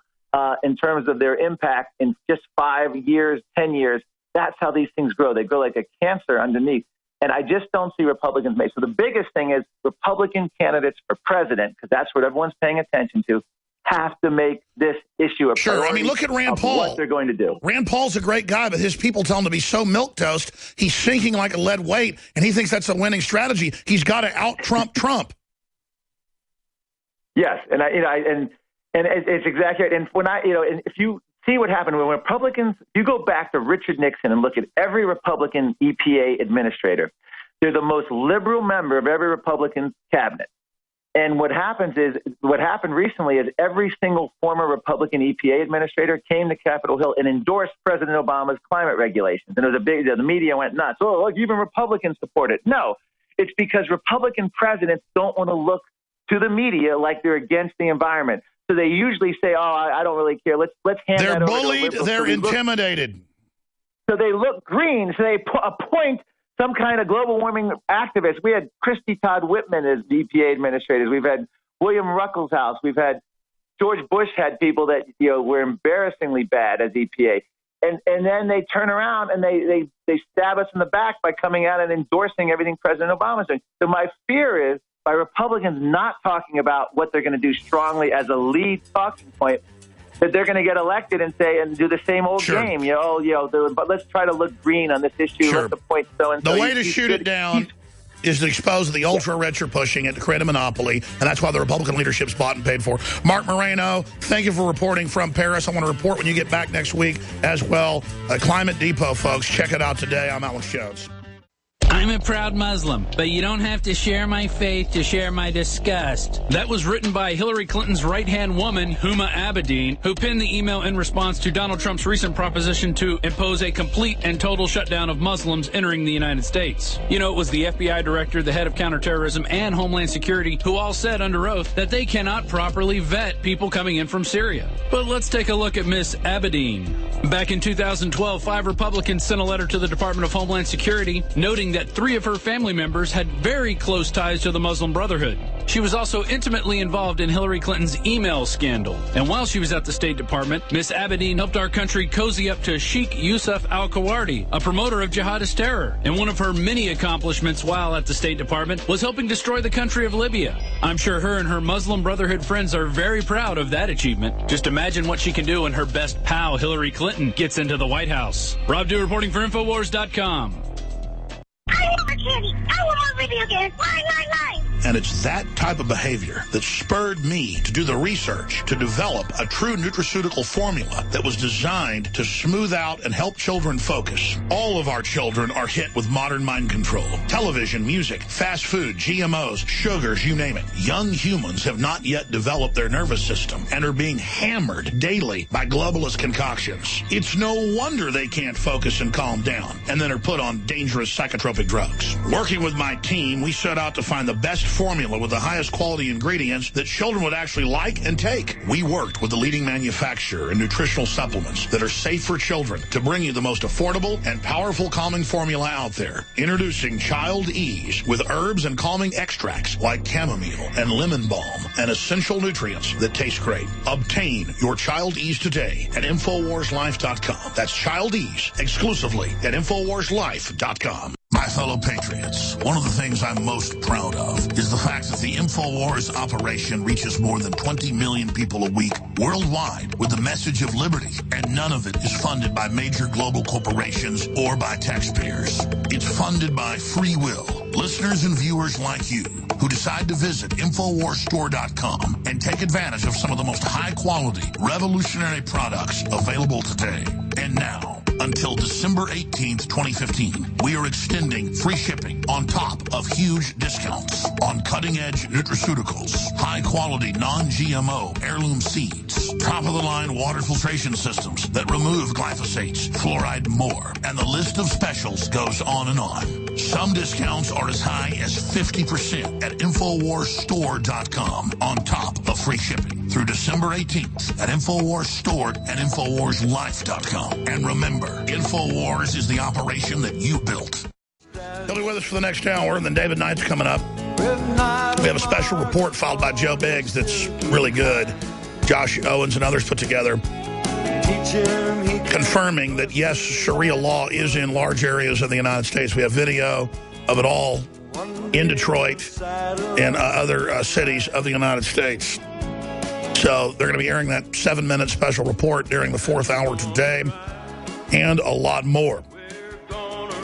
in terms of their impact in just 5 years, 10 years. That's how these things grow. They grow like a cancer underneath. And I just don't see Republicans make. So the biggest thing is Republican candidates for president, because that's what everyone's paying attention to, have to make this issue a priority. Sure. I mean, look at Rand Paul. What they're going to do. Rand Paul's a great guy, but his people tell him to be so milquetoast, he's sinking like a lead weight, and he thinks that's a winning strategy. He's got to out-Trump Trump. Yes, and it's exactly. And and if you see what happened when Republicans, you go back to Richard Nixon and look at every Republican EPA administrator. They're the most liberal member of every Republican cabinet. And what happened recently is every single former Republican EPA administrator came to Capitol Hill and endorsed President Obama's climate regulations. And it was the media went nuts. Oh, look, even Republicans support it. No, It's because Republican presidents don't want to look to the media like they're against the environment. So they usually say, "Oh, I don't really care. Let's hand that over to the liberals." They're bullied. They're intimidated. So they look green. So they appoint some kind of global warming activist. We had Christy Todd Whitman as EPA administrators. We've had William Ruckelshaus. We've had George Bush had people that were embarrassingly bad as EPA. And then they turn around and they stab us in the back by coming out and endorsing everything President Obama's doing. So my fear is by Republicans not talking about what they're going to do strongly as a lead talking point, that they're going to get elected and say and do the same old game. But let's try to look green on this issue. Let's appoint so-and-so. The way to shoot it down is to expose the ultra-rich are pushing it to create a monopoly, and that's why the Republican leadership's bought and paid for. Marc Morano, thank you for reporting from Paris. I want to report when you get back next week as well. Climate Depot, folks. Check it out today. I'm Alex Jones. I'm a proud Muslim, but you don't have to share my faith to share my disgust. That was written by Hillary Clinton's right-hand woman, Huma Abedin, who penned the email in response to Donald Trump's recent proposition to impose a complete and total shutdown of Muslims entering the United States. You know, it was the FBI director, the head of counterterrorism, and Homeland Security who all said under oath that they cannot properly vet people coming in from Syria. But let's take a look at Miss Abedin. Back in 2012, 5 Republicans sent a letter to the Department of Homeland Security noting that 3 of her family members had very close ties to the Muslim Brotherhood. She was also intimately involved in Hillary Clinton's email scandal. And while she was at the State Department, Miss Abedin helped our country cozy up to Sheikh Yusuf al-Kawardi, a promoter of jihadist terror. And one of her many accomplishments while at the State Department was helping destroy the country of Libya. I'm sure her and her Muslim Brotherhood friends are very proud of that achievement. Just imagine what she can do when her best pal, Hillary Clinton, gets into the White House. Rob Dew reporting for Infowars.com. I want more candy. I want more video games. Mine. And it's that type of behavior that spurred me to do the research to develop a true nutraceutical formula that was designed to smooth out and help children focus. All of our children are hit with modern mind control. Television, music, fast food, GMOs, sugars, you name it. Young humans have not yet developed their nervous system and are being hammered daily by globalist concoctions. It's no wonder they can't focus and calm down and then are put on dangerous psychotropic drugs. Working with my team, we set out to find the best formula with the highest quality ingredients that children would actually like and take. We worked with the leading manufacturer in nutritional supplements that are safe for children to bring you the most affordable and powerful calming formula out there. Introducing Child Ease with herbs and calming extracts like chamomile and lemon balm and essential nutrients that taste great. Obtain your Child Ease today at InfoWarsLife.com. That's Child Ease exclusively at InfoWarsLife.com. My fellow patriots, one of the things I'm most proud of is the fact that the InfoWars operation reaches more than 20 million people a week worldwide with the message of liberty, and none of it is funded by major global corporations or by taxpayers. It's funded by free will, listeners and viewers like you who decide to visit InfoWarsStore.com and take advantage of some of the most high-quality, revolutionary products available today. And now, until December 18th, 2015, we are extending free shipping on top of huge discounts on cutting-edge nutraceuticals, high-quality non-GMO heirloom seeds, top-of-the-line water filtration systems that remove glyphosates, fluoride, and more. And the list of specials goes on and on. Some discounts are as high as 50% at InfoWarsStore.com on top of free shipping through December 18th at InfoWarsStore and InfoWarsLife.com. And remember, InfoWars is the operation that you built. He'll be with us for the next hour, and then David Knight's coming up. We have a special report filed by Joe Biggs that's really good. Josh Owens and others put together, confirming that, yes, Sharia law is in large areas of the United States. We have video of it all in Detroit and other cities of the United States. So they're going to be airing that 7-minute special report during the 4th hour today, and a lot more.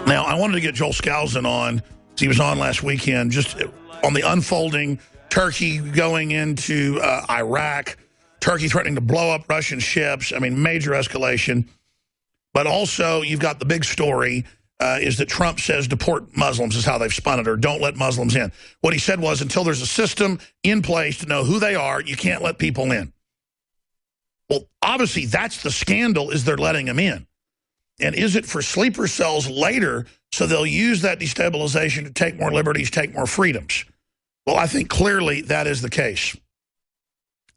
Now, I wanted to get Joel Skousen on. He was on last weekend, just on the unfolding Turkey going into Iraq, Turkey threatening to blow up Russian ships. I mean, major escalation. But also, you've got the big story is that Trump says deport Muslims is how they've spun it, or don't let Muslims in. What he said was, until there's a system in place to know who they are, you can't let people in. Well, obviously, that's the scandal, is they're letting them in. And is it for sleeper cells later So they'll use that destabilization to take more liberties, take more freedoms. Well, I think clearly that is the case.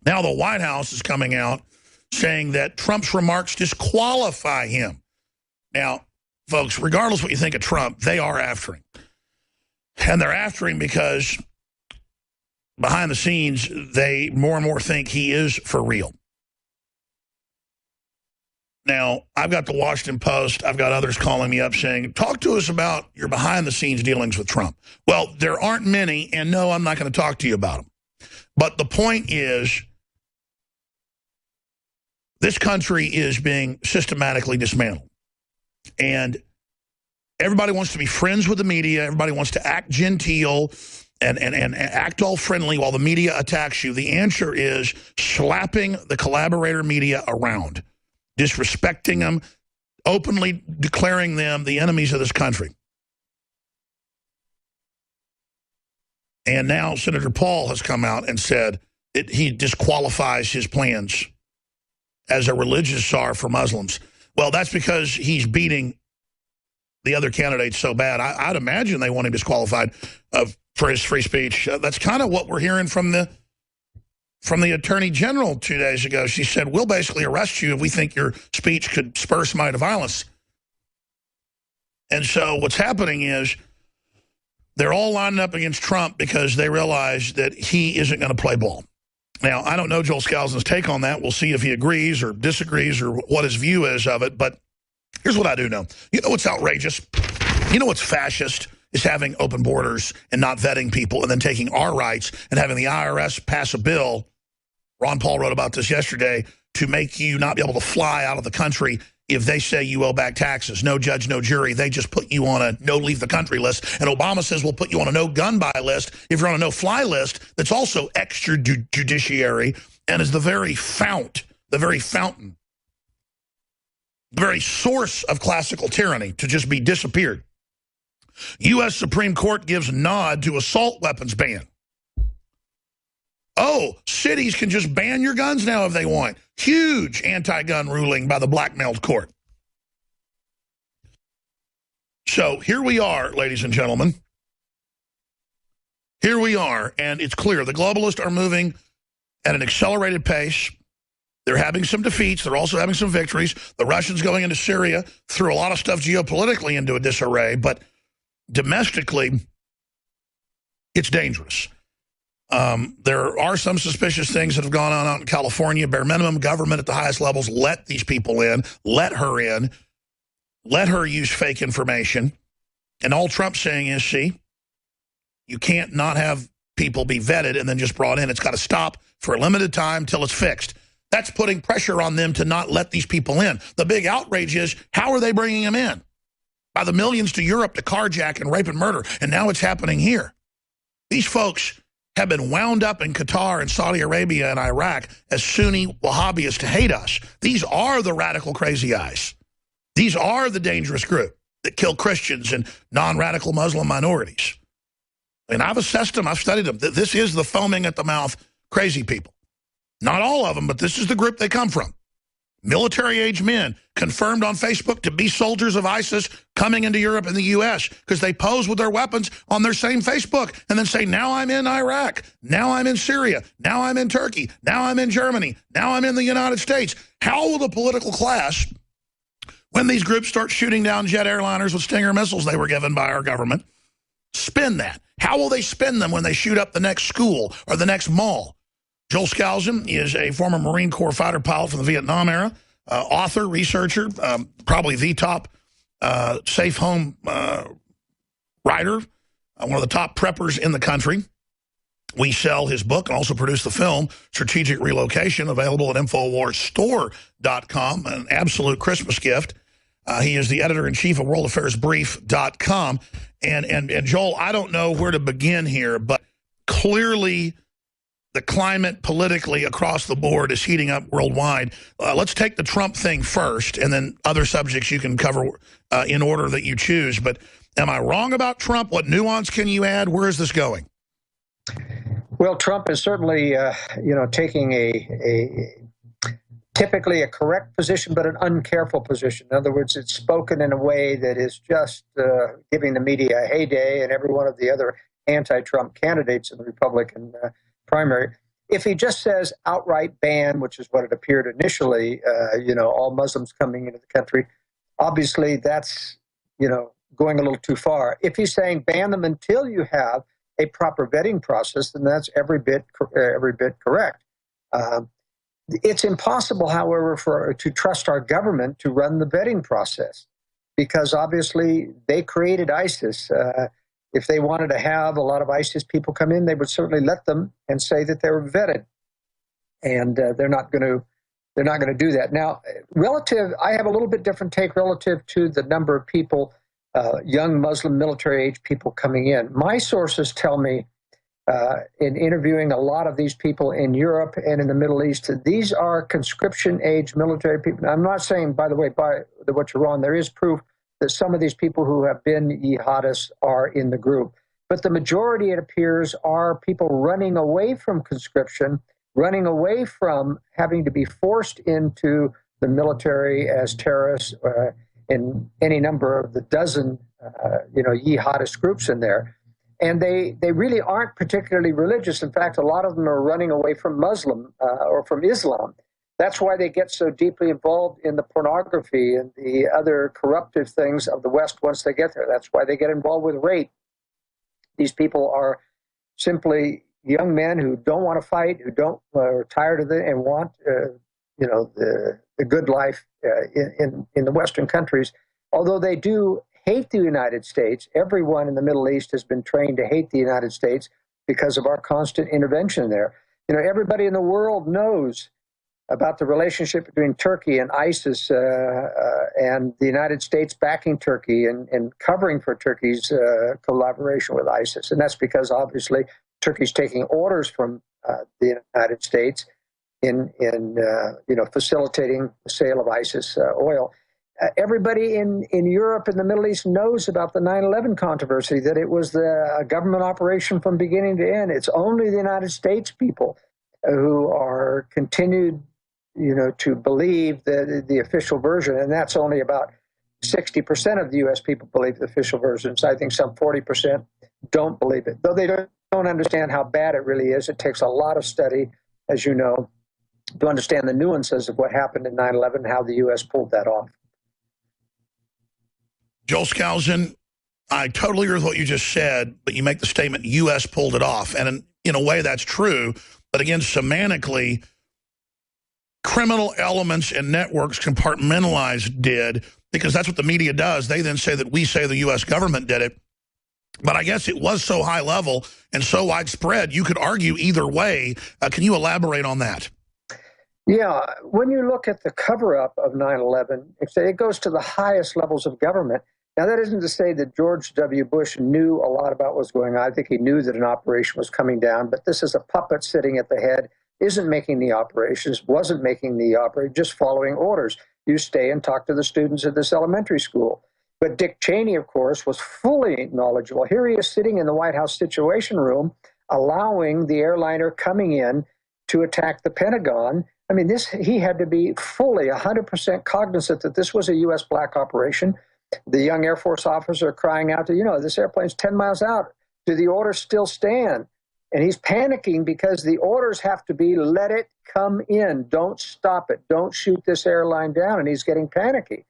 Now the White House is coming out saying that Trump's remarks disqualify him. Now, folks, regardless of what you think of Trump, they are after him. And they're after him because behind the scenes, they more and more think he is for real. Now, I've got the Washington Post. I've got others calling me up saying, talk to us about your behind-the-scenes dealings with Trump. Well, there aren't many, and no, I'm not going to talk to you about them. But the point is, this country is being systematically dismantled. And everybody wants to be friends with the media. Everybody wants to act genteel and act all friendly while the media attacks you. The answer is slapping the collaborator media around, disrespecting them, openly declaring them the enemies of this country. And now Senator Paul has come out and said he disqualifies his plans as a religious czar for Muslims. Well, that's because he's beating the other candidates so bad. I'd imagine they want him disqualified for his free speech. That's kind of what we're hearing from the Attorney General 2 days ago. She said, we'll basically arrest you if we think your speech could spur somebody to violence. And so what's happening is they're all lining up against Trump because they realize that he isn't going to play ball. Now, I don't know Joel Skousen's take on that. We'll see if he agrees or disagrees or what his view is of it. But here's what I do know. You know what's outrageous? You know what's fascist? Is having open borders and not vetting people and then taking our rights and having the IRS pass a bill. Ron Paul wrote about this yesterday to make you not be able to fly out of the country if they say you owe back taxes. No judge, no jury. They just put you on a no-leave-the-country list. And Obama says we'll put you on a no-gun-buy list if you're on a no-fly list that's also extrajudiciary and is the very fount, the very fountain, the very source of classical tyranny to just be disappeared. U.S. Supreme Court gives nod to assault weapons ban. Oh, cities can just ban your guns now if they want. Huge anti-gun ruling by the blackmailed court. So here we are, ladies and gentlemen. Here we are, and it's clear. The globalists are moving at an accelerated pace. They're having some defeats. They're also having some victories. The Russians going into Syria threw a lot of stuff geopolitically into a disarray, but domestically, it's dangerous. There are some suspicious things that have gone on out in California. Bare minimum, government at the highest levels let these people in, let her use fake information. And all Trump's saying is, see, you can't not have people be vetted and then just brought in. It's got to stop for a limited time till it's fixed. That's putting pressure on them to not let these people in. The big outrage is, how are they bringing them in? By the millions to Europe to carjack and rape and murder, and now it's happening here. These folks have been wound up in Qatar and Saudi Arabia and Iraq as Sunni Wahhabis to hate us. These are the radical crazy eyes. These are the dangerous group that kill Christians and non-radical Muslim minorities. And I've assessed them, I've studied them. This is the foaming at the mouth crazy people. Not all of them, but this is the group they come from. Military-age men confirmed on Facebook to be soldiers of ISIS coming into Europe and the U.S. because they pose with their weapons on their same Facebook and then say, now I'm in Iraq, now I'm in Syria, now I'm in Turkey, now I'm in Germany, now I'm in the United States. How will the political class, when these groups start shooting down jet airliners with Stinger missiles they were given by our government, spin that? How will they spin them when they shoot up the next school or the next mall? Joel Skousen is a former Marine Corps fighter pilot from the Vietnam era, author, researcher, probably the top safe home writer, one of the top preppers in the country. We sell his book and also produce the film, Strategic Relocation, available at InfoWarsStore.com, an absolute Christmas gift. He is the editor-in-chief of WorldAffairsBrief.com. And Joel, I don't know where to begin here, but clearly the climate politically across the board is heating up worldwide. Let's take the Trump thing first, and then other subjects you can cover in order that you choose. But am I wrong about Trump? What nuance can you add? Where is this going? Well, Trump is certainly, taking typically a correct position, but an uncareful position. In other words, it's spoken in a way that is just giving the media a heyday, and every one of the other anti-Trump candidates in the Republican primary. If he just says outright ban, which is what it appeared initially, all Muslims coming into the country, obviously that's, going a little too far. If he's saying ban them until you have a proper vetting process, then that's every bit correct. It's impossible, however, to trust our government to run the vetting process, because obviously they created ISIS. If they wanted to have a lot of ISIS people come in, they would certainly let them and say that they were vetted, and they're not going to do that. Now, I have a little bit different take relative to the number of people, young Muslim military-age people coming in. My sources tell me, in interviewing a lot of these people in Europe and in the Middle East, these are conscription-age military people. Now, I'm not saying, by the way, what you're wrong. There is proof that some of these people who have been jihadists are in the group. But the majority, it appears, are people running away from conscription, running away from having to be forced into the military as terrorists in any number of the dozen, jihadist groups in there. And they really aren't particularly religious. In fact, a lot of them are running away from Muslim or from Islam. That's why they get so deeply involved in the pornography and the other corruptive things of the West once they get there. That's why they get involved with rape. These people are simply young men who don't want to fight, who are tired of it and want, the good life in the Western countries. Although they do hate the United States, everyone in the Middle East has been trained to hate the United States because of our constant intervention there. Everybody in the world knows about the relationship between Turkey and ISIS and the United States backing Turkey and covering for Turkey's collaboration with ISIS. And that's because, obviously, Turkey's taking orders from the United States in facilitating the sale of ISIS oil. Everybody in Europe and the Middle East knows about the 9/11 controversy, that it was a government operation from beginning to end. It's only the United States people who are continued, to believe the official version, and that's only about 60% of the U.S. people believe the official version. So I think some 40% don't believe it, though they don't understand how bad it really is. It takes a lot of study, as you know, to understand the nuances of what happened in 9/11 and how the U.S. pulled that off. Joel Skousen, I totally agree with what you just said, but you make the statement U.S. pulled it off. And in a way, that's true. But again, semantically, criminal elements and networks compartmentalized did, because that's what the media does. They then say that we say the U.S. government did it. But I guess it was so high level and so widespread, you could argue either way. Can you elaborate on that? Yeah, when you look at the cover-up of 9/11, it goes to the highest levels of government. Now, that isn't to say that George W. Bush knew a lot about what was going on. I think he knew that an operation was coming down, but this is a puppet sitting at the head, isn't making the operations, wasn't making the operation, just following orders. You stay and talk to the students at this elementary school. But Dick Cheney, of course, was fully knowledgeable. Here he is sitting in the White House Situation Room, allowing the airliner coming in to attack the Pentagon. I mean, he had to be fully 100% cognizant that this was a U.S. black operation. The young Air Force officer crying out to, this airplane's 10 miles out. Do the orders still stand? And he's panicking because the orders have to be, let it come in. Don't stop it. Don't shoot this airline down. And he's getting panicky.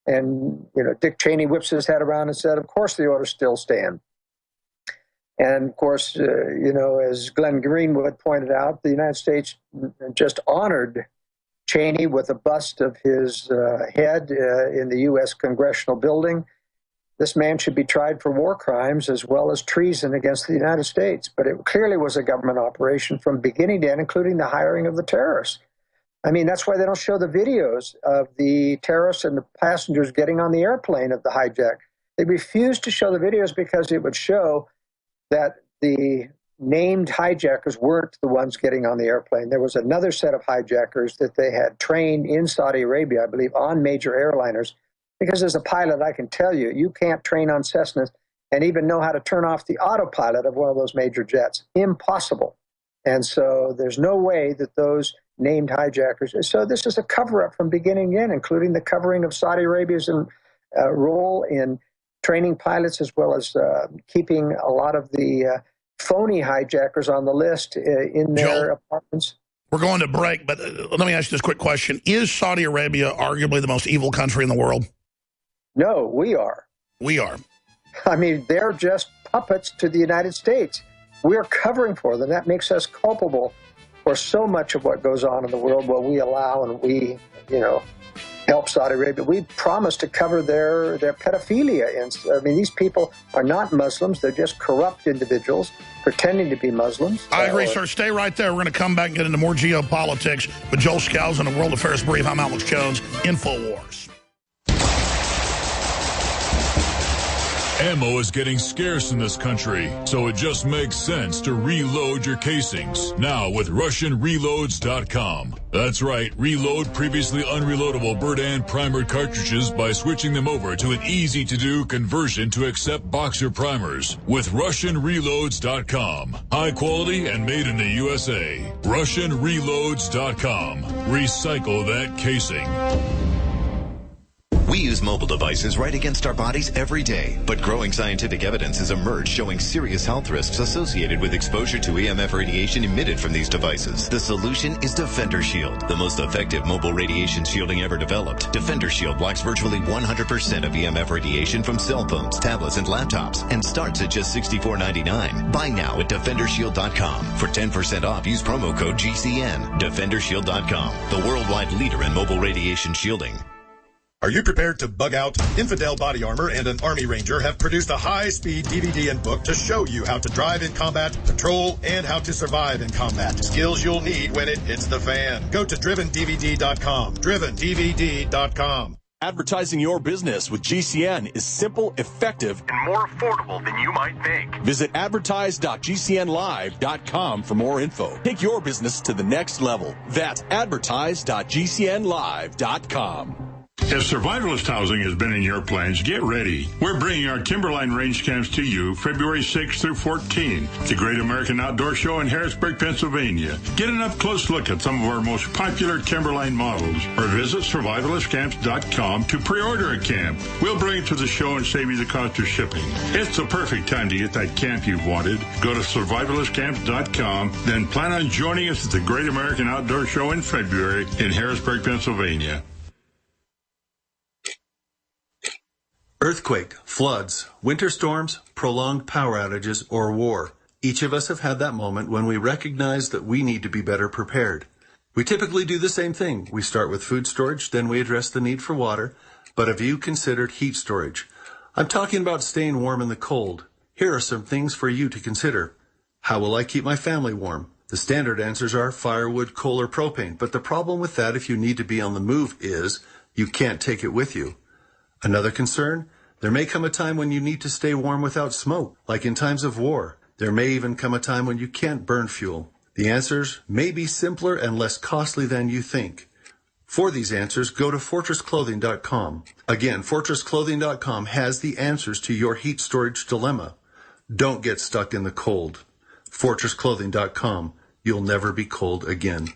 And, Dick Cheney whips his head around and said, of course the orders still stand. And, of course, as Glenn Greenwood pointed out, the United States just honored Cheney with a bust of his head in the U.S. Congressional building. This man should be tried for war crimes as well as treason against the United States. But it clearly was a government operation from beginning to end, including the hiring of the terrorists. I mean, that's why they don't show the videos of the terrorists and the passengers getting on the airplane of the hijack. They refused to show the videos because it would show that the named hijackers weren't the ones getting on the airplane. There was another set of hijackers that they had trained in Saudi Arabia, I believe, on major airliners. Because as a pilot, I can tell you, you can't train on Cessnas and even know how to turn off the autopilot of one of those major jets. Impossible. And so there's no way that those named hijackers. So this is a cover-up from beginning to end, including the covering of Saudi Arabia's role in training pilots, as well as keeping a lot of the phony hijackers on the list in their apartments. We're going to break, but let me ask you this quick question. Is Saudi Arabia arguably the most evil country in the world? No, we are. We are. I mean, they're just puppets to the United States. We're covering for them. That makes us culpable for so much of what goes on in the world. Well, we allow and we, help Saudi Arabia. We promise to cover their pedophilia. And I mean, these people are not Muslims. They're just corrupt individuals pretending to be Muslims. I agree, sir. Stay right there. We're going to come back and get into more geopolitics with Joel Skousen and a World Affairs Brief. I'm Alex Jones, InfoWars. Ammo is getting scarce in this country, so it just makes sense to reload your casings. Now with RussianReloads.com. That's right, reload previously unreloadable Berdan primer cartridges by switching them over to an easy-to-do conversion to accept boxer primers. With RussianReloads.com. High quality and made in the USA. RussianReloads.com. Recycle that casing. We use mobile devices right against our bodies every day, but growing scientific evidence has emerged showing serious health risks associated with exposure to EMF radiation emitted from these devices. The solution is Defender Shield, the most effective mobile radiation shielding ever developed. Defender Shield blocks virtually 100% of EMF radiation from cell phones, tablets, and laptops, and starts at just $64.99. Buy now at DefenderShield.com. For 10% off, use promo code GCN. DefenderShield.com, the worldwide leader in mobile radiation shielding. Are you prepared to bug out? Infidel Body Armor and an Army Ranger have produced a high-speed DVD and book to show you how to drive in combat, patrol, and how to survive in combat. Skills you'll need when it hits the fan. Go to DrivenDVD.com. DrivenDVD.com. Advertising your business with GCN is simple, effective, and more affordable than you might think. Visit advertise.gcnlive.com for more info. Take your business to the next level. That's advertise.gcnlive.com. If survivalist housing has been in your plans, get ready. We're bringing our Timberline Range Camps to you February 6th through 14th, the Great American Outdoor Show in Harrisburg, Pennsylvania. Get an up-close look at some of our most popular Timberline models, or visit survivalistcamps.com to pre-order a camp. We'll bring it to the show and save you the cost of shipping. It's the perfect time to get that camp you've wanted. Go to survivalistcamps.com, then plan on joining us at the Great American Outdoor Show in February in Harrisburg, Pennsylvania. Earthquake, floods, winter storms, prolonged power outages, or war. Each of us have had that moment when we recognize that we need to be better prepared. We typically do the same thing. We start with food storage, then we address the need for water. But have you considered heat storage? I'm talking about staying warm in the cold. Here are some things for you to consider. How will I keep my family warm? The standard answers are firewood, coal, or propane. But the problem with that, if you need to be on the move, is you can't take it with you. Another concern? There may come a time when you need to stay warm without smoke, like in times of war. There may even come a time when you can't burn fuel. The answers may be simpler and less costly than you think. For these answers, go to FortressClothing.com. Again, FortressClothing.com has the answers to your heat storage dilemma. Don't get stuck in the cold. FortressClothing.com. You'll never be cold again.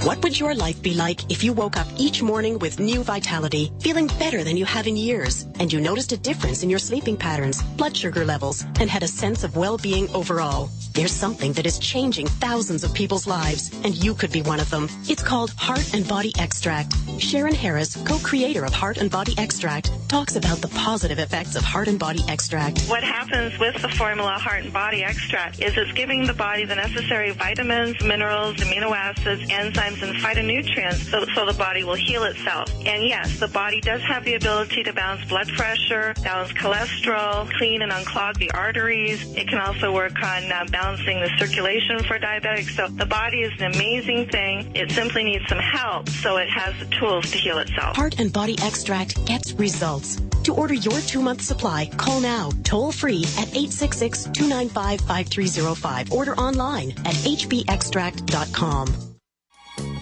What would your life be like if you woke up each morning with new vitality, feeling better than you have in years, and you noticed a difference in your sleeping patterns, blood sugar levels, and had a sense of well-being overall? There's something that is changing thousands of people's lives, and you could be one of them. It's called Heart and Body Extract. Sharon Harris, co-creator of Heart and Body Extract, talks about the positive effects of Heart and Body Extract. What happens with the formula Heart and Body Extract is it's giving the body the necessary vitamins, minerals, amino acids, enzymes, and phytonutrients so the body will heal itself. And yes, the body does have the ability to balance blood pressure, balance cholesterol, clean and unclog the arteries. It can also work on balancing the circulation for diabetics. So the body is an amazing thing. It simply needs some help so it has the tools to heal itself. Heart and Body Extract gets results. To order your 2-month supply, call now, toll free at 866-295-5305. Order online at hbextract.com.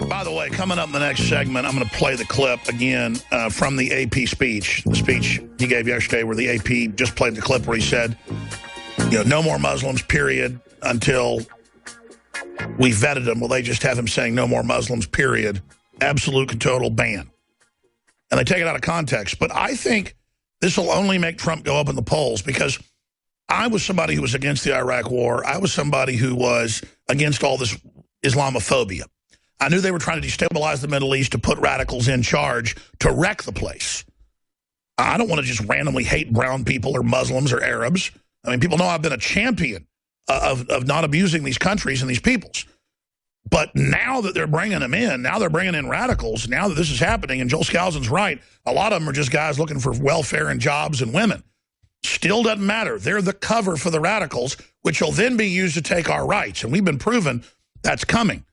By the way, coming up in the next segment, I'm going to play the clip again from the AP speech. The speech he gave yesterday where the AP just played the clip where he said, no more Muslims, period, until we vetted him. Well, they just have him saying no more Muslims, period. Absolute and total ban. And they take it out of context. But I think this will only make Trump go up in the polls, because I was somebody who was against the Iraq war. I was somebody who was against all this Islamophobia. I knew they were trying to destabilize the Middle East to put radicals in charge to wreck the place. I don't want to just randomly hate brown people or Muslims or Arabs. I mean, people know I've been a champion of not abusing these countries and these peoples. But now that they're bringing them in, now they're bringing in radicals, now that this is happening, and Joel Skousen's right, a lot of them are just guys looking for welfare and jobs and women. Still doesn't matter. They're the cover for the radicals, which will then be used to take our rights. And we've been proven that's coming.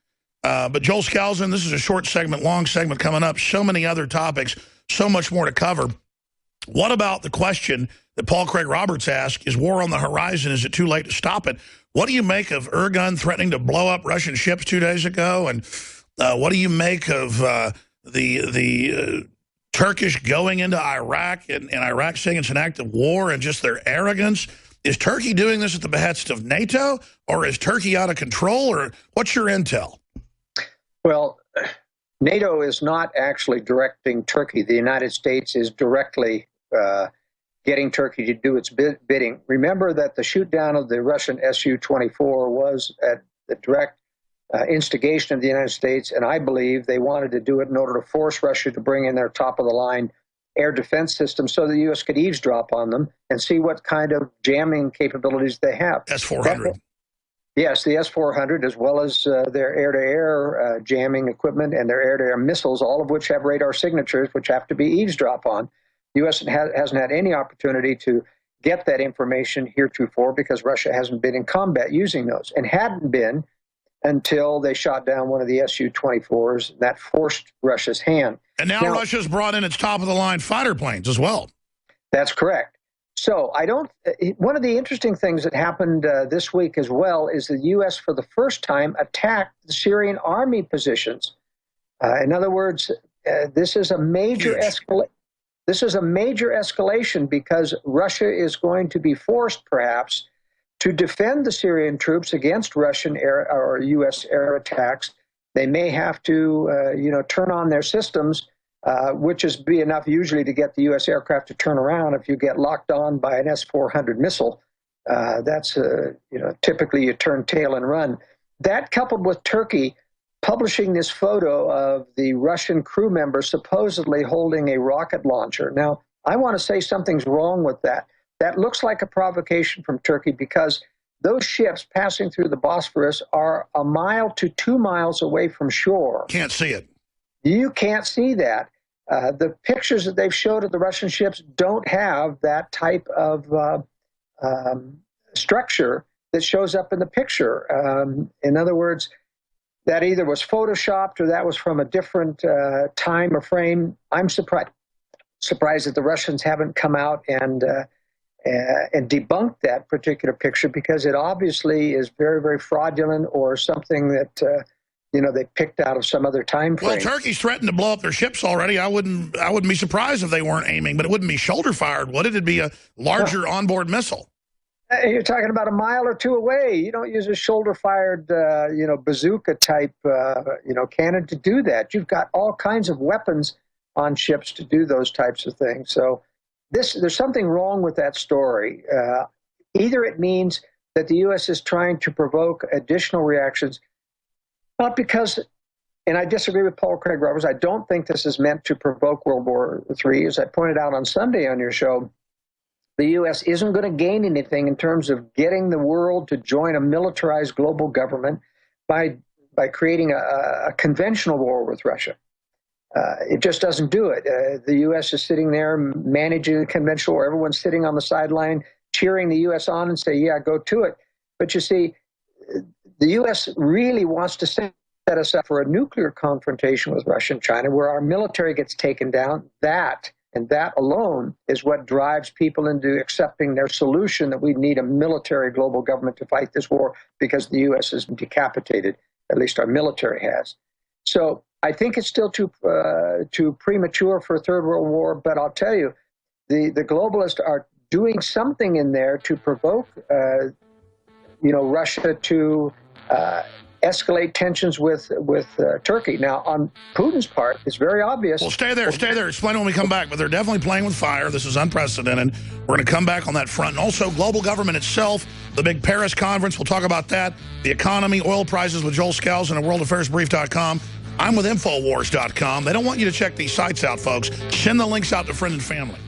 But Joel Skousen, this is a short segment, long segment coming up. So many other topics, so much more to cover. What about the question that Paul Craig Roberts asked, is war on the horizon? Is it too late to stop it? What do you make of Erdogan threatening to blow up Russian ships 2 days ago? And what do you make of the Turkish going into Iraq and Iraq saying it's an act of war and just their arrogance? Is Turkey doing this at the behest of NATO, or is Turkey out of control, or what's your intel? Well, NATO is not actually directing Turkey. The United States is directly getting Turkey to do its bidding. Remember that the shoot down of the Russian Su-24 was at the direct instigation of the United States, and I believe they wanted to do it in order to force Russia to bring in their top-of-the-line air defense system so the U.S. could eavesdrop on them and see what kind of jamming capabilities they have. S-400. Yes, the S-400, as well as their air-to-air jamming equipment and their air-to-air missiles, all of which have radar signatures, which have to be eavesdropped on. The U.S. hasn't had any opportunity to get that information heretofore because Russia hasn't been in combat using those, and hadn't been until they shot down one of the Su-24s. That forced Russia's hand. And now Russia's brought in its top-of-the-line fighter planes as well. That's correct. So one of the interesting things that happened this week as well is the U.S. for the first time attacked the Syrian army positions. In other words, this is a major escalation. This is a major escalation because Russia is going to be forced, perhaps, to defend the Syrian troops against Russian air or U.S. air attacks. They may have to, turn on their systems, which is be enough usually to get the U.S. aircraft to turn around. If you get locked on by an S-400 missile, that's typically you turn tail and run. That, coupled with Turkey publishing this photo of the Russian crew member supposedly holding a rocket launcher. Now, I want to say something's wrong with that. That looks like a provocation from Turkey because those ships passing through the Bosphorus are 1 mile to 2 miles away from shore. Can't see it. You can't see that. The pictures that they've showed of the Russian ships don't have that type of structure that shows up in the picture. In other words, that either was photoshopped or that was from a different time or frame. I'm surprised that the Russians haven't come out and debunked that particular picture, because it obviously is very, very fraudulent or something that they picked out of some other time frame. Well, Turkey's threatened to blow up their ships already. I wouldn't be surprised if they weren't aiming, but it wouldn't be shoulder fired, would it? It'd be a larger onboard missile. You're talking about 1 mile or 2 away. You don't use a shoulder-fired, bazooka type, cannon to do that. You've got all kinds of weapons on ships to do those types of things. So there's something wrong with that story. Either it means that the U.S. is trying to provoke additional reactions, not because, and I disagree with Paul Craig Roberts, I don't think this is meant to provoke World War III. As I pointed out on Sunday on your show, the U.S. isn't going to gain anything in terms of getting the world to join a militarized global government by creating a conventional war with Russia. It just doesn't do it. The U.S. is sitting there managing a conventional war. Everyone's sitting on the sideline cheering the U.S. on and say, yeah, go to it. But you see, the U.S. really wants to set us up for a nuclear confrontation with Russia and China where our military gets taken down. That alone is what drives people into accepting their solution that we need a military global government to fight this war because the U.S. is decapitated. At least our military has. So I think it's still too premature for a third world war, but I'll tell you, the globalists are doing something in there to provoke, Russia to escalate tensions with Turkey. Now, on Putin's part, it's very obvious. Well, stay there. Explain when we come back. But they're definitely playing with fire. This is unprecedented. We're going to come back on that front. And also, global government itself, the big Paris conference. We'll talk about that. The economy, oil prices with Joel Skousen at worldaffairsbrief.com. I'm with Infowars.com. They don't want you to check these sites out, folks. Send the links out to friends and family.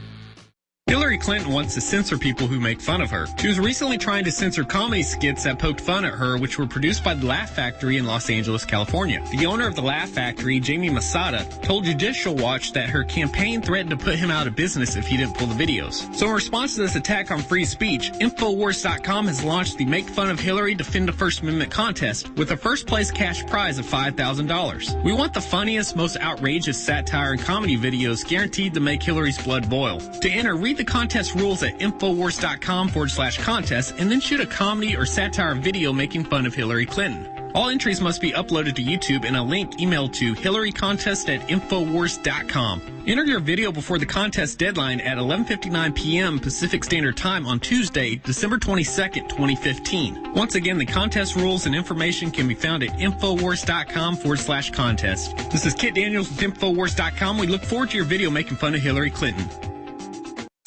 Hillary Clinton wants to censor people who make fun of her. She was recently trying to censor comedy skits that poked fun at her, which were produced by the Laugh Factory in Los Angeles, California. The owner of the Laugh Factory, Jamie Masada, told Judicial Watch that her campaign threatened to put him out of business if he didn't pull the videos. So in response to this attack on free speech, Infowars.com has launched the Make Fun of Hillary Defend the First Amendment contest with a first place cash prize of $5,000. We want the funniest, most outrageous satire and comedy videos guaranteed to make Hillary's blood boil. To enter, read the contest rules at Infowars.com/contest and then shoot a comedy or satire video making fun of Hillary Clinton. All entries must be uploaded to YouTube and a link emailed to hillarycontest@infowars.com. Enter your video before the contest deadline at 11:59 p.m. Pacific Standard Time on Tuesday, December 22nd, 2015. Once again, the contest rules and information can be found at Infowars.com/contest. This is Kit Daniels with Infowars.com. We look forward to your video making fun of Hillary Clinton.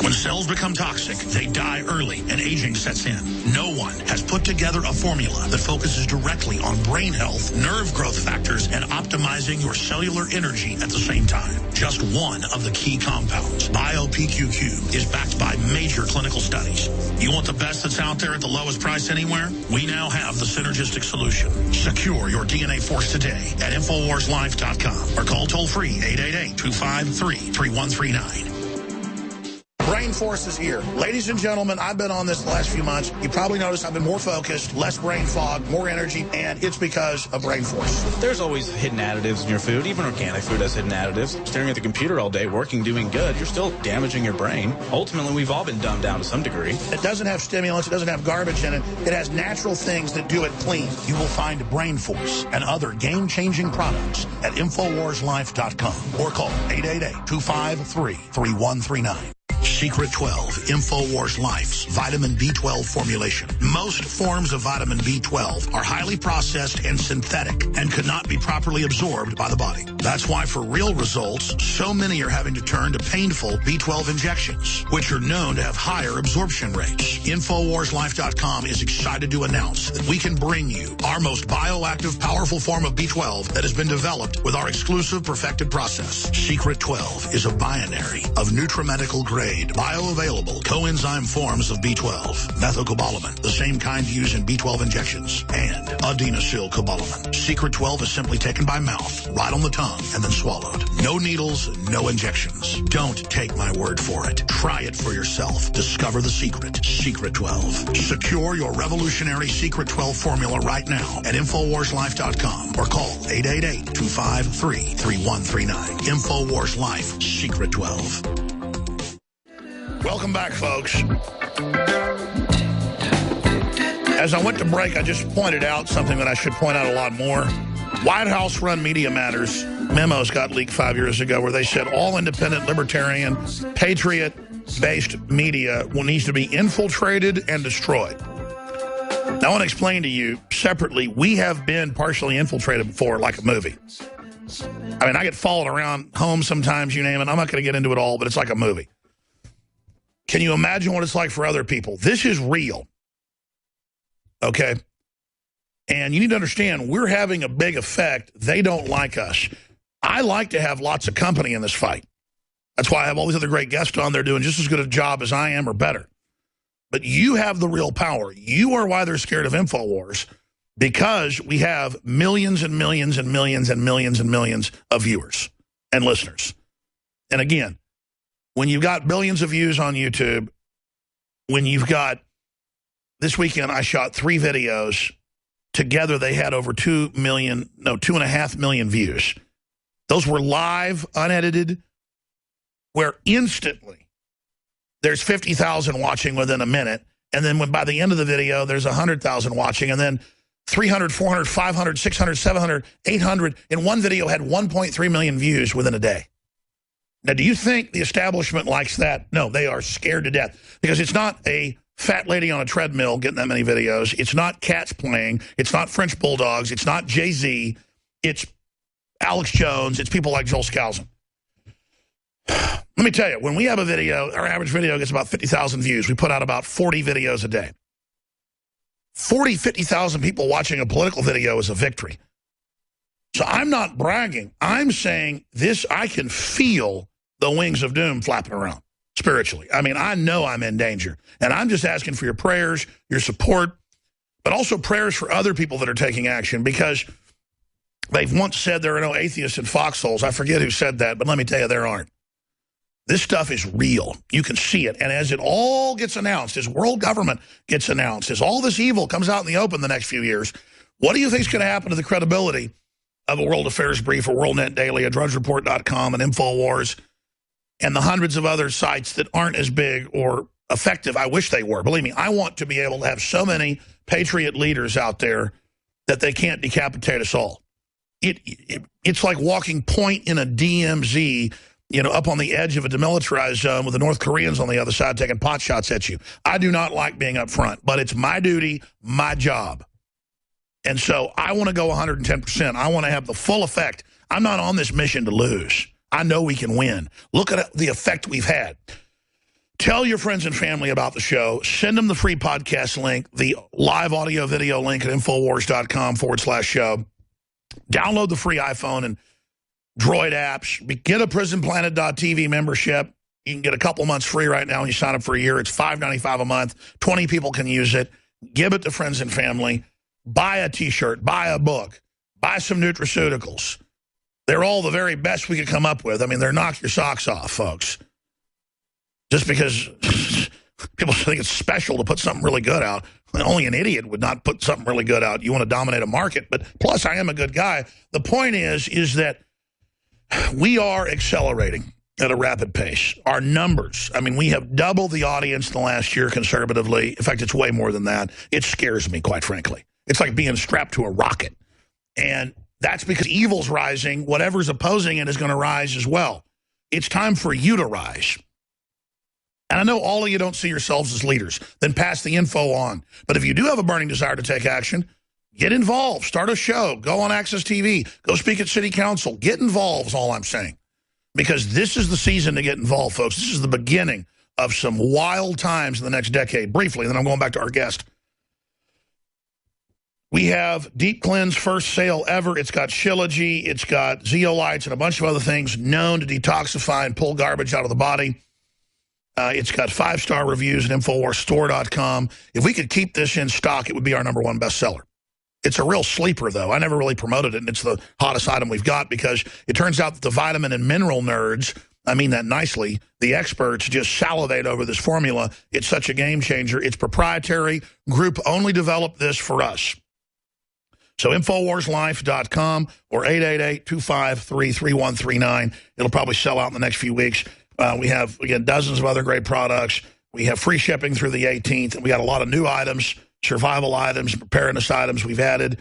When cells become toxic, they die early and aging sets in. No one has put together a formula that focuses directly on brain health, nerve growth factors, and optimizing your cellular energy at the same time. Just one of the key compounds, BioPQQ, is backed by major clinical studies. You want the best that's out there at the lowest price anywhere? We now have the synergistic solution. Secure your DNA force today at InfoWarsLife.com or call toll-free 888-253-3139. Brain Force is here. Ladies and gentlemen, I've been on this the last few months. You probably noticed I've been more focused, less brain fog, more energy, and it's because of Brain Force. There's always hidden additives in your food. Even organic food has hidden additives. Staring at the computer all day, working, doing good, you're still damaging your brain. Ultimately, we've all been dumbed down to some degree. It doesn't have stimulants. It doesn't have garbage in it. It has natural things that do it clean. You will find Brain Force and other game-changing products at InfoWarsLife.com or call 888-253-3139. Secret 12, InfoWars Life's vitamin B12 formulation. Most forms of vitamin B12 are highly processed and synthetic and could not be properly absorbed by the body. That's why for real results, so many are having to turn to painful B12 injections, which are known to have higher absorption rates. InfoWarsLife.com is excited to announce that we can bring you our most bioactive, powerful form of B12 that has been developed with our exclusive perfected process. Secret 12 is a binary of nutrimedical grade, bioavailable coenzyme forms of B12, methylcobalamin, the same kind used in B12 injections, and adenosylcobalamin. Secret 12 is simply taken by mouth, right on the tongue, and then swallowed. No needles, no injections. Don't take my word for it. Try it for yourself. Discover the secret. Secret 12. Secure your revolutionary Secret 12 formula right now at InfoWarsLife.com or call 888-253-3139. InfoWars Life, Secret 12. Welcome back, folks. As I went to break, I just pointed out something that I should point out a lot more. White House-run Media Matters memos got leaked 5 years ago where they said all independent, libertarian, patriot-based media needs to be infiltrated and destroyed. Now, I want to explain to you separately, we have been partially infiltrated before, like a movie. I mean, I get followed around home sometimes, you name it. I'm not going to get into it all, but it's like a movie. Can you imagine what it's like for other people? This is real, okay? And you need to understand, we're having a big effect. They don't like us. I like to have lots of company in this fight. That's why I have all these other great guests on there doing just as good a job as I am or better. But you have the real power. You are why they're scared of InfoWars, because we have millions and millions and millions and millions and millions of viewers and listeners. And again, when you've got billions of views on YouTube, when you've got, this weekend I shot 3 videos. Together they had over 2.5 million views. Those were live, unedited, where instantly there's 50,000 watching within a minute. And then by the end of the video, there's 100,000 watching. And then 300, 400, 500, 600, 700, 800. In one video had 1.3 million views within a day. Now, do you think the establishment likes that? No, they are scared to death because it's not a fat lady on a treadmill getting that many videos. It's not cats playing. It's not French bulldogs. It's not Jay-Z. It's Alex Jones. It's people like Joel Skousen. Let me tell you, when we have a video, our average video gets about 50,000 views. We put out about 40 videos a day. 40, 50,000 people watching a political video is a victory. So I'm not bragging. I'm saying this, I can feel the wings of doom flapping around spiritually. I mean, I know I'm in danger. And I'm just asking for your prayers, your support, but also prayers for other people that are taking action, because they've once said there are no atheists in foxholes. I forget who said that, but let me tell you, there aren't. This stuff is real. You can see it. And as it all gets announced, as world government gets announced, as all this evil comes out in the open the next few years, what do you think is going to happen to the credibility of a World Affairs Brief, a WorldNet Daily, a DrudgeReport.com, an InfoWars, and the hundreds of other sites that aren't as big or effective? I wish they were. Believe me, I want to be able to have so many patriot leaders out there that they can't decapitate us all. It's like walking point in a DMZ, you know, up on the edge of a demilitarized zone with the North Koreans on the other side taking pot shots at you. I do not like being up front, but it's my duty, my job. And so I want to go 110%. I want to have the full effect. I'm not on this mission to lose. I know we can win. Look at the effect we've had. Tell your friends and family about the show. Send them the free podcast link, the live audio video link at Infowars.com/show. Download the free iPhone and Droid apps. Get a PrisonPlanet.tv membership. You can get a couple months free right now when you sign up for a year. It's $5.95 a month. 20 people can use it. Give it to friends and family. Buy a T-shirt. Buy a book. Buy some nutraceuticals. They're all the very best we could come up with. I mean, they're knock your socks off, folks. Just because people think it's special to put something really good out. Only an idiot would not put something really good out. You want to dominate a market. But plus, I am a good guy. The point is that we are accelerating at a rapid pace. Our numbers, I mean, we have doubled the audience in the last year conservatively. In fact, it's way more than that. It scares me, quite frankly. It's like being strapped to a rocket. And that's because evil's rising. Whatever's opposing it is going to rise as well. It's time for you to rise. And I know all of you don't see yourselves as leaders. Then pass the info on. But if you do have a burning desire to take action, get involved. Start a show. Go on Access TV. Go speak at City Council. Get involved is all I'm saying. Because this is the season to get involved, folks. This is the beginning of some wild times in the next decade. Briefly, then I'm going back to our guest. We have Deep Cleanse, first sale ever. It's got Shilajit, it's got zeolites, and a bunch of other things known to detoxify and pull garbage out of the body. It's got 5-star reviews at InfoWarsStore.com. If we could keep this in stock, it would be our #1 bestseller. It's a real sleeper, though. I never really promoted it, and it's the hottest item we've got because it turns out that the vitamin and mineral nerds, I mean that nicely, the experts just salivate over this formula. It's such a game changer. It's proprietary. Group only developed this for us. So InfoWarsLife.com or 888-253-3139. It'll probably sell out in the next few weeks. We have, again, dozens of other great products. We have free shipping through the 18th. And we got a lot of new items, survival items, preparedness items we've added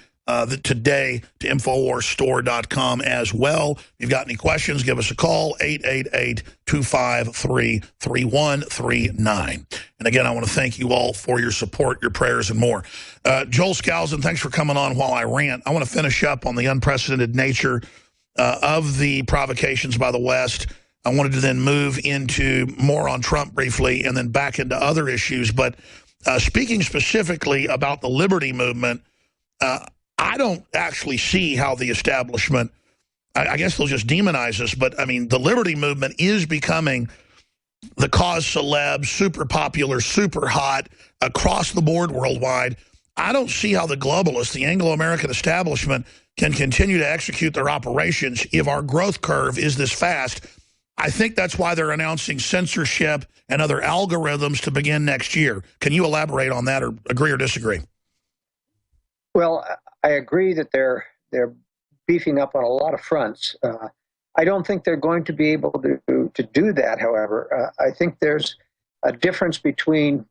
today to InfoWarsStore.com as well. If you've got any questions, give us a call, 888-253-3139. And again, I want to thank you all for your support, your prayers, and more. Joel Skousen, thanks for coming on while I rant. I want to finish up on the unprecedented nature of the provocations by the West. I wanted to then move into more on Trump briefly and then back into other issues. But speaking specifically about the liberty movement, I don't actually see how the establishment, I guess they'll just demonize us, but I mean, the liberty movement is becoming the cause celeb, super popular, super hot, across the board worldwide. I don't see how the globalists, the Anglo-American establishment, can continue to execute their operations if our growth curve is this fast. I think that's why they're announcing censorship and other algorithms to begin next year. Can you elaborate on that or agree or disagree? Well, I agree that they're beefing up on a lot of fronts. I don't think they're going to be able to do that, however. I think there's a difference between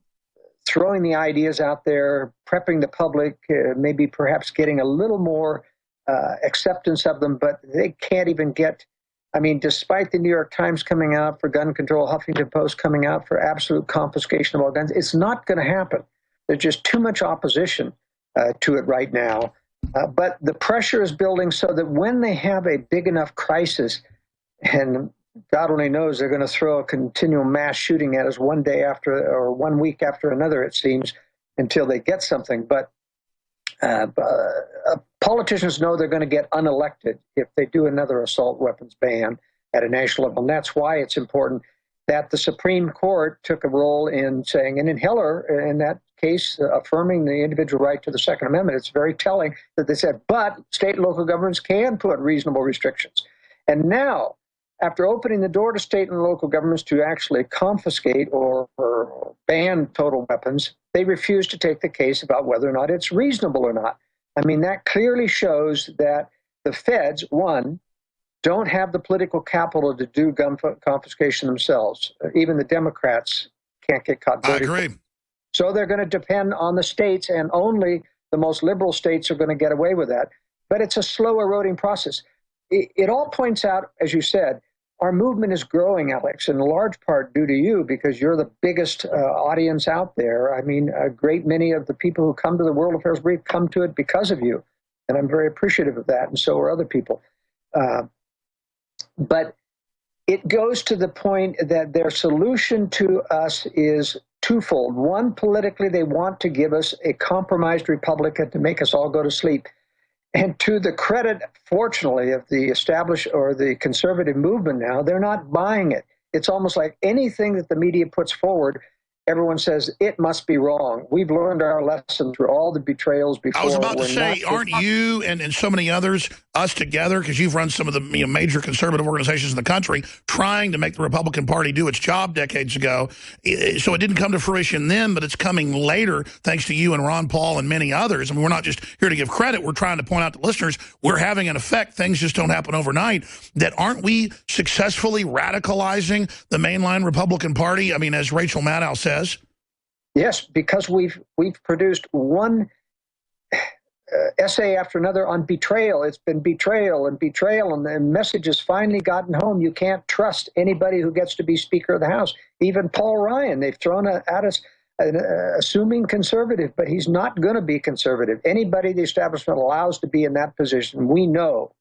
throwing the ideas out there, prepping the public, maybe perhaps getting a little more acceptance of them, but they can't even get I mean, despite the New York Times coming out for gun control, Huffington Post coming out for absolute confiscation of all guns, it's not going to happen. There's just too much opposition to it right now. But the pressure is building so that when they have a big enough crisis, and God only knows they're going to throw a continual mass shooting at us one day after or 1 week after another, it seems, until they get something. But politicians know they're going to get unelected if they do another assault weapons ban at a national level. And that's why it's important that the Supreme Court took a role in saying, and in Heller, in that case, affirming the individual right to the Second Amendment, it's very telling that they said, but state and local governments can put reasonable restrictions. And now, after opening the door to state and local governments to actually confiscate or ban total weapons, they refuse to take the case about whether or not it's reasonable or not. I mean, that clearly shows that the feds, one, don't have the political capital to do gun confiscation themselves. Even the Democrats can't get caught voting. I agree. So they're going to depend on the states, and only the most liberal states are going to get away with that. But it's a slow eroding process. It all points out, as you said, our movement is growing, Alex, in large part due to you, because you're the biggest audience out there. I mean, a great many of the people who come to the World Affairs Brief come to it because of you, and I'm very appreciative of that, and so are other people. But it goes to the point that their solution to us is twofold. One, politically, they want to give us a compromised Republican to make us all go to sleep. And to the credit, fortunately, of the established or the conservative movement now, they're not buying it. It's almost like anything that the media puts forward, everyone says it must be wrong. We've learned our lesson through all the betrayals before. I was about to say, aren't you and so many others, us together, because you've run some of the major conservative organizations in the country, trying to make the Republican Party do its job decades ago. So it didn't come to fruition then, but it's coming later, thanks to you and Ron Paul and many others. I mean, we're not just here to give credit. We're trying to point out to listeners, we're having an effect. Things just don't happen overnight. That aren't we successfully radicalizing the mainline Republican Party? I mean, as Rachel Maddow says. Yes, because we've produced one essay after another on betrayal. It's been betrayal, and the message has finally gotten home. You can't trust anybody who gets to be Speaker of the House. Even Paul Ryan, they've thrown at us assuming conservative, but he's not going to be conservative. Anybody the establishment allows to be in that position, we know,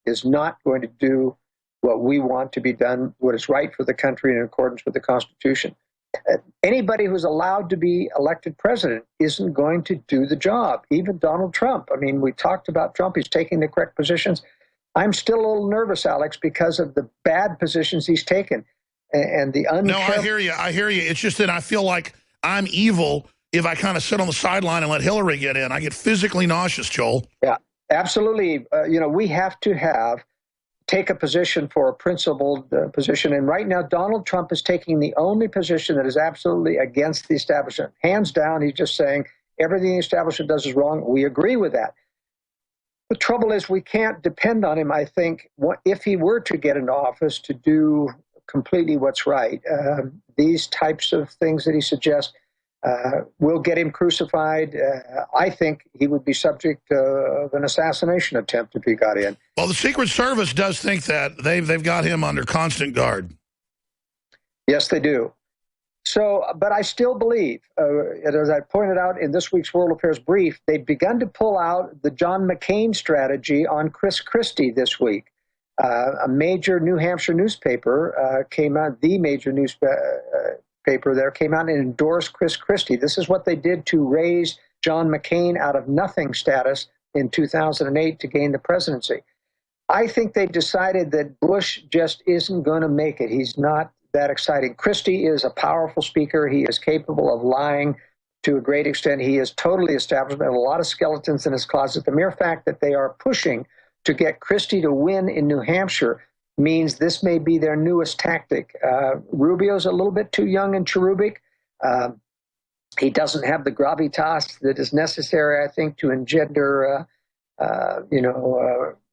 is not going to do what we want to be done, what is right for the country in accordance with the Constitution. Anybody who's allowed to be elected president isn't going to do the job. Even Donald Trump. I mean, we talked about Trump. He's taking the correct positions. I'm still a little nervous, Alex, because of the bad positions he's taken and the No, I hear you. I hear you. It's just that I feel like I'm evil if I kind of sit on the sideline and let Hillary get in. I get physically nauseous, Joel. Yeah, absolutely. We have to take a position for a principled position. And right now, Donald Trump is taking the only position that is absolutely against the establishment. Hands down, he's just saying everything the establishment does is wrong. We agree with that. The trouble is we can't depend on him, I think, if he were to get into office, to do completely what's right. These types of things that he suggests will get him crucified. I think he would be subject of an assassination attempt if he got in. Well, the Secret Service does think that they've got him under constant guard. Yes, they do. So, but I still believe, as I pointed out in this week's World Affairs Brief, they've begun to pull out the John McCain strategy on Chris Christie this week. A major New Hampshire newspaper came out, the major newspaper there came out and endorsed Chris Christie. This is what they did to raise John McCain out of nothing status in 2008 to gain the presidency. I think they decided that Bush just isn't going to make it. He's not that exciting. Christie is a powerful speaker. He is capable of lying to a great extent. He is totally established. There are a lot of skeletons in his closet. The mere fact that they are pushing to get Christie to win in New Hampshire means this may be their newest tactic. Rubio's a little bit too young and cherubic. He doesn't have the gravitas that is necessary, I think, to engender,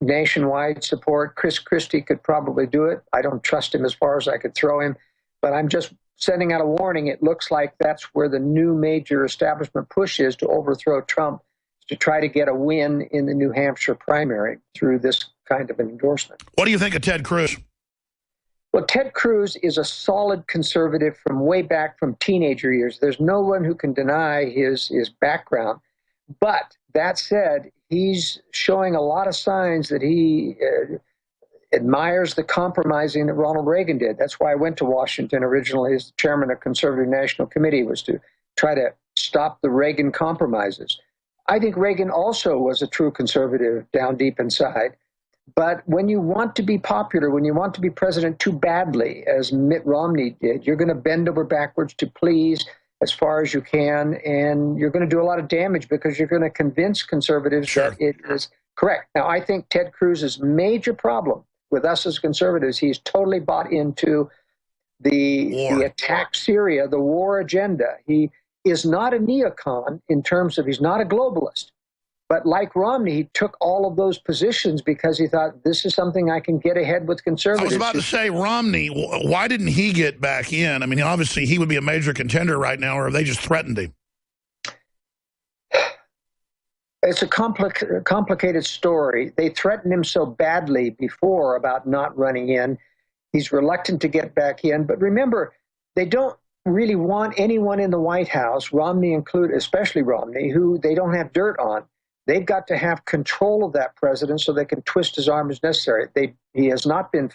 nationwide support. Chris Christie could probably do it. I don't trust him as far as I could throw him, but I'm just sending out a warning. It looks like that's where the new major establishment push is to overthrow Trump, to try to get a win in the New Hampshire primary through this kind of an endorsement. What do you think of Ted Cruz? Well, Ted Cruz is a solid conservative from way back from teenager years. There's no one who can deny his background. But that said, he's showing a lot of signs that he admires the compromising that Ronald Reagan did. That's why I went to Washington originally as chairman of Conservative National Committee, was to try to stop the Reagan compromises. I think Reagan also was a true conservative down deep inside. But when you want to be popular, when you want to be president too badly, as Mitt Romney did, you're going to bend over backwards to please as far as you can, and you're going to do a lot of damage because you're going to convince conservatives that it is correct. Now, I think Ted Cruz's major problem with us as conservatives, he's totally bought into the attack Syria, the war agenda. He is not a neocon in terms of, he's not a globalist. But like Romney, he took all of those positions because he thought, this is something I can get ahead with conservatives. I was about to say, Romney, why didn't he get back in? I mean, obviously, he would be a major contender right now, or have they just threatened him? It's a complicated story. They threatened him so badly before about not running in. He's reluctant to get back in. But remember, they don't really want anyone in the White House, Romney included, especially Romney, who they don't have dirt on. They've got to have control of that president so they can twist his arm as necessary. He has not been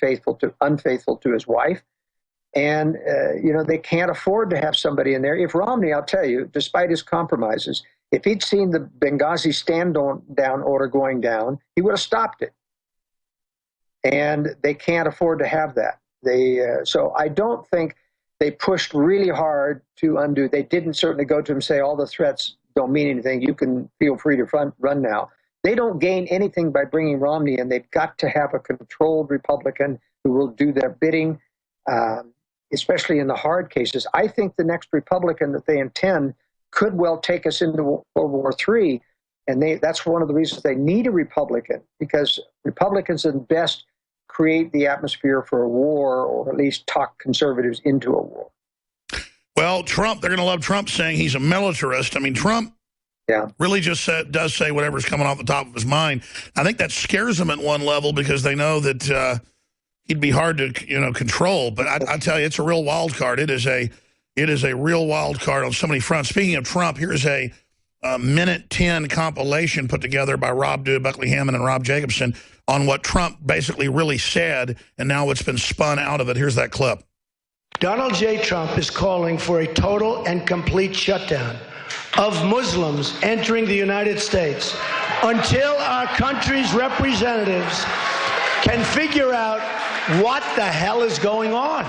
unfaithful to his wife. And, they can't afford to have somebody in there. If Romney, I'll tell you, despite his compromises, if he'd seen the Benghazi stand-down order going down, he would have stopped it. And they can't afford to have that. So I don't think they pushed really hard to undo. They didn't certainly go to him and say, all the threats don't mean anything. You can feel free to run now. They don't gain anything by bringing Romney in. They've got to have a controlled Republican who will do their bidding, especially in the hard cases. I think the next Republican that they intend could well take us into World War III, and that's one of the reasons they need a Republican, because Republicans at best create the atmosphere for a war, or at least talk conservatives into a war. Well, Trump, they're going to love Trump saying he's a militarist. I mean, Trump really just does say whatever's coming off the top of his mind. I think that scares them at one level because they know that he'd be hard to control. But I tell you, it's a real wild card. It is a real wild card on so many fronts. Speaking of Trump, here's a minute 10 compilation put together by Rob Dew, Buckley Hammond, and Rob Jacobson on what Trump basically really said, and now what's been spun out of it. Here's that clip. Donald J. Trump is calling for a total and complete shutdown of Muslims entering the United States until our country's representatives can figure out what the hell is going on.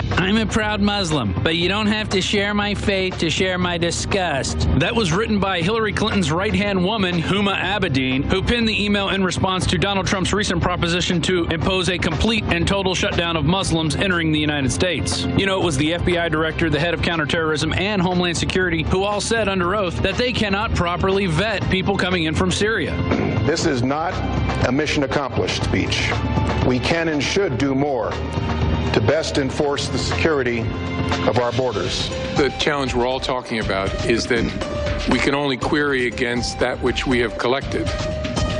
I'm a proud Muslim, but you don't have to share my faith to share my disgust. That was written by Hillary Clinton's right-hand woman, Huma Abedin, who penned the email in response to Donald Trump's recent proposition to impose a complete and total shutdown of Muslims entering the United States. It was the FBI director, the head of counterterrorism, and Homeland Security who all said under oath that they cannot properly vet people coming in from Syria. This is not a mission accomplished speech. We can and should do more to best enforce the security of our borders. The challenge we're all talking about is that we can only query against that which we have collected.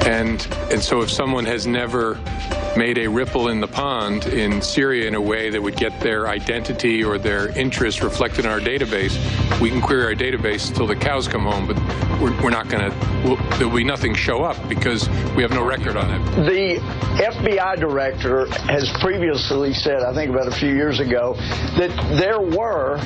And so if someone has never made a ripple in the pond in Syria in a way that would get their identity or their interest reflected in our database, we can query our database until the cows come home, but we're not going to, there'll be nothing show up because we have no record on it. The FBI director has previously said, I think about a few years ago, that there were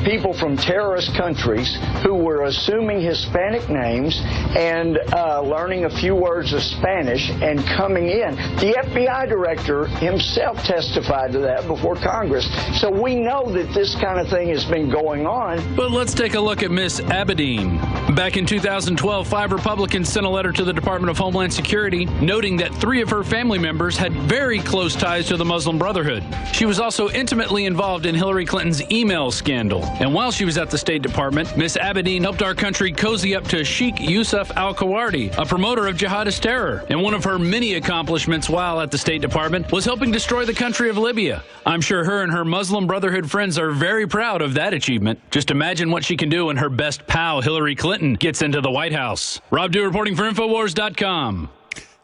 people from terrorist countries who were assuming Hispanic names and learning a few words of Spanish and coming in. The FBI director himself testified to that before Congress. So we know that this kind of thing has been going on. But let's take a look at Miss Abedin. Back in 2012, 5 Republicans sent a letter to the Department of Homeland Security noting that 3 of her family members had very close ties to the Muslim Brotherhood. She was also intimately involved in Hillary Clinton's email scandal. And while she was at the State Department, Miss Abedin helped our country cozy up to Sheikh Yusuf al-Qawardi, a promoter of jihadist terror. And one of her many accomplishments while at the State Department was helping destroy the country of Libya. I'm sure her and her Muslim Brotherhood friends are very proud of that achievement. Just imagine what she can do when her best pal, Hillary Clinton, gets into the White House. Rob Dew reporting for Infowars.com.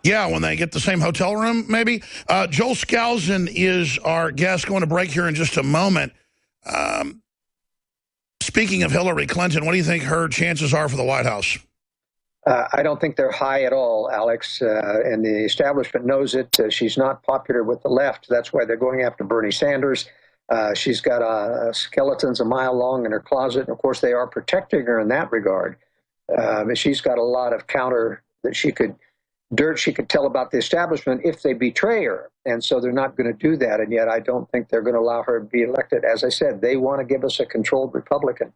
Yeah, when they get the same hotel room, maybe. Joel Skousen is our guest. Going to break here in just a moment. Speaking of Hillary Clinton, what do you think her chances are for the White House? I don't think they're high at all, Alex, and the establishment knows it. She's not popular with the left. That's why they're going after Bernie Sanders. She's got skeletons a mile long in her closet, and of course they are protecting her in that regard. She's got a lot of counter that she could tell about the establishment if they betray her, and so they're not going to do that, and yet I don't think they're going to allow her to be elected. As I said, they want to give us a controlled Republican.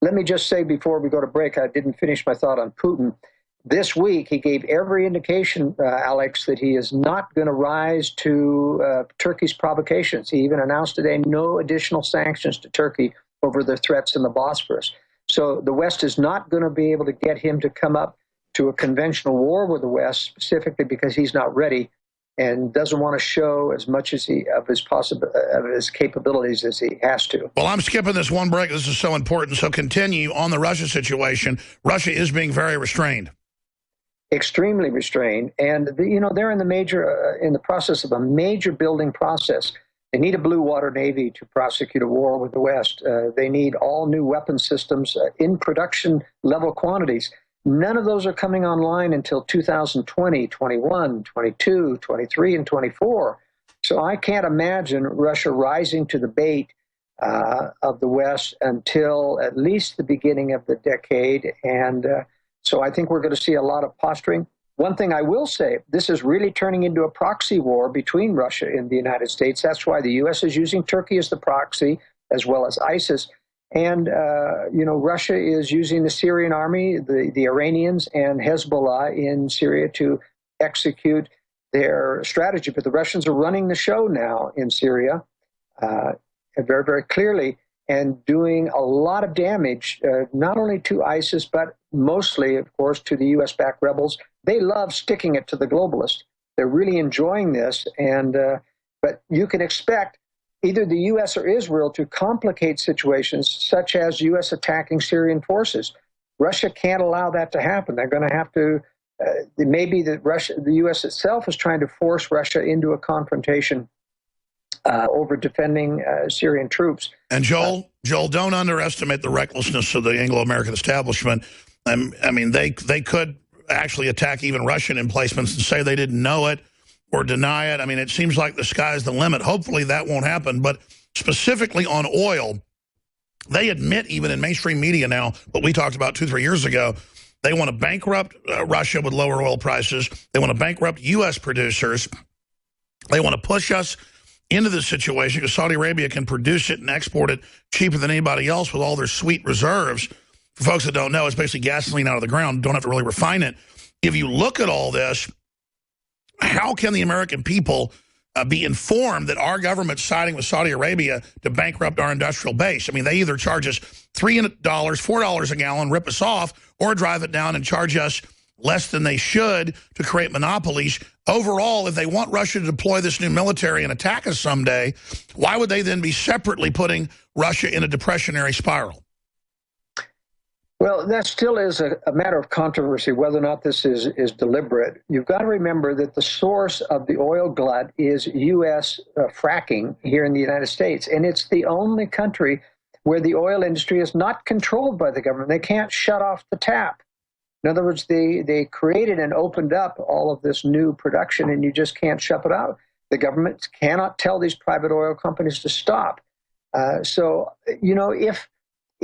Let me just say before we go to break, I didn't finish my thought on Putin. This week, he gave every indication, Alex, that he is not going to rise to Turkey's provocations. He even announced today no additional sanctions to Turkey over their threats in the Bosphorus. So the West is not going to be able to get him to come up to a conventional war with the West, specifically because he's not ready and doesn't want to show as much as of his capabilities as he has to. Well, I'm skipping this one break. This is so important. So continue on the Russia situation. Russia is being very restrained. Extremely restrained, and they're in the process of a major building process. They need a blue water navy to prosecute a war with the West. They need all new weapon systems in production level quantities. None of those are coming online until 2020, 21, 22, 23, and 24. So I can't imagine Russia rising to the bait of the West until at least the beginning of the decade. And so I think we're going to see a lot of posturing. One thing I will say, this is really turning into a proxy war between Russia and the United States. That's why the U.S. is using Turkey as the proxy, as well as ISIS. And, Russia is using the Syrian army, the Iranians, and Hezbollah in Syria to execute their strategy. But the Russians are running the show now in Syria very, very clearly and doing a lot of damage, not only to ISIS, but mostly, of course, to the U.S.-backed rebels. They love sticking it to the globalists. They're really enjoying this. But you can expect either the U.S. or Israel to complicate situations such as U.S. attacking Syrian forces. Russia can't allow that to happen. They're going to have to, it may be that the U.S. itself is trying to force Russia into a confrontation over defending Syrian troops. And Joel, don't underestimate the recklessness of the Anglo-American establishment. I mean, they could actually attack even Russian emplacements and say they didn't know it or deny it. I mean, it seems like the sky's the limit. Hopefully that won't happen. But specifically on oil, they admit even in mainstream media now, what we talked about 2-3 years ago, they want to bankrupt Russia with lower oil prices. They want to bankrupt U.S. producers. They want to push us into this situation because Saudi Arabia can produce it and export it cheaper than anybody else with all their sweet reserves. For folks that don't know, it's basically gasoline out of the ground. Don't have to really refine it. If you look at all this, how can the American people be informed that our government's siding with Saudi Arabia to bankrupt our industrial base? I mean, they either charge us $3, $4 a gallon, rip us off, or drive it down and charge us less than they should to create monopolies. Overall, if they want Russia to deploy this new military and attack us someday, why would they then be separately putting Russia in a depressionary spiral? Well, that still is a matter of controversy, whether or not this is deliberate. You've got to remember that the source of the oil glut is U.S. fracking here in the United States. And it's the only country where the oil industry is not controlled by the government. They can't shut off the tap. In other words, they created and opened up all of this new production, and you just can't shut it out. The government cannot tell these private oil companies to stop.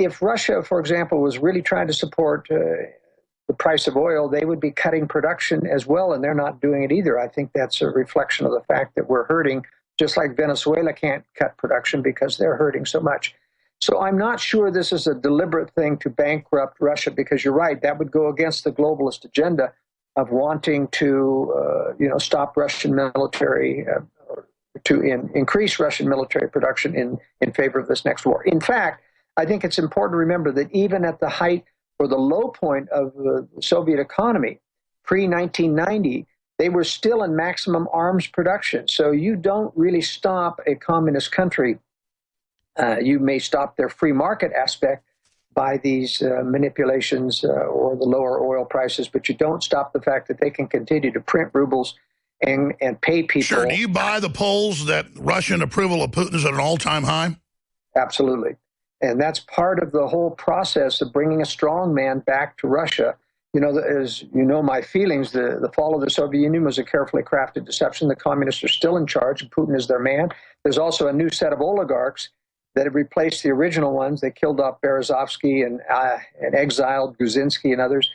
If Russia, for example, was really trying to support the price of oil, they would be cutting production as well, and they're not doing it either. I think that's a reflection of the fact that we're hurting, just like Venezuela can't cut production because they're hurting so much. So I'm not sure this is a deliberate thing to bankrupt Russia, because you're right, that would go against the globalist agenda of wanting to stop Russian military, increase Russian military production in favor of this next war. In fact, I think it's important to remember that even at the height or the low point of the Soviet economy, pre-1990, they were still in maximum arms production. So you don't really stop a communist country. You may stop their free market aspect, by these manipulations or the lower oil prices, but you don't stop the fact that they can continue to print rubles and pay people. Sure. Do you buy the polls that Russian approval of Putin is at an all-time high? Absolutely. And that's part of the whole process of bringing a strong man back to Russia. You know, as you know, my feelings, the fall of the Soviet Union was a carefully crafted deception. The communists are still in charge, and Putin is their man. There's also a new set of oligarchs that have replaced the original ones. They killed off Berezovsky and exiled Guzinski and others.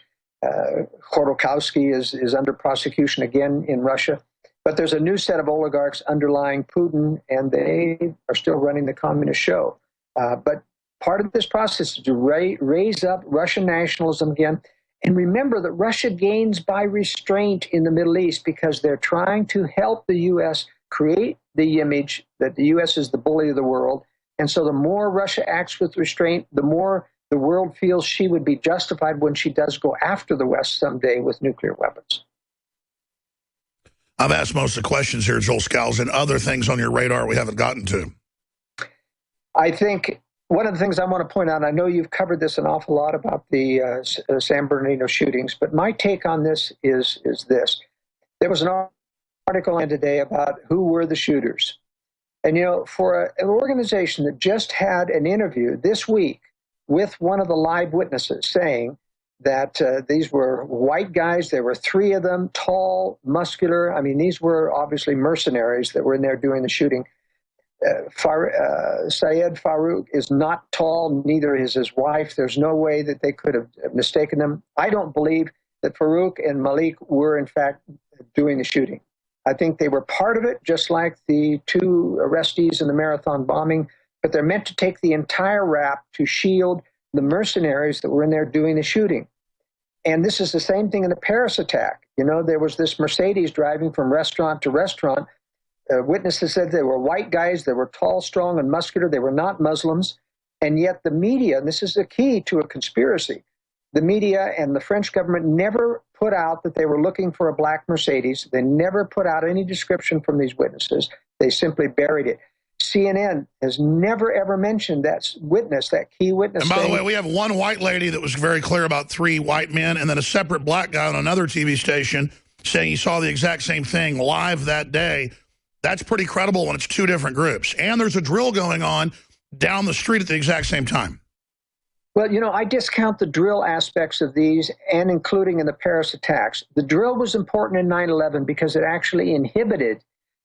Khodorkovsky is under prosecution again in Russia. But there's a new set of oligarchs underlying Putin, and they are still running the communist show. But part of this process is to raise up Russian nationalism again. And remember that Russia gains by restraint in the Middle East because they're trying to help the U.S. create the image that the U.S. is the bully of the world. And so the more Russia acts with restraint, the more the world feels she would be justified when she does go after the West someday with nuclear weapons. I've asked most of the questions here, Joel Skousen. Other things on your radar we haven't gotten to? I think one of the things I want to point out, I know you've covered this an awful lot about the San Bernardino shootings, but my take on this is this. There was an article in today about who were the shooters. And, you know, for an organization that just had an interview this week with one of the live witnesses saying that these were white guys, there were 3 of them, tall, muscular. I mean, these were obviously mercenaries that were in there doing the shooting. Syed Farouk is not tall, neither is his wife. There's no way that they could have mistaken them. I don't believe that Farouk and Malik were, in fact, doing the shooting. I think they were part of it, just like the 2 arrestees in the marathon bombing, but they're meant to take the entire rap to shield the mercenaries that were in there doing the shooting. And this is the same thing in the Paris attack. You know, there was this Mercedes driving from restaurant to restaurant. Witnesses said they were white guys, they were tall, strong, and muscular, they were not Muslims, and yet the media, and this is the key to a conspiracy, the media and the French government never put out that they were looking for a black Mercedes. They never put out any description from these witnesses. They simply buried it. CNN has never, ever mentioned that witness, that key witness. And by the way, we have one white lady that was very clear about 3 white men, and then a separate black guy on another TV station saying he saw the exact same thing live that day. That's pretty credible when it's 2 different groups. And there's a drill going on down the street at the exact same time. Well, you know, I discount the drill aspects of these, and including in the Paris attacks. The drill was important in 9/11 because it actually inhibited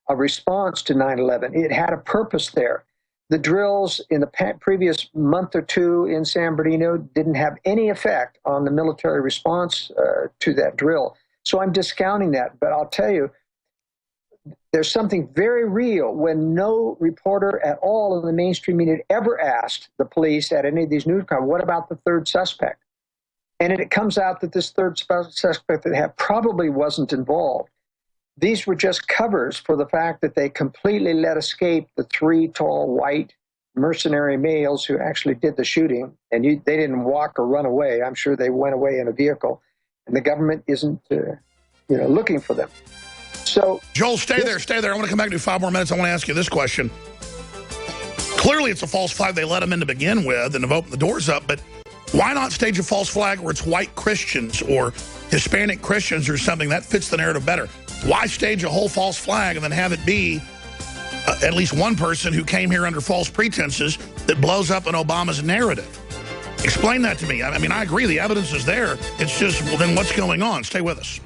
a response to 9/11. It had a purpose there. The drills in the previous month or 2 in San Bernardino didn't have any effect on the military response to that drill. So I'm discounting that. But I'll tell you, there's something very real when no reporter at all in the mainstream media ever asked the police at any of these news conferences, what about the 3rd suspect? And it comes out that this 3rd suspect that they have probably wasn't involved. These were just covers for the fact that they completely let escape the 3 tall white mercenary males who actually did the shooting. And they didn't walk or run away. I'm sure they went away in a vehicle. And the government isn't looking for them. So, Joel, stay there. I want to come back to 5 more minutes. I want to ask you this question. Clearly, it's a false flag. They let them in to begin with and have opened the doors up. But why not stage a false flag where it's white Christians or Hispanic Christians or something? That fits the narrative better. Why stage a whole false flag and then have it be at least one person who came here under false pretenses that blows up in Obama's narrative? Explain that to me. I mean, I agree. The evidence is there. It's just, well, then what's going on? Stay with us.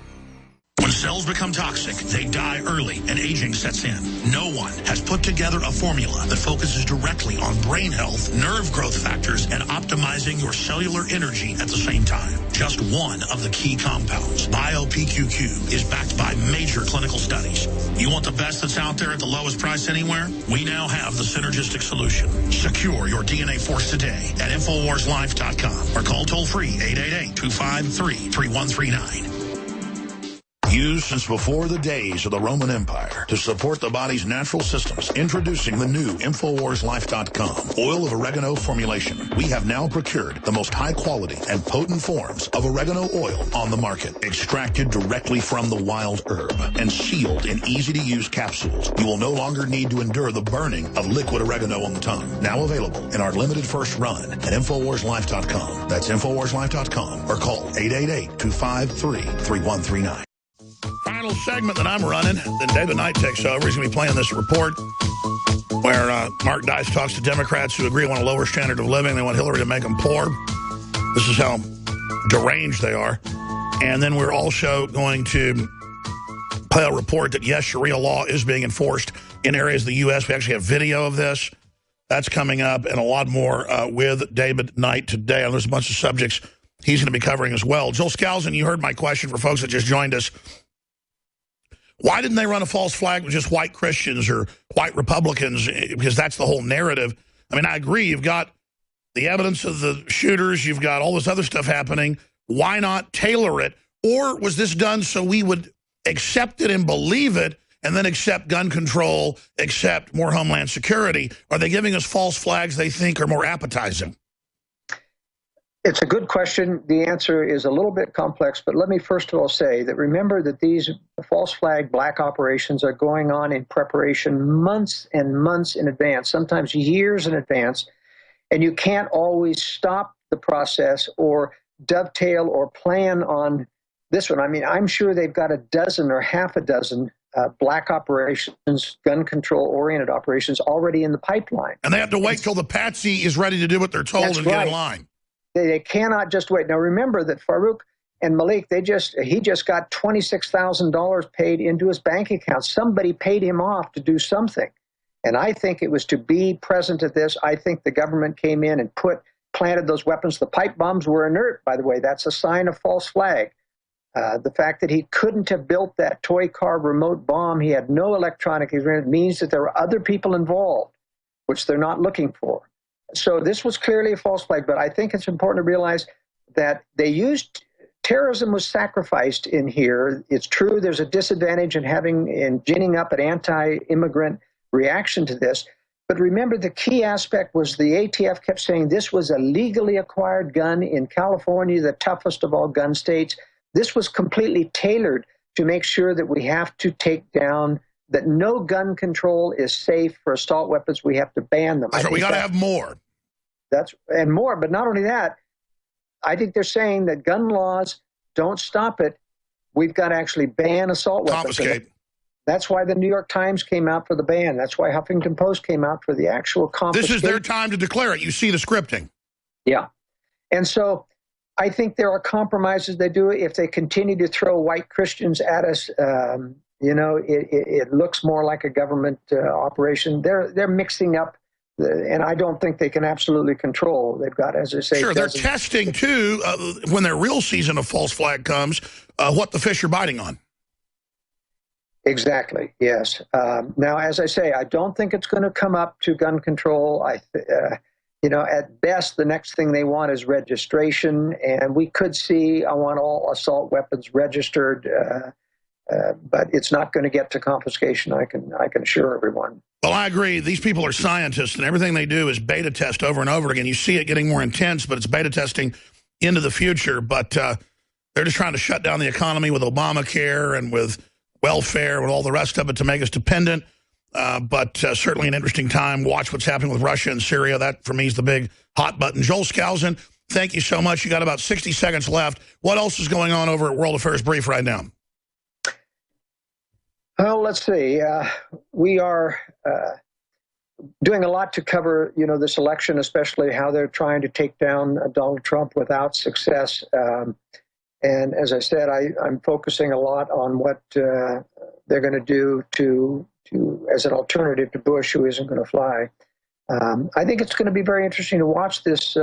When cells become toxic, they die early and aging sets in. No one has put together a formula that focuses directly on brain health, nerve growth factors, and optimizing your cellular energy at the same time. Just one of the key compounds, BioPQQ, is backed by major clinical studies. You want the best that's out there at the lowest price anywhere? We now have the synergistic solution. Secure your DNA force today at InfoWarsLife.com or call toll-free 888-253-3139. Used since before the days of the Roman Empire to support the body's natural systems. Introducing the new InfoWarsLife.com oil of oregano formulation. We have now procured the most high quality and potent forms of oregano oil on the market. Extracted directly from the wild herb and sealed in easy-to-use capsules. You will no longer need to endure the burning of liquid oregano on the tongue. Now available in our limited first run at InfoWarsLife.com. That's InfoWarsLife.com or call 888-253-3139. Final segment that I'm running, then David Knight takes over. He's going to be playing this report where Mark Dice talks to Democrats who agree on a lower standard of living. They want Hillary to make them poor. This is how deranged they are. And then we're also going to play a report that, yes, Sharia law is being enforced in areas of the U.S. We actually have video of this. That's coming up, and a lot more with David Knight today. And there's a bunch of subjects he's going to be covering as well. Joel Skousen, you heard my question for folks that just joined us. Why didn't they run a false flag with just white Christians or white Republicans? Because that's the whole narrative. I mean, I agree. You've got the evidence of the shooters. You've got all this other stuff happening. Why not tailor it? Or was this done so we would accept it and believe it and then accept gun control, accept more homeland security? Are they giving us false flags they think are more appetizing? It's a good question. The answer is a little bit complex, but let me first of all say that remember that these false flag black operations are going on in preparation months and months in advance, sometimes years in advance, and you can't always stop the process or dovetail or plan on this one. I mean, I'm sure they've got a dozen or half a dozen black operations, gun control-oriented operations already in the pipeline. And they have to wait till the patsy is ready to do what they're told and get in line. They cannot just wait. Now, remember that Farouk and Malik, he just got $26,000 paid into his bank account. Somebody paid him off to do something. And I think it was to be present at this. I think the government came in and planted those weapons. The pipe bombs were inert, by the way. That's a sign of false flag. The fact that he couldn't have built that toy car remote bomb, he had no electronic agreement, means that there were other people involved, which they're not looking for. So this was clearly a false flag, but I think it's important to realize that terrorism was sacrificed in here. It's true there's a disadvantage in ginning up an anti-immigrant reaction to this, but remember the key aspect was the ATF kept saying this was a legally acquired gun in California, the toughest of all gun states. This was completely tailored to make sure that we have to take down that no gun control is safe for assault weapons. We have to ban them. That's right. We got to have more. And more, but not only that, I think they're saying that gun laws don't stop it. We've got to actually ban assault weapons. Confiscate. That's why the New York Times came out for the ban. That's why Huffington Post came out for the actual confiscation. This is their time to declare it. You see the scripting. Yeah. And so I think there are compromises they do. If they continue to throw white Christians at us, it looks more like a government operation. They're mixing up, and I don't think they can absolutely control. They've got, as I say, sure, they're testing too when their real season of false flag comes. What the fish are biting on. Exactly. Yes. Now, as I say, I don't think it's going to come up to gun control. At best, the next thing they want is registration, and we could see, I want all assault weapons registered, but it's not going to get to confiscation. I can assure everyone. Well, I agree. These people are scientists, and everything they do is beta test over and over again. You see it getting more intense, but it's beta testing into the future. But they're just trying to shut down the economy with Obamacare and with welfare and all the rest of it to make us dependent. But certainly an interesting time. Watch what's happening with Russia and Syria. That, for me, is the big hot button. Joel Skousen, thank you so much. You got about 60 seconds left. What else is going on over at World Affairs Brief right now? Well, let's see. We are doing a lot to cover, this election, especially how they're trying to take down Donald Trump without success. And as I said, I'm focusing a lot on what they're going to do to as an alternative to Bush, who isn't going to fly. I think it's going to be very interesting to watch this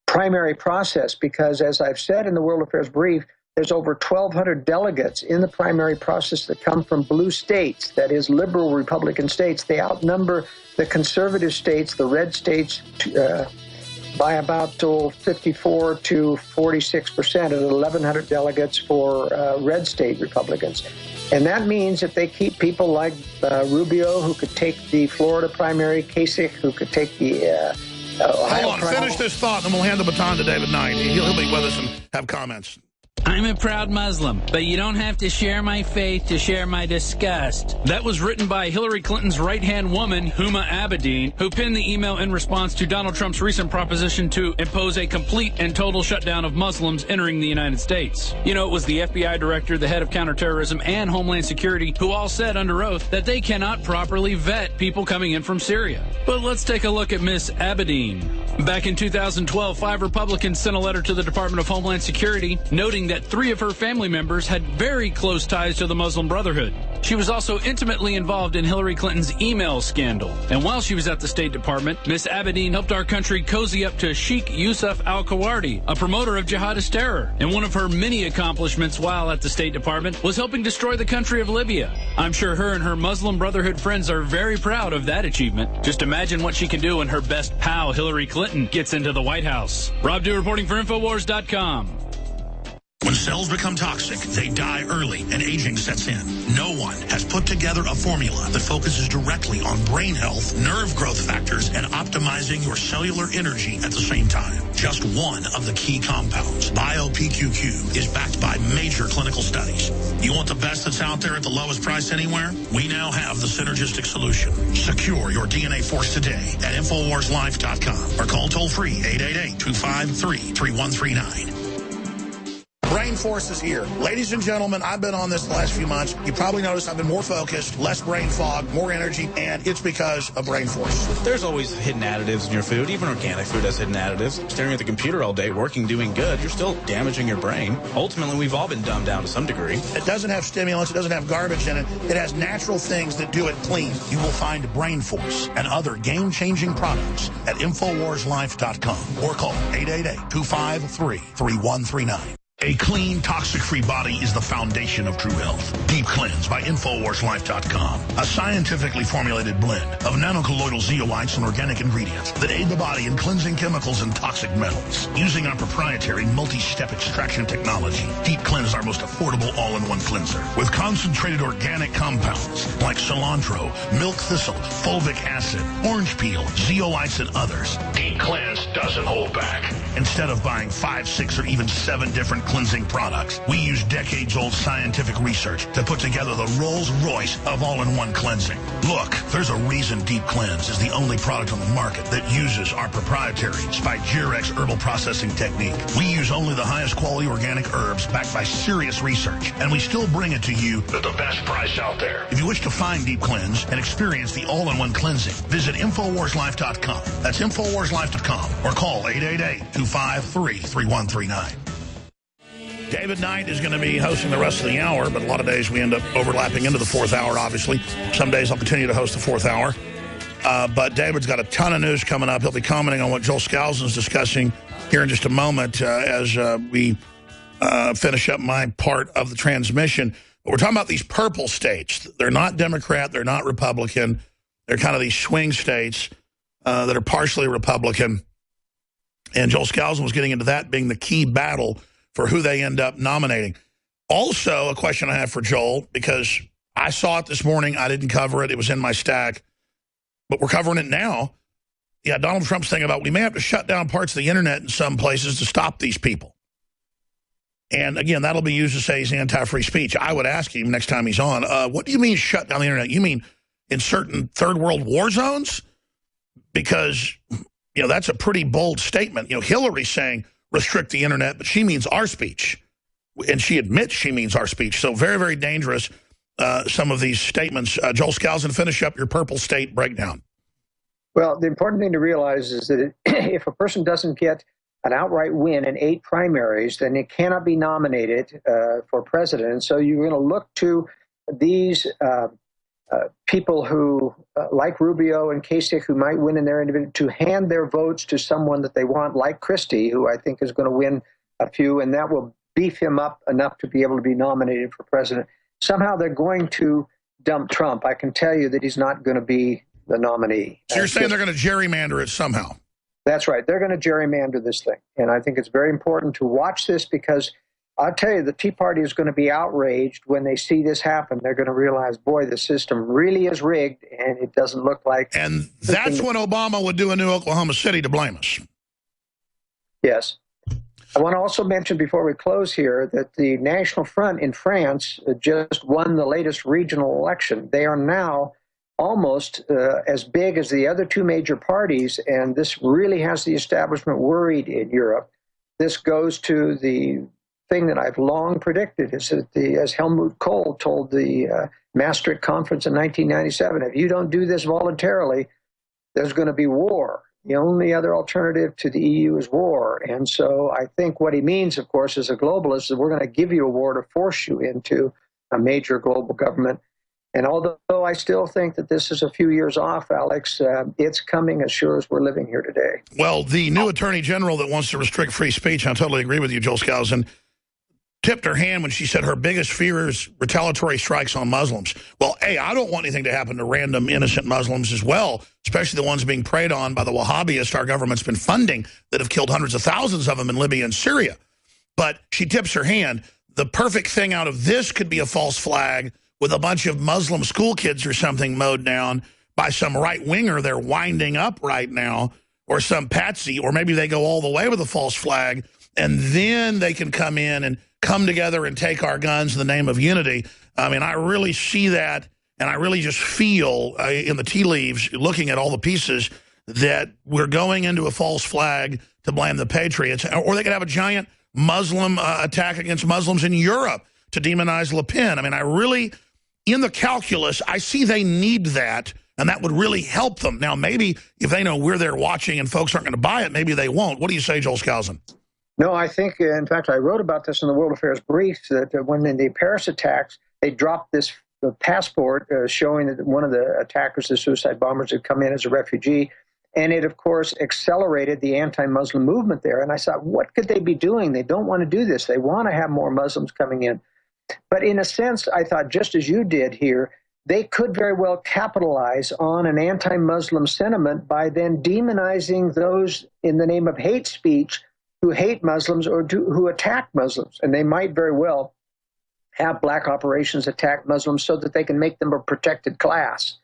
primary process because, as I've said in the World Affairs Brief, there's over 1,200 delegates in the primary process that come from blue states, that is, liberal Republican states. They outnumber the conservative states, the red states, by about 54 to 46% of the 1,100 delegates for red state Republicans. And that means that they keep people like Rubio, who could take the Florida primary, Kasich, who could take the Ohio Hold on, finish this thought, and then we'll hand the baton to David Knight. He'll be with us and have comments. I'm a proud Muslim, but you don't have to share my faith to share my disgust. That was written by Hillary Clinton's right-hand woman, Huma Abedin, who penned the email in response to Donald Trump's recent proposition to impose a complete and total shutdown of Muslims entering the United States. You know, it was the FBI director, the head of counterterrorism, and Homeland Security who all said under oath that they cannot properly vet people coming in from Syria. But let's take a look at Miss Abedin. Back in 2012, 5 Republicans sent a letter to the Department of Homeland Security noting that 3 of her family members had very close ties to the Muslim Brotherhood. She was also intimately involved in Hillary Clinton's email scandal. And while she was at the State Department, Miss Abedin helped our country cozy up to Sheikh Yusuf al-Kawardi, a promoter of jihadist terror. And one of her many accomplishments while at the State Department was helping destroy the country of Libya. I'm sure her and her Muslim Brotherhood friends are very proud of that achievement. Just imagine what she can do when her best pal, Hillary Clinton, gets into the White House. Rob Dew reporting for Infowars.com. When cells become toxic, they die early and aging sets in. No one has put together a formula that focuses directly on brain health, nerve growth factors, and optimizing your cellular energy at the same time. Just one of the key compounds, BioPQQ, is backed by major clinical studies. You want the best that's out there at the lowest price anywhere? We now have the synergistic solution. Secure your DNA force today at InfoWarsLife.com or call toll-free 888-253-3139. Brain Force is here. Ladies and gentlemen, I've been on this the last few months. You probably noticed I've been more focused, less brain fog, more energy, and it's because of Brain Force. There's always hidden additives in your food. Even organic food has hidden additives. Staring at the computer all day, working, doing good, you're still damaging your brain. Ultimately, we've all been dumbed down to some degree. It doesn't have stimulants. It doesn't have garbage in it. It has natural things that do it clean. You will find Brain Force and other game-changing products at InfoWarsLife.com or call 888-253-3139. A clean, toxic-free body is the foundation of true health. Deep Cleanse by InfoWarsLife.com. A scientifically formulated blend of nanocolloidal zeolites and organic ingredients that aid the body in cleansing chemicals and toxic metals. Using our proprietary multi-step extraction technology, Deep Cleanse is our most affordable all-in-one cleanser. With concentrated organic compounds like cilantro, milk thistle, fulvic acid, orange peel, zeolites, and others, Deep Cleanse doesn't hold back. Instead of buying 5, 6, or even 7 different cleansing products, we use decades-old scientific research to put together the Rolls-Royce of all-in-one cleansing. Look, there's a reason Deep Cleanse is the only product on the market that uses our proprietary Spigyrex herbal processing technique. We use only the highest quality organic herbs backed by serious research, and we still bring it to you at the best price out there. If you wish to find Deep Cleanse and experience the all-in-one cleansing, visit InfoWarsLife.com. That's InfoWarsLife.com or call 888-253-3139. David Knight is going to be hosting the rest of the hour, but a lot of days we end up overlapping into the 4th hour, obviously. Some days I'll continue to host the 4th hour. But David's got a ton of news coming up. He'll be commenting on what Joel Skousen's discussing here in just a moment as we finish up my part of the transmission. But we're talking about these purple states. They're not Democrat. They're not Republican. They're kind of these swing states that are partially Republican. And Joel Skousen was getting into that being the key battle for who they end up nominating. Also, a question I have for Joel, because I saw it this morning. I didn't cover it. It was in my stack. But we're covering it now. Yeah, Donald Trump's thing about we may have to shut down parts of the internet in some places to stop these people. And, again, that'll be used to say he's anti-free speech. I would ask him next time he's on, what do you mean shut down the internet? You mean in certain third world war zones? Because, you know, that's a pretty bold statement. You know, Hillary's saying restrict the internet, but she means our speech. And she admits she means our speech. So very, very dangerous, some of these statements. Joel Skousen, finish up your purple state breakdown. Well, the important thing to realize is that if a person doesn't get an outright win in 8 primaries, then it cannot be nominated for president. So you're going to look to these people who, like Rubio and Kasich, who might win in their individual, to hand their votes to someone that they want, like Christie, who I think is going to win a few, and that will beef him up enough to be able to be nominated for president. Somehow they're going to dump Trump. I can tell you that he's not going to be the nominee. So you're saying they're going to gerrymander it somehow? That's right. They're going to gerrymander this thing. And I think it's very important to watch this because I'll tell you, the Tea Party is going to be outraged when they see this happen. They're going to realize, boy, the system really is rigged, and it doesn't look like... And that's when Obama would do a new Oklahoma City to blame us. Yes. I want to also mention before we close here that the National Front in France just won the latest regional election. They are now almost as big as the other two major parties, and this really has the establishment worried in Europe. This goes to the thing that I've long predicted, is that as Helmut Kohl told the Maastricht Conference in 1997, if you don't do this voluntarily, there's going to be war. The only other alternative to the EU is war. And so I think what he means, of course, as a globalist, is we're going to give you a war to force you into a major global government. And although I still think that this is a few years off, Alex, it's coming as sure as we're living here today. Well, the new Attorney General that wants to restrict free speech, I totally agree with you, Joel Skousen, tipped her hand when she said her biggest fear is retaliatory strikes on Muslims. Well, A, I don't want anything to happen to random innocent Muslims as well, especially the ones being preyed on by the Wahhabists our government's been funding that have killed hundreds of thousands of them in Libya and Syria. But she tips her hand. The perfect thing out of this could be a false flag with a bunch of Muslim school kids or something mowed down by some right-winger they're winding up right now, or some patsy, or maybe they go all the way with a false flag, and then they can come in and come together and take our guns in the name of unity. I mean, I really see that, and I really just feel in the tea leaves, looking at all the pieces, that we're going into a false flag to blame the patriots. Or they could have a giant Muslim attack against Muslims in Europe to demonize Le Pen. I mean, I really, in the calculus, I see they need that, and that would really help them. Now, maybe if they know we're there watching and folks aren't going to buy it, maybe they won't. What do you say, Joel Skousen? No, I think, in fact, I wrote about this in the World Affairs Brief, that when in the Paris attacks, they dropped this passport showing that one of the attackers, the suicide bombers, had come in as a refugee. And it, of course, accelerated the anti-Muslim movement there. And I thought, what could they be doing? They don't want to do this. They want to have more Muslims coming in. But in a sense, I thought, just as you did here, they could very well capitalize on an anti-Muslim sentiment by then demonizing those in the name of hate speech who hate Muslims or who attack Muslims. And they might very well have black operations attack Muslims so that they can make them a protected class.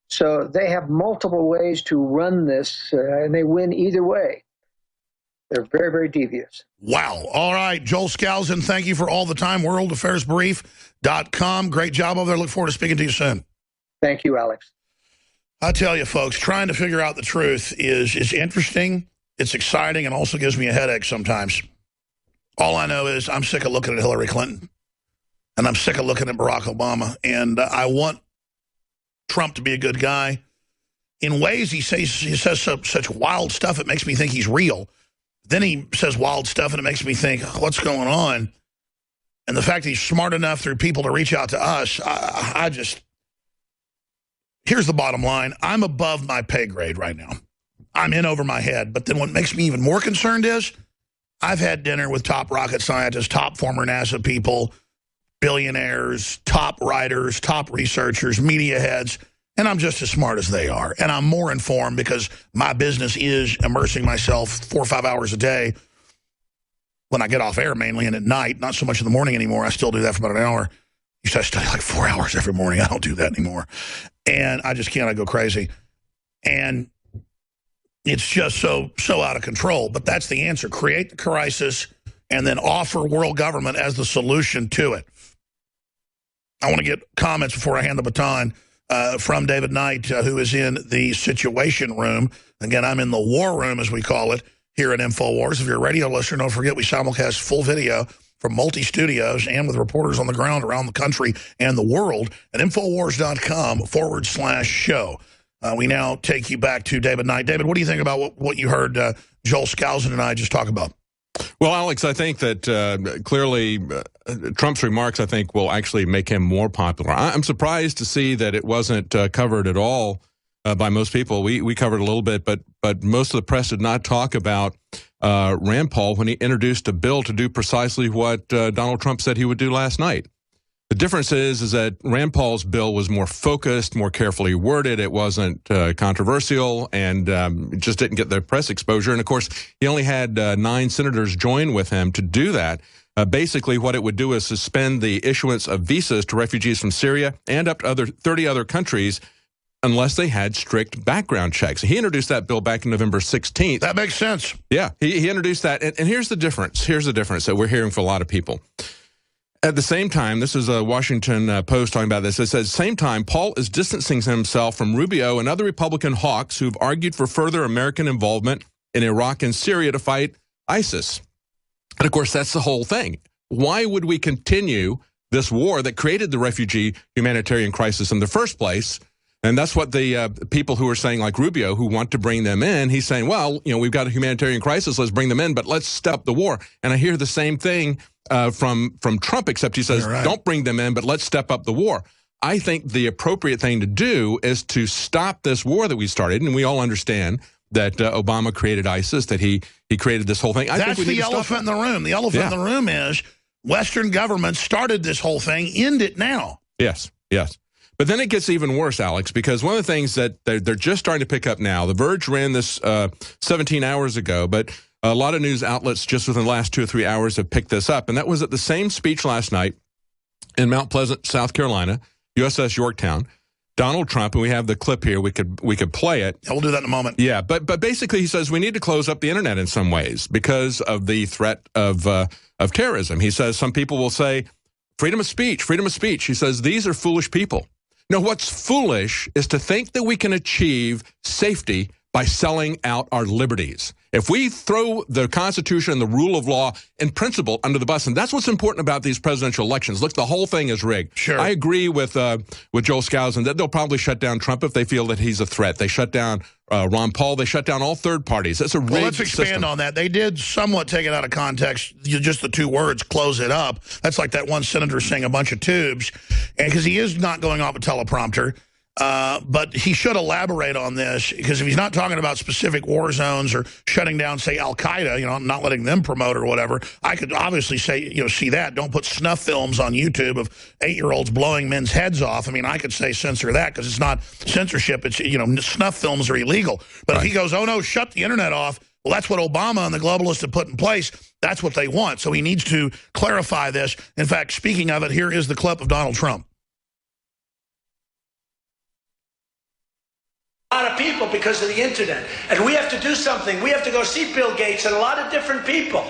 So they have multiple ways to run this, and they win either way. They're very, very devious. Wow. All right, Joel Skousen, thank you for all the time. WorldAffairsBrief.com. Great job over there. Look forward to speaking to you soon. Thank you, Alex. I tell you, folks, trying to figure out the truth is interesting. It's exciting and also gives me a headache sometimes. All I know is I'm sick of looking at Hillary Clinton, and I'm sick of looking at Barack Obama, and I want Trump to be a good guy. In ways, he says such wild stuff, it makes me think he's real. Then he says wild stuff, and it makes me think, what's going on? And the fact that he's smart enough through people to reach out to us, I just... Here's the bottom line. I'm above my pay grade right now. I'm in over my head. But then what makes me even more concerned is I've had dinner with top rocket scientists, top former NASA people, billionaires, top writers, top researchers, media heads, and I'm just as smart as they are. And I'm more informed because my business is immersing myself 4 or 5 hours a day when I get off air mainly, and at night, not so much in the morning anymore. I still do that for about an hour. Used to study like 4 hours every morning. I don't do that anymore. And I just can't. I go crazy. And it's just so out of control. But that's the answer. Create the crisis and then offer world government as the solution to it. I want to get comments before I hand the baton from David Knight, who is in the Situation Room. Again, I'm in the War Room, as we call it, here at InfoWars. If you're a radio listener, don't forget we simulcast full video from multi-studios and with reporters on the ground around the country and the world at Infowars.com/show. We now take you back to David Knight. David, what do you think about what you heard Joel Skousen and I just talk about? Well, Alex, I think that clearly Trump's remarks, I think, will actually make him more popular. I'm surprised to see that it wasn't covered at all by most people. We covered a little bit, but most of the press did not talk about Rand Paul when he introduced a bill to do precisely what Donald Trump said he would do last night. The difference is that Rand Paul's bill was more focused, more carefully worded. It wasn't controversial and just didn't get the press exposure. And, of course, he only had 9 senators join with him to do that. Basically, what it would do is suspend the issuance of visas to refugees from Syria and up to 30 other countries unless they had strict background checks. He introduced that bill back on November 16th. That makes sense. Yeah, he introduced that. And here's the difference. Here's the difference that we're hearing from a lot of people. At the same time, this is a Washington Post talking about this. It says, same time, Paul is distancing himself from Rubio and other Republican hawks who've argued for further American involvement in Iraq and Syria to fight ISIS. And, of course, that's the whole thing. Why would we continue this war that created the refugee humanitarian crisis in the first place? And that's what the people who are saying, like Rubio, who want to bring them in, he's saying, well, we've got a humanitarian crisis, let's bring them in, but let's stop the war. And I hear the same thing from Trump, except he says, don't bring them in, but let's step up the war. I think the appropriate thing to do is to stop this war that we started, and we all understand that Obama created ISIS, that he created this whole thing. That's the elephant in the room. The elephant in the room is Western governments started this whole thing. End it now. Yes, yes. But then it gets even worse, Alex, because one of the things that they're just starting to pick up now, The Verge ran this 17 hours ago, but a lot of news outlets just within the last 2 or 3 hours have picked this up. And that was at the same speech last night in Mount Pleasant, South Carolina, USS Yorktown. Donald Trump, and we have the clip here, we could play it. Yeah, we'll do that in a moment. Yeah, but basically he says we need to close up the internet in some ways because of the threat of terrorism. He says some people will say, freedom of speech, freedom of speech. He says these are foolish people. No, what's foolish is to think that we can achieve safety by selling out our liberties. If we throw the Constitution and the rule of law and principle under the bus, and that's what's important about these presidential elections. Look, the whole thing is rigged. Sure. I agree with Joel Skousen that they'll probably shut down Trump if they feel that he's a threat. They shut down Ron Paul. They shut down all third parties. That's a rigged Well, let's expand system. on that. They did somewhat take it out of context. Just the 2 words, close it up. That's like that one senator saying a bunch of tubes. And because he is not going off a teleprompter. But he should elaborate on this, because if he's not talking about specific war zones or shutting down, say, Al-Qaeda, not letting them promote or whatever, I could obviously say, see that. Don't put snuff films on YouTube of 8-year-olds blowing men's heads off. I mean, I could say censor that because it's not censorship. It's, snuff films are illegal. But if he goes, oh, no, shut the internet off, well, that's what Obama and the globalists have put in place. That's what they want. So he needs to clarify this. In fact, speaking of it, here is the clip of Donald Trump. A lot of people because of the internet, and we have to do something. We have to go see Bill Gates and a lot of different people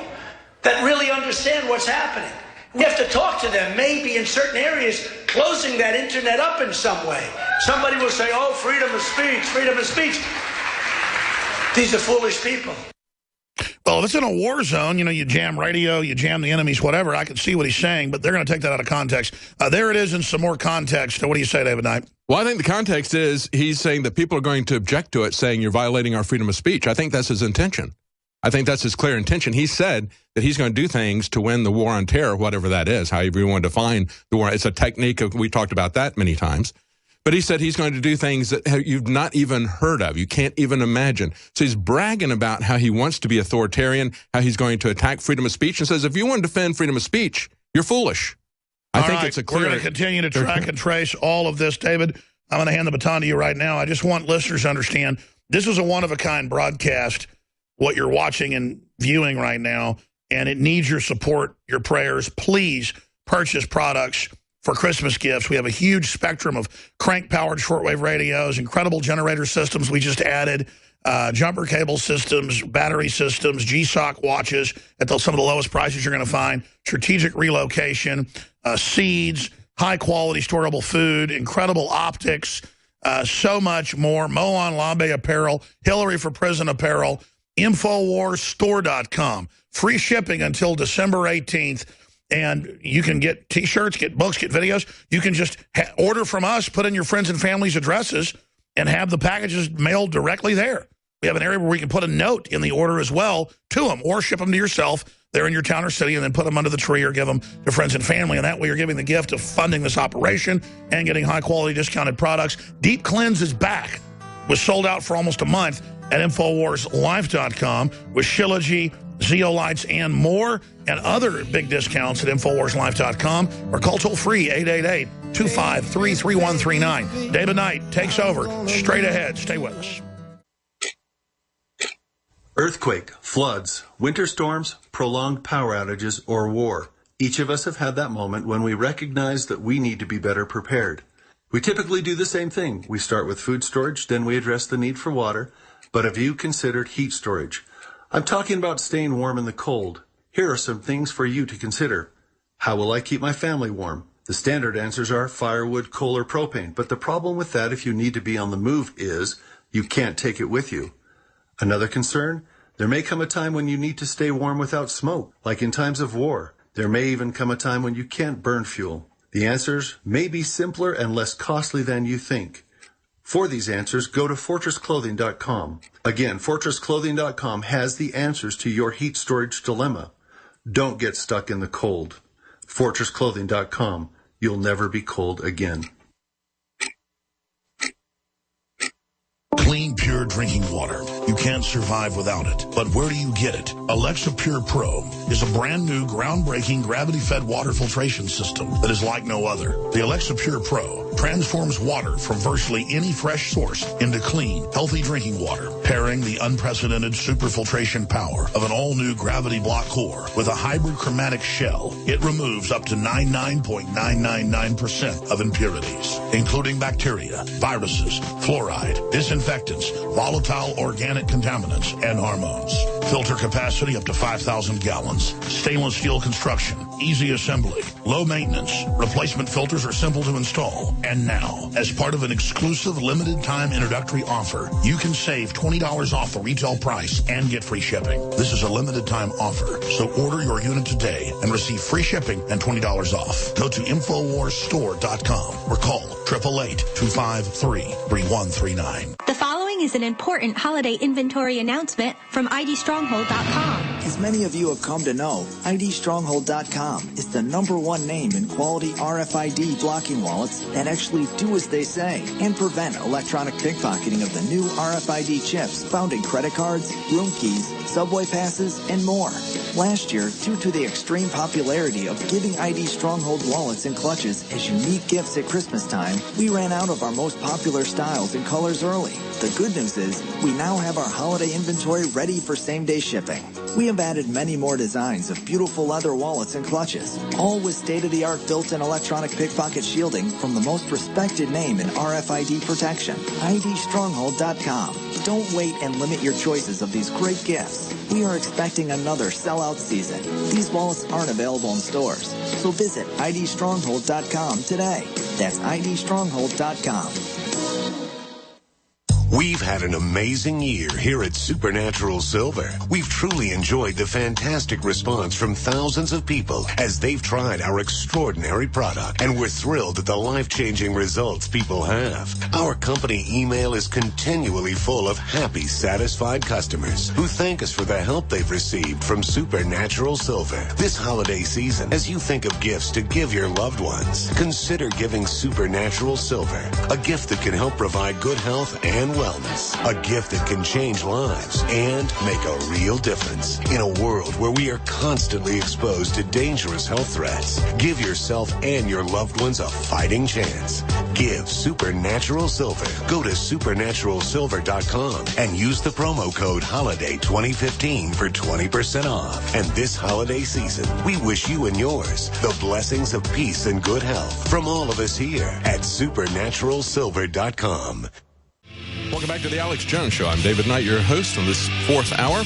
that really understand what's happening. We have to talk to them, maybe in certain areas, closing that internet up in some way. Somebody will say, oh, freedom of speech, freedom of speech. These are foolish people. Well, if it's in a war zone, you jam radio, you jam the enemies, whatever, I can see what he's saying, but they're going to take that out of context. There it is in some more context. What do you say, David Knight? Well, I think the context is he's saying that people are going to object to it, saying you're violating our freedom of speech. I think that's his intention. I think that's his clear intention. He said that he's going to do things to win the war on terror, whatever that is, however you want to define the war. It's a technique. We talked about that many times. But he said he's going to do things that you've not even heard of. You can't even imagine. So he's bragging about how he wants to be authoritarian, how he's going to attack freedom of speech, and says if you want to defend freedom of speech, you're foolish. I think it's a clear... We're going to continue to track and trace all of this, David. I'm going to hand the baton to you right now. I just want listeners to understand this is a one-of-a-kind broadcast, what you're watching and viewing right now, and it needs your support, your prayers. Please purchase products for Christmas gifts. We have a huge spectrum of crank-powered shortwave radios, incredible generator systems we just added, jumper cable systems, battery systems, G-SOC watches at some of the lowest prices you're going to find, strategic relocation, seeds, high-quality storable food, incredible optics, so much more, Moan Lambe apparel, Hillary for Prison apparel, InfoWarsStore.com. Free shipping until December 18th. And you can get T-shirts, get books, get videos. You can just order from us, put in your friends and family's addresses, and have the packages mailed directly there. We have an area where we can put a note in the order as well to them, or ship them to yourself there in your town or city, and then put them under the tree or give them to friends and family. And that way you're giving the gift of funding this operation and getting high-quality discounted products. Deep Cleanse is back. Was sold out for almost a month at InfoWarsLife.com with Shilajit, zeolites, and more, and other big discounts at InfoWarsLife.com, or call toll-free 888-253-3139. David Knight takes over. Straight ahead. Stay with us. Earthquake, floods, winter storms, prolonged power outages, or war. Each of us have had that moment when we recognize that we need to be better prepared. We typically do the same thing. We start with food storage, then we address the need for water. But have you considered heat storage? I'm talking about staying warm in the cold. Here are some things for you to consider. How will I keep my family warm? The standard answers are firewood, coal, or propane. But the problem with that, if you need to be on the move, is you can't take it with you. Another concern? There may come a time when you need to stay warm without smoke, like in times of war. There may even come a time when you can't burn fuel. The answers may be simpler and less costly than you think. For these answers, go to FortressClothing.com. Again, FortressClothing.com has the answers to your heat storage dilemma. Don't get stuck in the cold. FortressClothing.com. You'll never be cold again. Clean, pure drinking water. You can't survive without it. But where do you get it? Alexa Pure Pro is a brand new, groundbreaking, gravity-fed water filtration system that is like no other. The Alexa Pure Pro transforms water from virtually any fresh source into clean, healthy drinking water, pairing the unprecedented superfiltration power of an all-new gravity block core with a hybrid chromatic shell. It removes up to 99.999% of impurities, including bacteria, viruses, fluoride, disinfectants, volatile organic contaminants, and hormones. Filter capacity up to 5,000 gallons. Stainless steel construction, easy assembly, low maintenance. Replacement filters are simple to install. And now, as part of an exclusive limited time introductory offer, you can save $20 off the retail price and get free shipping. This is a limited time offer, so order your unit today and receive free shipping and $20 off. Go to InfoWarsStore.com or call 888-253-3139. The following is an important holiday inventory announcement from IDStronghold.com. As many of you have come to know, IDStronghold.com is the #1 name in quality RFID blocking wallets that actually do as they say and prevent electronic pickpocketing of the new RFID chips found in credit cards, room keys, subway passes, and more. Last year, due to the extreme popularity of giving ID Stronghold wallets and clutches as unique gifts at Christmas time, we ran out of our most popular styles and colors early. The good news is, we now have our holiday inventory ready for same-day shipping. We have added many more designs of beautiful leather wallets and clutches, all with state-of-the-art built-in electronic pickpocket shielding from the most respected name in RFID protection, IDStronghold.com. Don't wait and limit your choices of these great gifts. We are expecting another sellout season. These wallets aren't available in stores, so visit IDStronghold.com today. That's IDStronghold.com. We've had an amazing year here at Supernatural Silver. We've truly enjoyed the fantastic response from thousands of people as they've tried our extraordinary product, and we're thrilled at the life-changing results people have. Our company email is continually full of happy, satisfied customers who thank us for the help they've received from Supernatural Silver. This holiday season, as you think of gifts to give your loved ones, consider giving Supernatural Silver, a gift that can help provide good health and wellness, a gift that can change lives and make a real difference. In a world where we are constantly exposed to dangerous health threats, give yourself and your loved ones a fighting chance. Give Supernatural Silver. Go to supernaturalsilver.com and use the promo code HOLIDAY2015 for 20% off. And this holiday season, we wish you and yours the blessings of peace and good health from all of us here at supernaturalsilver.com. Welcome back to the Alex Jones Show. I'm David Knight, your host on this fourth hour.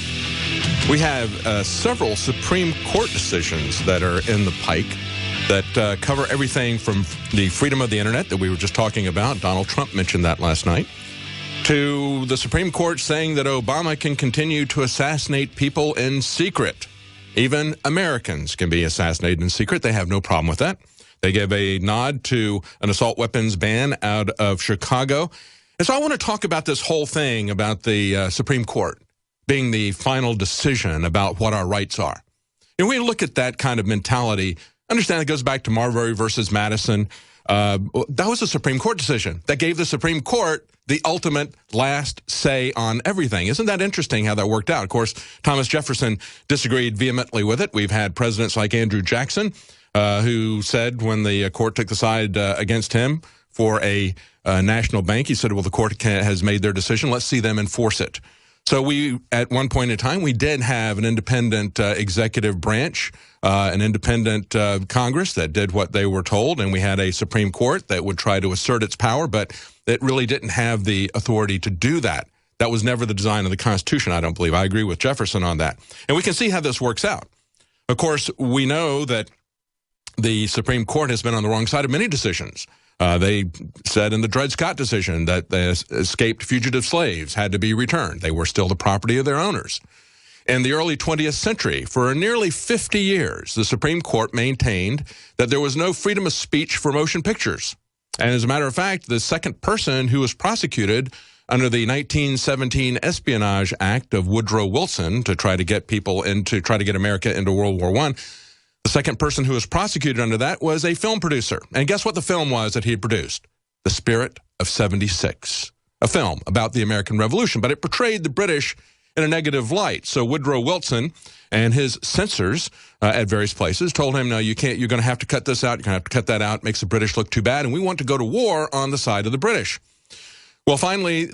We have several Supreme Court decisions that are in the pike that cover everything from the freedom of the internet that we were just talking about. Donald Trump mentioned that last night. To the Supreme Court saying that Obama can continue to assassinate people in secret. Even Americans can be assassinated in secret. They have no problem with that. They gave a nod to an assault weapons ban out of Chicago. And so I want to talk about this whole thing about the Supreme Court being the final decision about what our rights are. And we look at that kind of mentality. Understand it goes back to Marbury versus Madison. That was a Supreme Court decision that gave the Supreme Court the ultimate last say on everything. Isn't that interesting how that worked out? Of course, Thomas Jefferson disagreed vehemently with it. We've had presidents like Andrew Jackson, who said when the court took the side against him for a national bank, he said, well, the court has made their decision. Let's see them enforce it. So we, at one point in time, we did have an independent executive branch, an independent Congress that did what they were told, and we had a Supreme Court that would try to assert its power, but it really didn't have the authority to do that. That was never the design of the Constitution, I don't believe. I agree with Jefferson on that. And we can see how this works out. Of course, we know that the Supreme Court has been on the wrong side of many decisions. They said in the Dred Scott decision that the escaped fugitive slaves had to be returned. They were still the property of their owners. In the early 20th century, for nearly 50 years, the Supreme Court maintained that there was no freedom of speech for motion pictures. And as a matter of fact, the second person who was prosecuted under the 1917 Espionage Act of Woodrow Wilson to try to get America into World War I, the second person who was prosecuted under that was a film producer. And guess what the film was that he had produced? The Spirit of 76, a film about the American Revolution, but it portrayed the British in a negative light. So Woodrow Wilson and his censors at various places told him, no, you can't, you're going to have to cut this out, you're going to have to cut that out, it makes the British look too bad, and we want to go to war on the side of the British. Well, finally,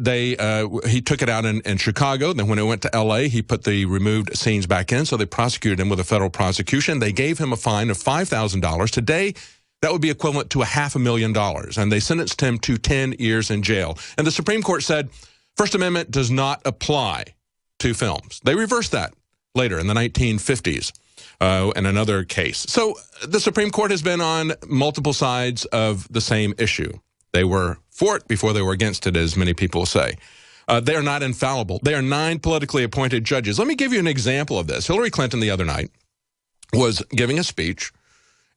he took it out in Chicago. Then when it went to L.A., he put the removed scenes back in, so they prosecuted him with a federal prosecution. They gave him a fine of $5,000. Today, that would be equivalent to $500,000, and they sentenced him to 10 years in jail. And the Supreme Court said, First Amendment does not apply to films. They reversed that later in the 1950s in another case. So the Supreme Court has been on multiple sides of the same issue. They were for it before they were against it, as many people say. They are not infallible. They are 9 politically appointed judges. Let me give you an example of this. Hillary Clinton the other night was giving a speech,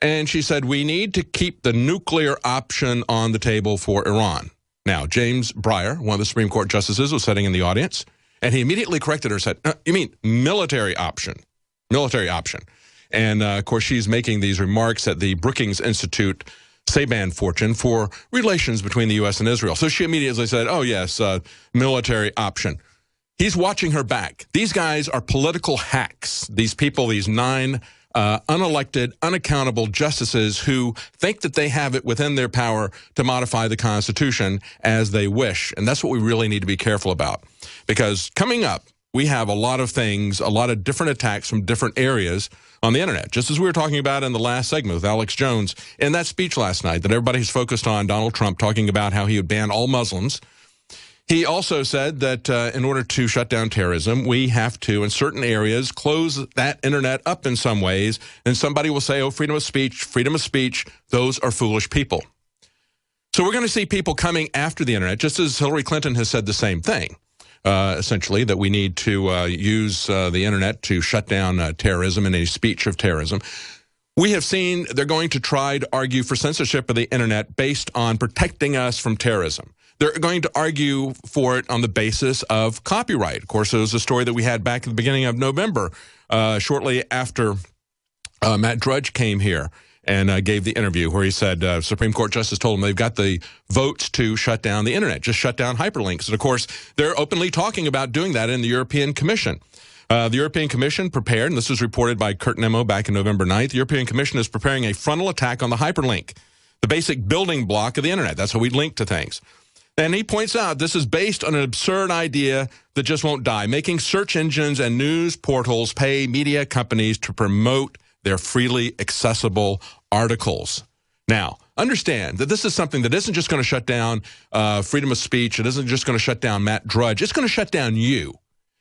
and she said, we need to keep the nuclear option on the table for Iran. Now, James Breyer, one of the Supreme Court justices, was sitting in the audience, and he immediately corrected her and said, you mean military option, military option. And, of course, she's making these remarks at the Brookings Institute Saban fortune for relations between the U.S. and Israel. So she immediately said, oh, yes, military option. He's watching her back. These guys are political hacks. These people, these 9 unelected, unaccountable justices who think that they have it within their power to modify the Constitution as they wish. And that's what we really need to be careful about. Because coming up, we have a lot of things, a lot of different attacks from different areas on the internet, just as we were talking about in the last segment with Alex Jones in that speech last night that everybody's focused on Donald Trump talking about how he would ban all Muslims. He also said that in order to shut down terrorism, we have to, in certain areas, close that internet up in some ways. And somebody will say, oh, freedom of speech, those are foolish people. So we're going to see people coming after the internet, just as Hillary Clinton has said the same thing. Essentially, that we need to use the internet to shut down terrorism and any speech of terrorism. We have seen they're going to try to argue for censorship of the internet based on protecting us from terrorism. They're going to argue for it on the basis of copyright. Of course, it was a story that we had back at the beginning of November, shortly after Matt Drudge came here and gave the interview where he said Supreme Court justice told him they've got the votes to shut down the internet, just shut down hyperlinks. And, of course, they're openly talking about doing that in the European Commission. The European Commission prepared, and this was reported by Kurt Nemo back in November 9th, the European Commission is preparing a frontal attack on the hyperlink, the basic building block of the internet. That's how we link to things. And he points out this is based on an absurd idea that just won't die, making search engines and news portals pay media companies to promote their freely accessible articles. Now, understand that this is something that isn't just going to shut down freedom of speech. It isn't just going to shut down Matt Drudge. It's going to shut down you.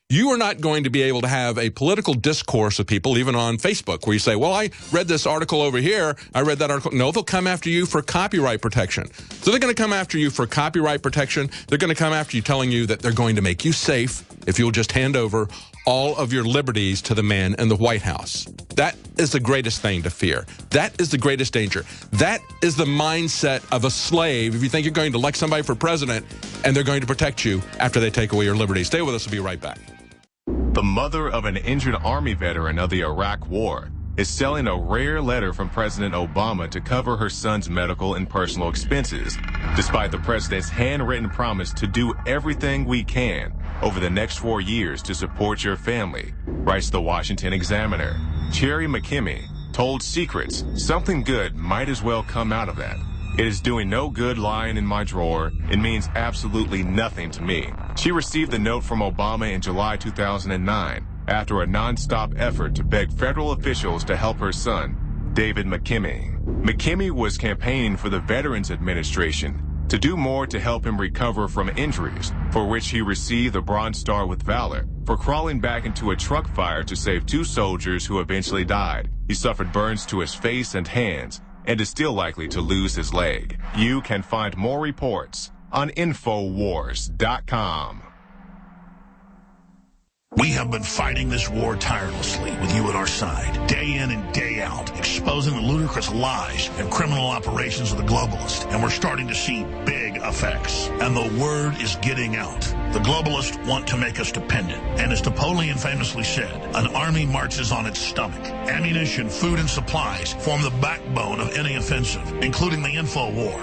You are not going to be able to have a political discourse with people, even on Facebook, where you say, well, I read this article over here. I read that article. No, they'll come after you for copyright protection. So they're going to come after you for copyright protection. They're going to come after you telling you that they're going to make you safe if you'll just hand over all of your liberties to the man in the White House. That is the greatest thing to fear. That is the greatest danger. That is the mindset of a slave if you think you're going to elect somebody for president and they're going to protect you after they take away your liberties. Stay with us. We'll be right back. The mother of an injured Army veteran of the Iraq War is selling a rare letter from President Obama to cover her son's medical and personal expenses, despite the president's handwritten promise to do everything we can over the next 4 years to support your family, writes the Washington Examiner. Cherry McKimmey told Secrets something good might as well come out of that. It is doing no good lying in my drawer. It means absolutely nothing to me. She received the note from Obama in July 2009 after a nonstop effort to beg federal officials to help her son, David McKimmey. McKimmey was campaigning for the Veterans Administration to do more to help him recover from injuries, for which he received the Bronze Star with Valor, for crawling back into a truck fire to save 2 soldiers who eventually died. He suffered burns to his face and hands, and is still likely to lose his leg. You can find more reports on Infowars.com. We have been fighting this war tirelessly with you at our side, day in and day out, exposing the ludicrous lies and criminal operations of the globalists, and we're starting to see big effects. And the word is getting out. The globalists want to make us dependent, and as Napoleon famously said, an army marches on its stomach. Ammunition, food, and supplies form the backbone of any offensive, including the info war.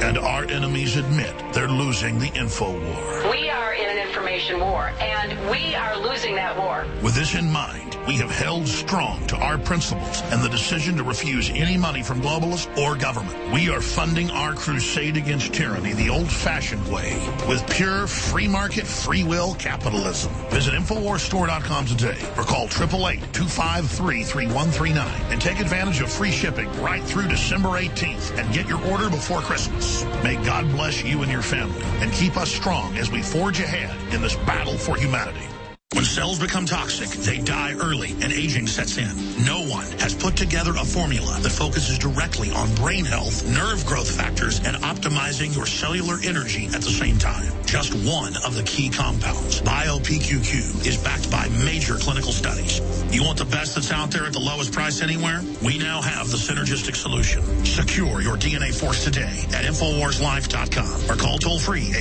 And our enemies admit they're losing the info war. We are in an information war, and we are losing that war. With this in mind, we have held strong to our principles and the decision to refuse any money from globalists or government. We are funding our crusade against tyranny the old-fashioned way, with pure free market, free will capitalism. Visit InfoWarsStore.com today or call 888-253-3139 and take advantage of free shipping right through December 18th and get your order before Christmas. May God bless you and your family and keep us strong as we forge ahead in this battle for humanity. When cells become toxic, they die early and aging sets in. No one has put together a formula that focuses directly on brain health, nerve growth factors, and optimizing your cellular energy at the same time. Just one of the key compounds, BioPQQ, is backed by major clinical studies. You want the best that's out there at the lowest price anywhere? We now have the synergistic solution. Secure your DNA force today at InfoWarsLife.com or call toll-free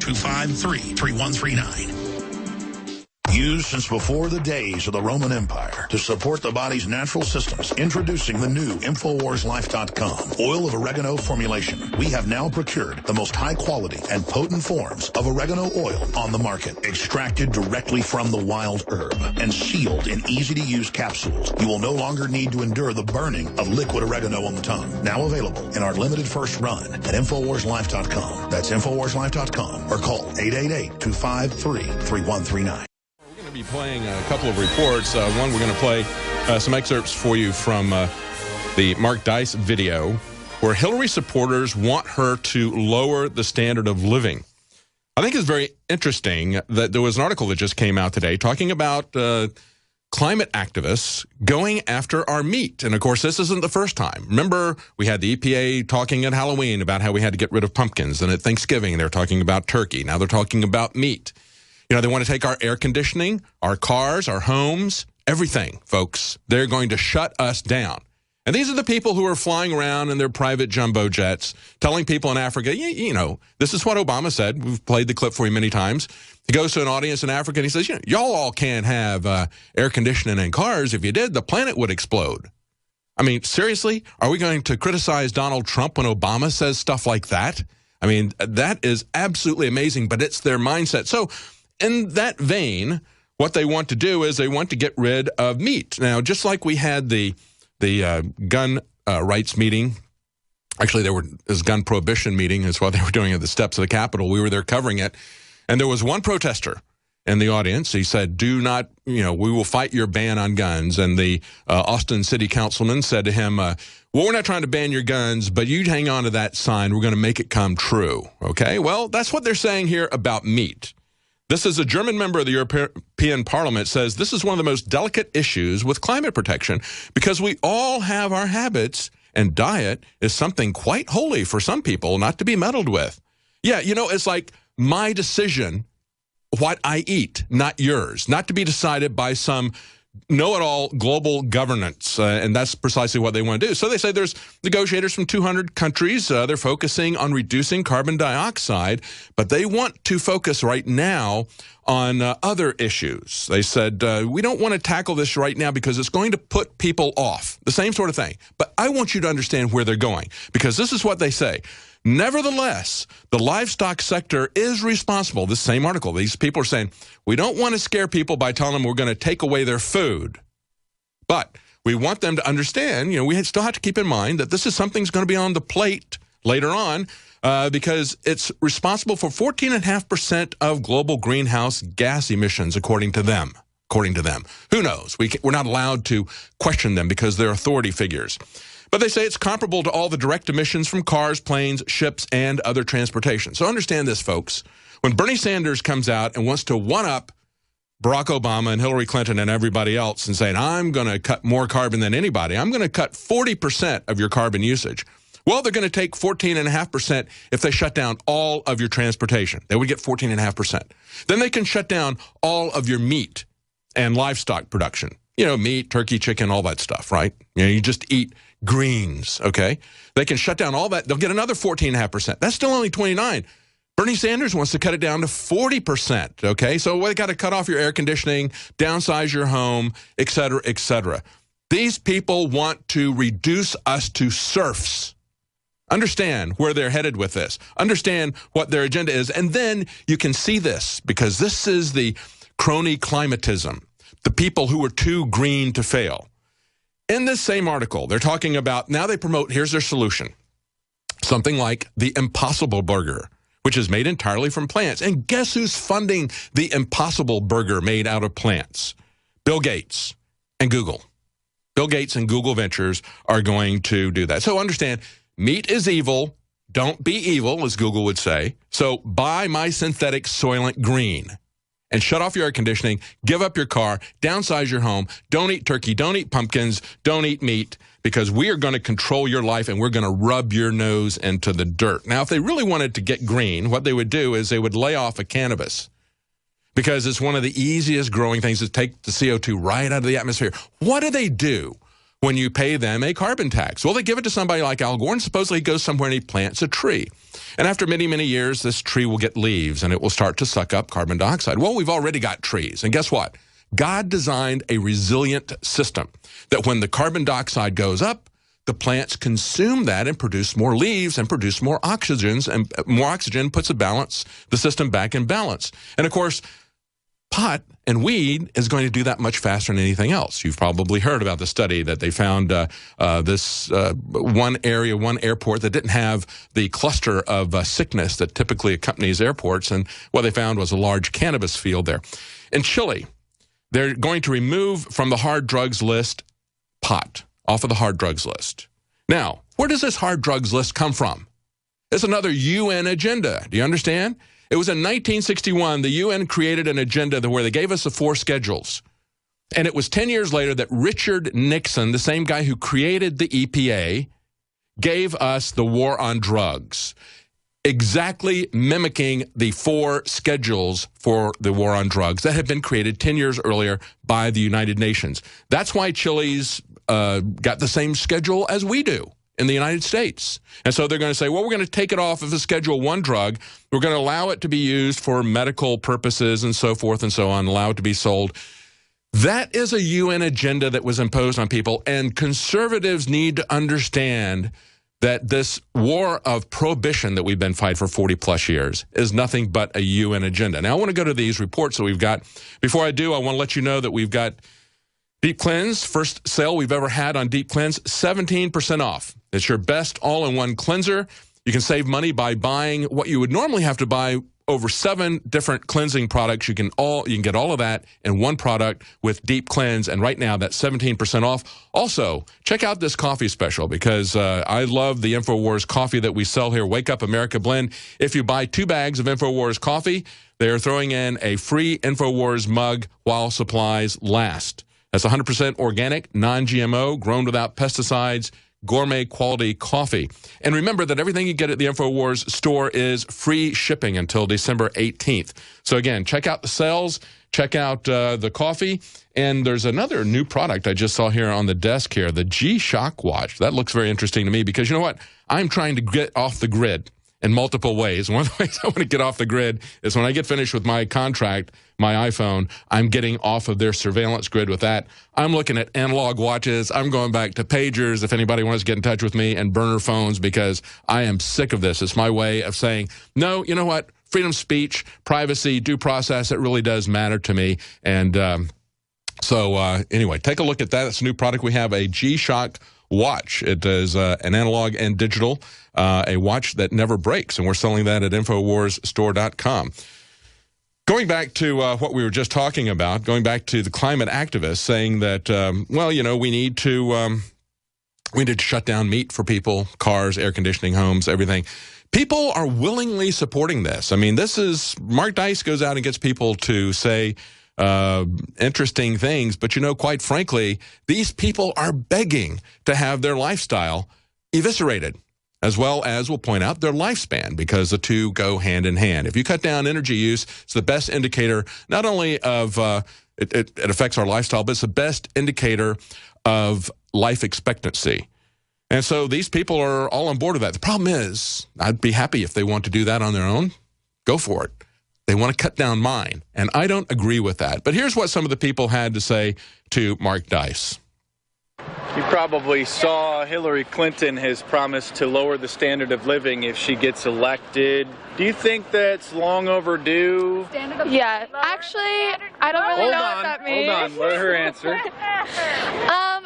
888-253-3139. Used since before the days of the Roman Empire to support the body's natural systems. Introducing the new InfoWarsLife.com oil of oregano formulation. We have now procured the most high quality and potent forms of oregano oil on the market. Extracted directly from the wild herb and sealed in easy to use capsules. You will no longer need to endure the burning of liquid oregano on the tongue. Now available in our limited first run at InfoWarsLife.com. That's InfoWarsLife.com or call 888-253-3139. Be playing a couple of reports. One, we're going to play some excerpts for you from the Marc Dice video where Hillary supporters want her to lower the standard of living. I think it's very interesting that there was an article that just came out today talking about climate activists going after our meat. And, of course, this isn't the first time. Remember, we had the EPA talking at Halloween about how we had to get rid of pumpkins. And at Thanksgiving, they're talking about turkey. Now they're talking about meat. You know, they want to take our air conditioning, our cars, our homes, everything, folks. They're going to shut us down. And these are the people who are flying around in their private jumbo jets, telling people in Africa, you know, this is what Obama said. We've played the clip for you many times. He goes to an audience in Africa and he says, y'all all can't have air conditioning and cars. If you did, the planet would explode. I mean, seriously, are we going to criticize Donald Trump when Obama says stuff like that? I mean, that is absolutely amazing, but it's their mindset. So, in that vein, what they want to do is they want to get rid of meat. Now, just like we had the gun rights meeting, actually there was gun prohibition meeting is what they were doing at the steps of the Capitol. We were there covering it, and there was one protester in the audience. He said, "Do not, we will fight your ban on guns." And the Austin city councilman said to him, "Well, we're not trying to ban your guns, but you hang on to that sign. We're going to make it come true." Okay, well, that's what they're saying here about meat. This is a German member of the European Parliament says this is one of the most delicate issues with climate protection because we all have our habits and diet is something quite holy for some people not to be meddled with. Yeah, it's like my decision what I eat, not yours, not to be decided by some know-it-all global governance, and that's precisely what they want to do. So they say there's negotiators from 200 countries. They're focusing on reducing carbon dioxide, but they want to focus right now on other issues. They said, we don't want to tackle this right now because it's going to put people off, the same sort of thing. But I want you to understand where they're going, because this is what they say. Nevertheless, the livestock sector is responsible. This same article, these people are saying, we don't want to scare people by telling them we're going to take away their food. But we want them to understand, we still have to keep in mind that this is something that's going to be on the plate later on, because it's responsible for 14.5% of global greenhouse gas emissions, according to them. Who knows? We're not allowed to question them because they're authority figures. But they say it's comparable to all the direct emissions from cars, planes, ships, and other transportation. So understand this, folks. When Bernie Sanders comes out and wants to one-up Barack Obama and Hillary Clinton and everybody else and saying, I'm going to cut more carbon than anybody, I'm going to cut 40% of your carbon usage. Well, they're going to take 14.5% if they shut down all of your transportation. They would get 14.5%. Then they can shut down all of your meat and livestock production. Meat, turkey, chicken, all that stuff, right? You just eat greens, okay? They can shut down all that. They'll get another 14.5%. That's still only 29. Bernie Sanders wants to cut it down to 40%, okay? So they got to cut off your air conditioning, downsize your home, et cetera, et cetera. These people want to reduce us to serfs. Understand where they're headed with this. Understand what their agenda is. And then you can see this, because this is the crony climatism, the people who are too green to fail. In this same article, they're talking about, now they promote, here's their solution, something like the Impossible Burger, which is made entirely from plants. And guess who's funding the Impossible Burger made out of plants? Bill Gates and Google. Bill Gates and Google Ventures are going to do that. So understand, meat is evil. Don't be evil, as Google would say. So buy my synthetic Soylent Green. And shut off your air conditioning, give up your car, downsize your home, don't eat turkey, don't eat pumpkins, don't eat meat, because we are going to control your life and we're going to rub your nose into the dirt. Now, if they really wanted to get green, what they would do is they would lay off of cannabis, because it's one of the easiest growing things to take the CO2 right out of the atmosphere. What do they do when you pay them a carbon tax? Well, they give it to somebody like Al Gore, and supposedly he goes somewhere and he plants a tree. And after many, many years, this tree will get leaves, and it will start to suck up carbon dioxide. Well, we've already got trees. And guess what? God designed a resilient system that when the carbon dioxide goes up, the plants consume that and produce more leaves and produce more oxygens, and more oxygen puts the system back in balance. And of course, pot and weed is going to do that much faster than anything else. You've probably heard about the study that they found this one airport that didn't have the cluster of sickness that typically accompanies airports, and what they found was a large cannabis field there. In Chile, they're going to remove from the hard drugs list pot, off of the hard drugs list. Now, where does this hard drugs list come from? It's another UN agenda. Do you understand? It was in 1961, the UN created an agenda where they gave us the 4 schedules. And it was 10 years later that Richard Nixon, the same guy who created the EPA, gave us the war on drugs, exactly mimicking the 4 schedules for the war on drugs that had been created 10 years earlier by the United Nations. That's why Chile's got the same schedule as we do in the United States. And so they're going to say, well, we're going to take it off of a Schedule 1 drug. We're going to allow it to be used for medical purposes and so forth and so on, allow it to be sold. That is a UN agenda that was imposed on people, and conservatives need to understand that this war of prohibition that we've been fighting for 40-plus years is nothing but a UN agenda. Now, I want to go to these reports that we've got. Before I do, I want to let you know that we've got Deep Cleanse, first sale we've ever had on Deep Cleanse, 17% off. It's your best all-in-one cleanser. You can save money by buying what you would normally have to buy over 7 different cleansing products. You can get all of that in one product with Deep Cleanse, and right now that's 17% off. Also, check out this coffee special, because I love the InfoWars coffee that we sell here, Wake Up America Blend. If you buy 2 bags of InfoWars coffee, they're throwing in a free InfoWars mug while supplies last. That's 100% organic, non-GMO, grown without pesticides, gourmet quality coffee. And remember that everything you get at the InfoWars store is free shipping until December 18th. So again, check out the sales, Check out the coffee. And there's another new product I just saw here on the desk here, the G-Shock watch. That looks very interesting to me because you know what? I'm trying to get off the grid in multiple ways. One of the ways I want to get off the grid is when I get finished with my contract, my iPhone, I'm getting off of their surveillance grid with that. I'm looking at analog watches. I'm going back to pagers if anybody wants to get in touch with me, and burner phones because I am sick of this. It's my way of saying, no, you know what? Freedom of speech, privacy, due process, it really does matter to me. And so anyway, take a look at that. It's a new product. We have a G-Shock watch. It is an analog and digital, a watch that never breaks, and we're selling that at InfoWarsStore.com. Going back to what we were just talking about, going back to the climate activists saying that, well, you know, we need to shut down meat for people, cars, air conditioning, homes, everything. People are willingly supporting this. I mean, this is, Mark Dice goes out and gets people to say interesting things, but you know, quite frankly, these people are begging to have their lifestyle eviscerated, as well as, we'll point out, their lifespan, because the two go hand in hand. If you cut down energy use, it's the best indicator not only of it affects our lifestyle, but it's the best indicator of life expectancy. And so these people are all on board with that. The problem is, I'd be happy if they want to do that on their own. Go for it. They want to cut down mine, and I don't agree with that. But here's what some of the people had to say to Mark Dice. You probably saw Hillary Clinton has promised to lower the standard of living if she gets elected. Do you think that's long overdue? Yeah, actually, I don't really know what that means. Hold on, let her answer.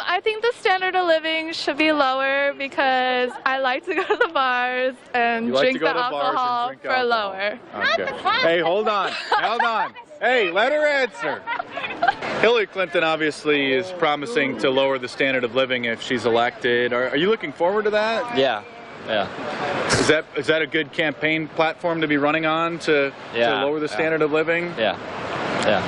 I think the standard of living should be lower because I like to go to the bars and drink the alcohol for lower. Okay. Hey, hold on. Hey, let her answer. Hillary Clinton obviously is promising to lower the standard of living if she's elected. Are you looking forward to that? Yeah. Is that a good campaign platform to be running on to lower the standard of living? Yeah.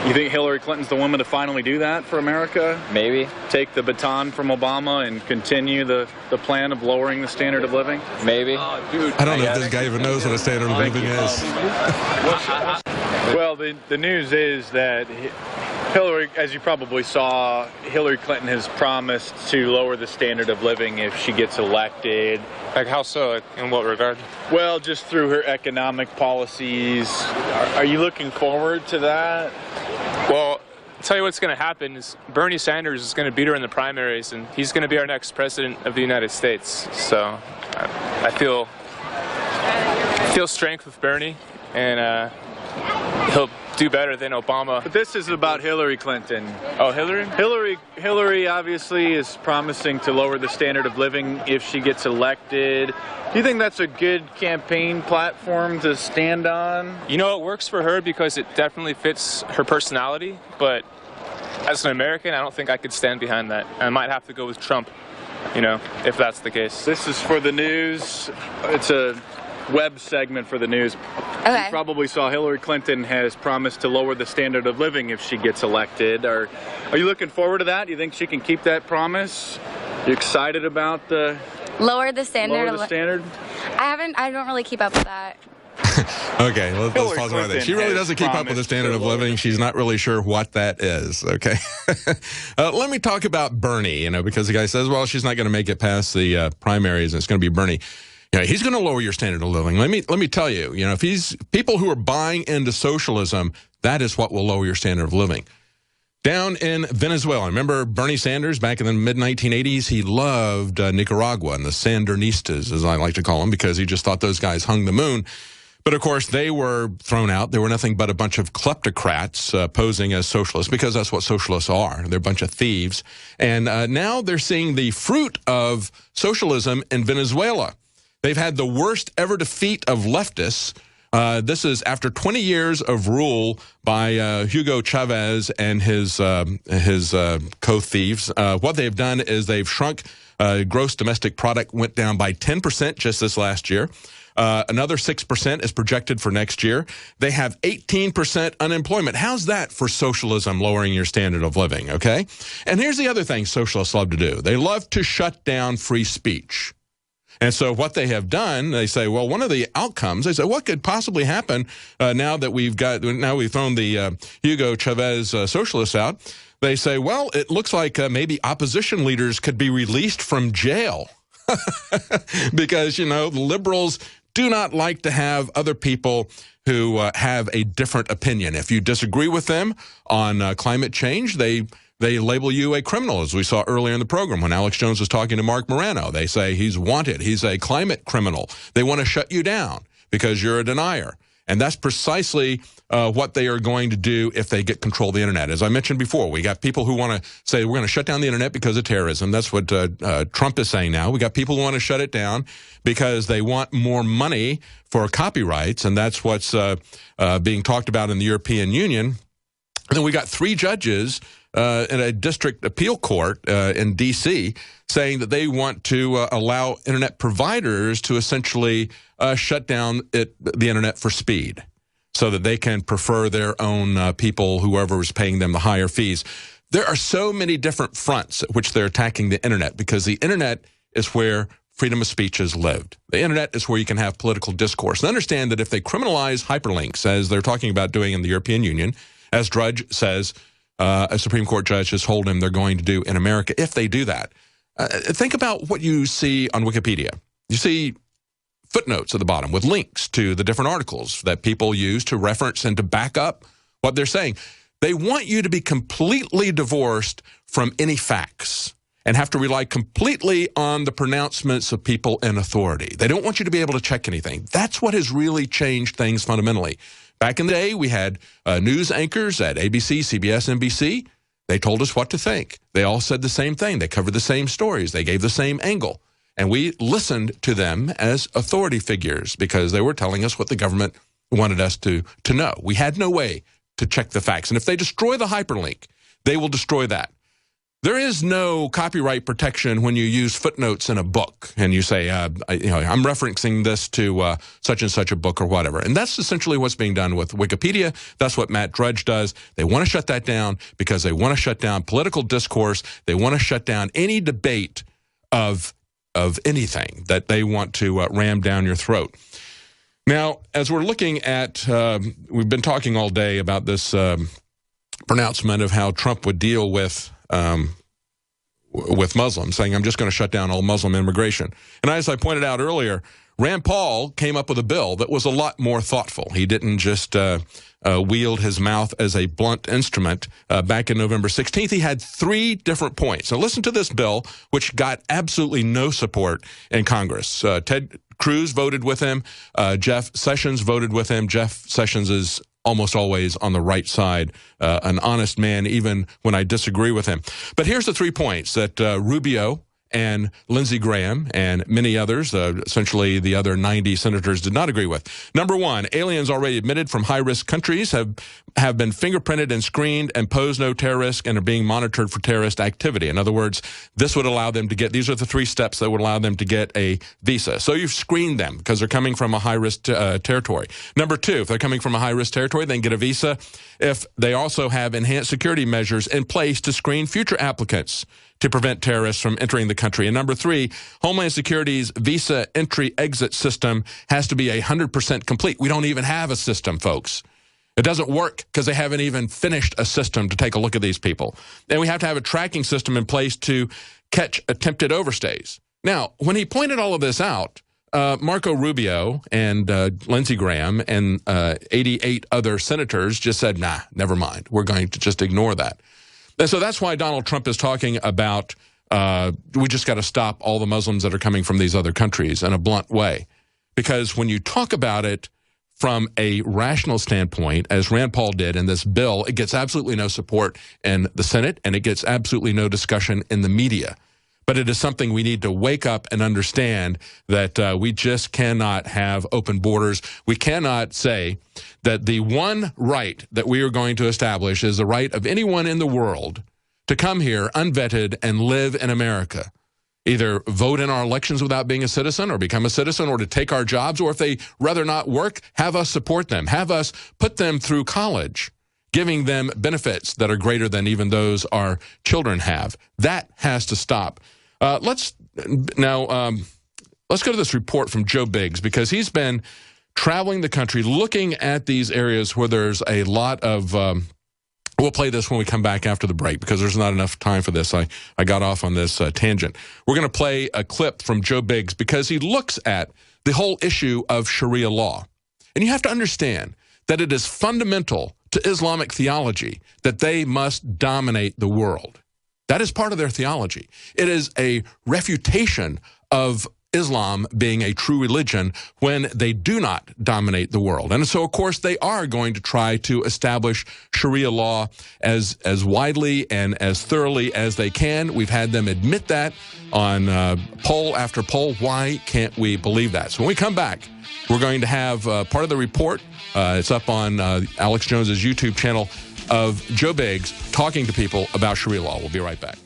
You think Hillary Clinton's the woman to finally do that for America? Maybe. Take the baton from Obama and continue the plan of lowering the standard of living? Maybe. I don't know if this guy even knows what a standard of living is. Well, the news is that Hillary, as you probably saw, Hillary Clinton has promised to lower the standard of living if she gets elected. Like how so? In what regard? Well, just through her economic policies. Are you looking forward to that? Well, I'll tell you what's going to happen is Bernie Sanders is going to beat her in the primaries, and he's going to be our next president of the United States. So I feel strength with Bernie, and he'll do better than Obama. But this is about Hillary Clinton. Oh, Hillary? Hillary obviously is promising to lower the standard of living if she gets elected. Do you think that's a good campaign platform to stand on? You know, it works for her because it definitely fits her personality, but as an American, I don't think I could stand behind that. I might have to go with Trump, you know, if that's the case. This is for the news. It's a web segment for the news. Okay. You probably saw Hillary Clinton has promised to lower the standard of living if she gets elected. Are you looking forward to that? Do you think she can keep that promise? You excited about the lower the standard? Lower the standard? I don't really keep up with that. Okay, let's pause on that. She really doesn't keep up with the standard of living. She's not really sure what that is, okay? Let me talk about Bernie, you know, because the guy says, well, she's not going to make it past the primaries, and it's going to be Bernie. You know, he's going to lower your standard of living. Let me tell you, you know, if he's people who are buying into socialism, that is what will lower your standard of living. Down in Venezuela, remember Bernie Sanders back in the mid-1980s? He loved Nicaragua and the Sandinistas, as I like to call them, because he just thought those guys hung the moon. But, of course, they were thrown out. They were nothing but a bunch of kleptocrats posing as socialists, because that's what socialists are. They're a bunch of thieves. And now they're seeing the fruit of socialism in Venezuela. They've had the worst ever defeat of leftists. This is after 20 years of rule by Hugo Chavez and his co-thieves. What they've done is they've shrunk gross domestic product, went down by 10% just this last year. Another 6% is projected for next year. They have 18% unemployment. How's that for socialism, lowering your standard of living, okay? And here's the other thing socialists love to do. They love to shut down free speech. And so what they have done, they say, well, one of the outcomes, they say, what could possibly happen now that we've thrown the Hugo Chavez socialists out? They say, well, it looks like maybe opposition leaders could be released from jail because, you know, the liberals do not like to have other people who have a different opinion. If you disagree with them on climate change, they label you a criminal, as we saw earlier in the program when Alex Jones was talking to Marc Morano. They say he's wanted. He's a climate criminal. They want to shut you down because you're a denier. And that's precisely what they are going to do if they get control of the Internet. As I mentioned before, we got people who want to say we're going to shut down the Internet because of terrorism. That's what Trump is saying now. We got people who want to shut it down because they want more money for copyrights, and that's what's being talked about in the European Union. And then we got 3 judges in a district appeal court in D.C. saying that they want to allow Internet providers to essentially shut down the Internet for speed so that they can prefer their own people, whoever is paying them the higher fees. There are so many different fronts at which they're attacking the Internet because the Internet is where freedom of speech is lived. The Internet is where you can have political discourse. And understand that if they criminalize hyperlinks, as they're talking about doing in the European Union, as Drudge says, a Supreme Court judge has told him they're going to do in America, if they do that, think about what you see on Wikipedia. You see footnotes at the bottom with links to the different articles that people use to reference and to back up what they're saying. They want you to be completely divorced from any facts and have to rely completely on the pronouncements of people in authority. They don't want you to be able to check anything. That's what has really changed things fundamentally. Back in the day, we had news anchors at ABC, CBS, NBC. They told us what to think. They all said the same thing. They covered the same stories. They gave the same angle. And we listened to them as authority figures because they were telling us what the government wanted us to know. We had no way to check the facts. And if they destroy the hyperlink, they will destroy that. There is no copyright protection when you use footnotes in a book and you say, I'm referencing this to such and such a book or whatever. And that's essentially what's being done with Wikipedia. That's what Matt Drudge does. They want to shut that down because they want to shut down political discourse. They want to shut down any debate of anything that they want to ram down your throat. Now, as we're looking at, we've been talking all day about this pronouncement of how Trump would deal with Muslims, saying, I'm just going to shut down all Muslim immigration. And as I pointed out earlier, Rand Paul came up with a bill that was a lot more thoughtful. He didn't just wield his mouth as a blunt instrument. Back in November 16th, he had 3 different points. Now listen to this bill, which got absolutely no support in Congress. Ted Cruz voted with him. Jeff Sessions voted with him. Jeff Sessions is almost always on the right side, an honest man, even when I disagree with him. But here's the 3 points that Rubio and Lindsey Graham and many others, essentially the other 90 senators, did not agree with. Number 1, aliens already admitted from high-risk countries have been fingerprinted and screened and pose no terror risk and are being monitored for terrorist activity. In other words, this would allow them to get, these are the 3 steps that would allow them to get a visa. So you've screened them because they're coming from a high-risk territory. Number 2, if they're coming from a high-risk territory, they can get a visa if they also have enhanced security measures in place to screen future applicants to prevent terrorists from entering the country. And number 3, Homeland Security's visa entry-exit system has to be 100% complete. We don't even have a system, folks. It doesn't work because they haven't even finished a system to take a look at these people. And we have to have a tracking system in place to catch attempted overstays. Now, when he pointed all of this out, Marco Rubio and Lindsey Graham and 88 other senators just said, nah, never mind. We're going to just ignore that. And so that's why Donald Trump is talking about we just got to stop all the Muslims that are coming from these other countries in a blunt way. Because when you talk about it from a rational standpoint, as Rand Paul did in this bill, it gets absolutely no support in the Senate, and it gets absolutely no discussion in the media. But it is something we need to wake up and understand that we just cannot have open borders. We cannot say that the one right that we are going to establish is the right of anyone in the world to come here unvetted and live in America. Either vote in our elections without being a citizen or become a citizen or to take our jobs, or if they rather not work, have us support them, have us put them through college, giving them benefits that are greater than even those our children have. That has to stop. Let's now, Let's go to this report from Joe Biggs, because he's been traveling the country looking at these areas where there's a lot of... we'll play this when we come back after the break, because there's not enough time for this. I got off on this tangent. We're going to play a clip from Joe Biggs, because he looks at the whole issue of Sharia law. And you have to understand that it is fundamental to Islamic theology that they must dominate the world. That is part of their theology. It is a refutation of Islam being a true religion when they do not dominate the world. And so, of course, they are going to try to establish Sharia law as widely and as thoroughly as they can. We've had them admit that on poll after poll. Why can't we believe that? So when we come back, we're going to have part of the report. It's up on Alex Jones's YouTube channel of Joe Biggs talking to people about Sharia law. We'll be right back.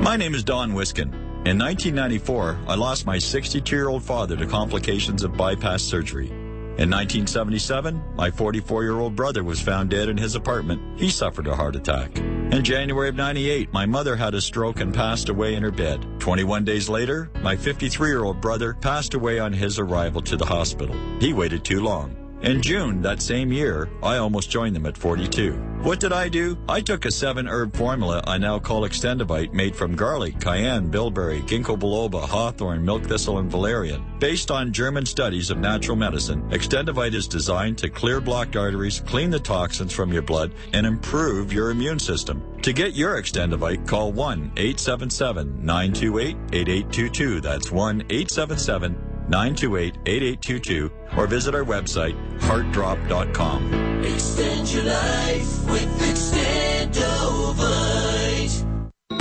My name is Don Wiskin. In 1994, I lost my 62-year-old father to complications of bypass surgery. In 1977, my 44-year-old brother was found dead in his apartment. He suffered a heart attack. In January of 98, my mother had a stroke and passed away in her bed. 21 days later, my 53-year-old brother passed away on his arrival to the hospital. He waited too long. In June that same year, I almost joined them at 42. What did I do? I took a 7-herb formula I now call Extendivite, made from garlic, cayenne, bilberry, ginkgo biloba, hawthorn, milk thistle, and valerian. Based on German studies of natural medicine, Extendivite is designed to clear blocked arteries, clean the toxins from your blood, and improve your immune system. To get your Extendivite, call 1-877-928-8822. That's 1-877-928-8822, or visit our website, heartdrop.com. Extend your life with Extendovite.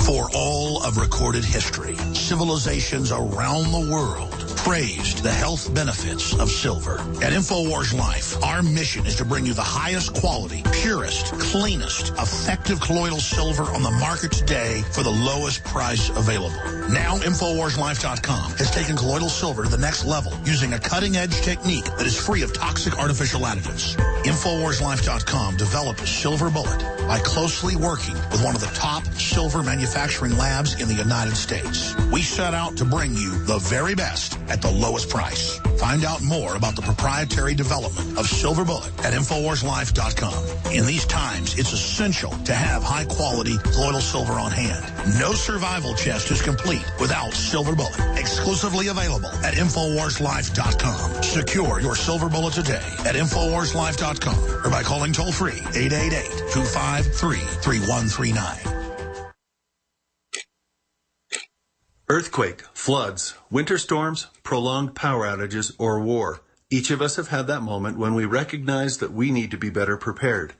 For all of recorded history, civilizations around the world praised the health benefits of silver. At InfoWars Life, our mission is to bring you the highest quality, purest, cleanest, effective colloidal silver on the market today for the lowest price available. Now, InfoWarsLife.com has taken colloidal silver to the next level using a cutting-edge technique that is free of toxic artificial additives. InfoWarsLife.com developed a silver bullet by closely working with one of the top silver manufacturing labs in the United States. We set out to bring you the very best at the lowest price. Find out more about the proprietary development of Silver Bullet at InfoWarsLife.com. In these times, it's essential to have high-quality colloidal silver on hand. No survival chest is complete without Silver Bullet. Exclusively available at InfoWarsLife.com. Secure your Silver Bullet today at InfoWarsLife.com or by calling toll-free 888-253-3139. Earthquake, floods, winter storms, prolonged power outages, or war. Each of us have had that moment when we recognize that we need to be better prepared.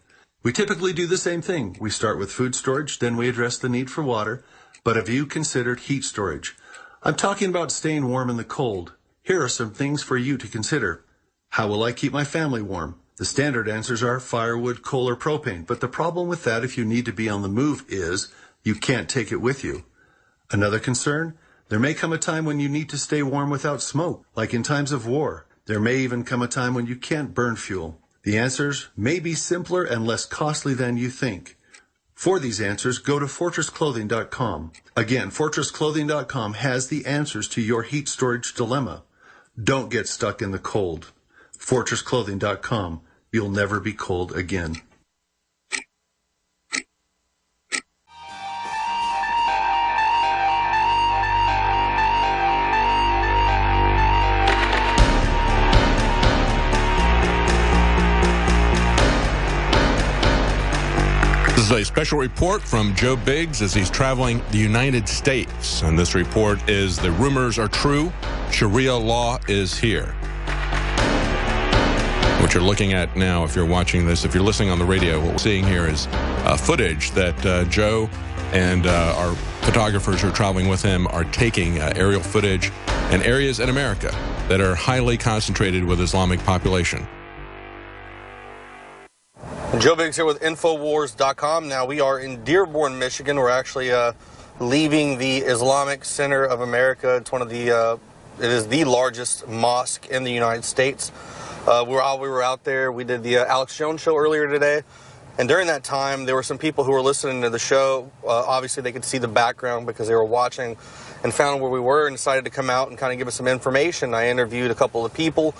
We typically do the same thing. We start with food storage, then we address the need for water. But have you considered heat storage? I'm talking about staying warm in the cold. Here are some things for you to consider. How will I keep my family warm? The standard answers are firewood, coal, or propane. But the problem with that, if you need to be on the move, is you can't take it with you. Another concern, there may come a time when you need to stay warm without smoke, like in times of war. There may even come a time when you can't burn fuel. The answers may be simpler and less costly than you think. For these answers, go to FortressClothing.com. Again, FortressClothing.com has the answers to your heat storage dilemma. Don't get stuck in the cold. FortressClothing.com. You'll never be cold again. This is a special report from Joe Biggs as he's traveling the United States. And this report is the rumors are true. Sharia law is here. What you're looking at now, if you're watching this, if you're listening on the radio, what we're seeing here is footage that Joe and our photographers who are traveling with him are taking aerial footage in areas in America that are highly concentrated with Islamic population. Joe Biggs here with Infowars.com. Now we are in Dearborn, Michigan. We're actually leaving the Islamic Center of America. It's one of the, it is the largest mosque in the United States. While we were out there, we did the Alex Jones show earlier today. And during that time, there were some people who were listening to the show. Obviously, they could see the background because they were watching. and found where we were and decided to come out and kind of give us some information. I interviewed a couple of people,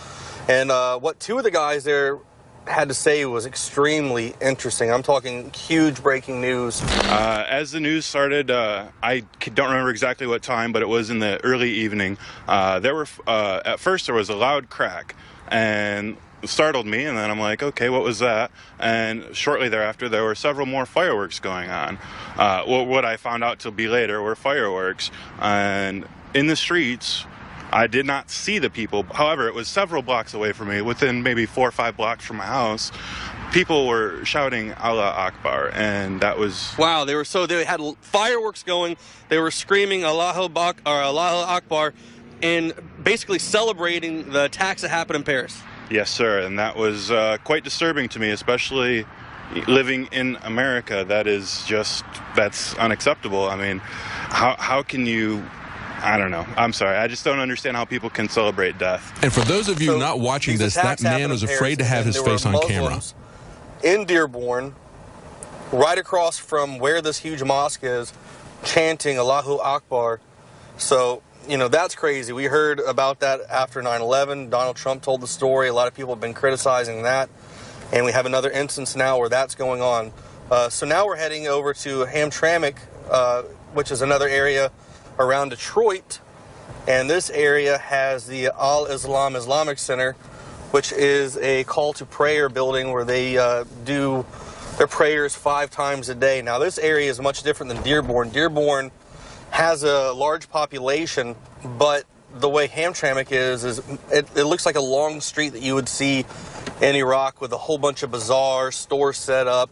and what two of the guys there had to say was extremely interesting. I'm talking huge breaking news. As the news started, I don't remember exactly what time, but it was in the early evening. At first there was a loud crack, and it startled me, and then I'm like, okay, what was that? And shortly thereafter, there were several more fireworks going on. What I found out to be later were fireworks, and in the streets, I did not see the people. However, it was several blocks away from me, within maybe 4 or 5 blocks from my house. People were shouting Allah Akbar, and that was... Wow, they had fireworks going, they were screaming Allahu Akbar, and basically celebrating the attacks that happened in Paris. Yes, sir, and that was quite disturbing to me, especially living in America. That's unacceptable. I mean, how can you... I don't know. I'm sorry. I just don't understand how people can celebrate death. And for those of you not watching this, that man was afraid to have his face on camera. In Dearborn, right across from where this huge mosque is, chanting Allahu Akbar. So, that's crazy. We heard about that after 9/11. Donald Trump told the story. A lot of people have been criticizing that. And we have another instance now where that's going on. So now we're heading over to Hamtramck, which is another area around Detroit, and this area has the Al-Islam Islamic Center, which is a call to prayer building where they do their prayers 5 times a day. Now this area is much different than Dearborn. Dearborn has a large population, but the way Hamtramck is it looks like a long street that you would see in Iraq, with a whole bunch of bazaars, stores set up,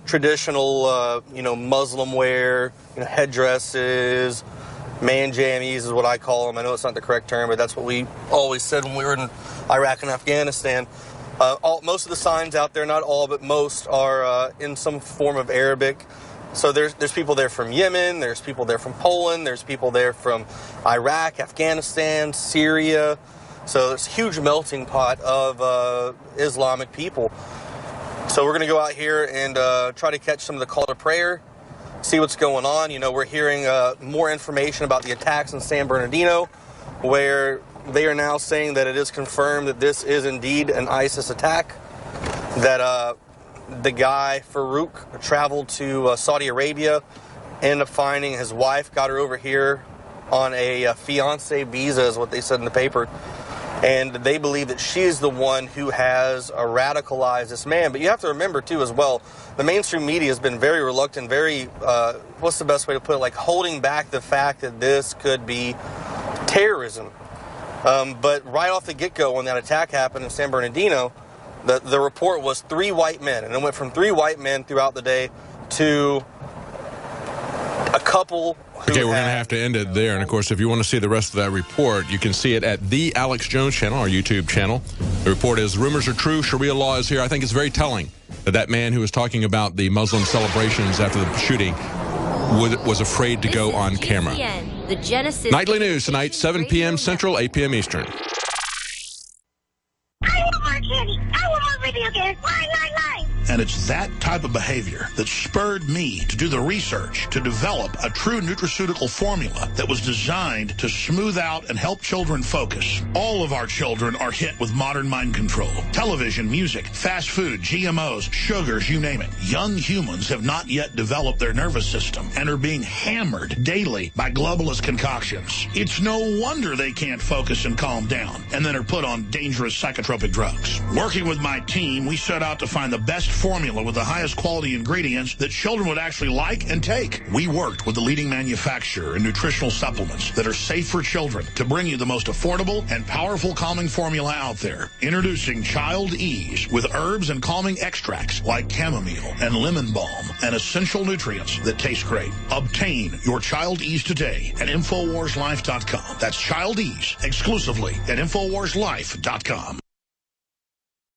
traditional Muslim wear, headdresses, man jammies is what I call them. I know it's not the correct term, but that's what we always said when we were in Iraq and Afghanistan. Most of the signs out there, not all, but most, are in some form of Arabic. So there's people there from Yemen, there's people there from Poland, there's people there from Iraq, Afghanistan, Syria. So there's a huge melting pot of Islamic people. So we're going to go out here and try to catch some of the call to prayer, see what's going on. We're hearing more information about the attacks in San Bernardino, where they are now saying that it is confirmed that this is indeed an ISIS attack, that the guy, Farouk, traveled to Saudi Arabia, ended up finding his wife, got her over here on a fiance visa, is what they said in the paper. And they believe that she's the one who has radicalized this man. But you have to remember, too, as well, the mainstream media has been very reluctant, very, what's the best way to put it, like holding back the fact that this could be terrorism. But right off the get-go, when that attack happened in San Bernardino, the report was 3 white men. And it went from 3 white men throughout the day to a couple. Okay, we're going to have to end it there. And, of course, if you want to see the rest of that report, you can see it at the Alex Jones channel, our YouTube channel. The report is, rumors are true, Sharia law is here. I think it's very telling that that man who was talking about the Muslim celebrations after the shooting was afraid to go on camera. The Genesis Nightly News tonight, 7 p.m. Central, 8 p.m. Eastern. I want more candy. I want more video games. Line. And it's that type of behavior that spurred me to do the research to develop a true nutraceutical formula that was designed to smooth out and help children focus. All of our children are hit with modern mind control. Television, music, fast food, GMOs, sugars, you name it. Young humans have not yet developed their nervous system and are being hammered daily by globalist concoctions. It's no wonder they can't focus and calm down, and then are put on dangerous psychotropic drugs. Working with my team, we set out to find the best formula with the highest quality ingredients that children would actually like and take. We worked with the leading manufacturer in nutritional supplements that are safe for children to bring you the most affordable and powerful calming formula out there. Introducing Child Ease with herbs and calming extracts like chamomile and lemon balm and essential nutrients that taste great. Obtain your Child Ease today at InfoWarsLife.com. That's Child Ease exclusively at InfoWarsLife.com.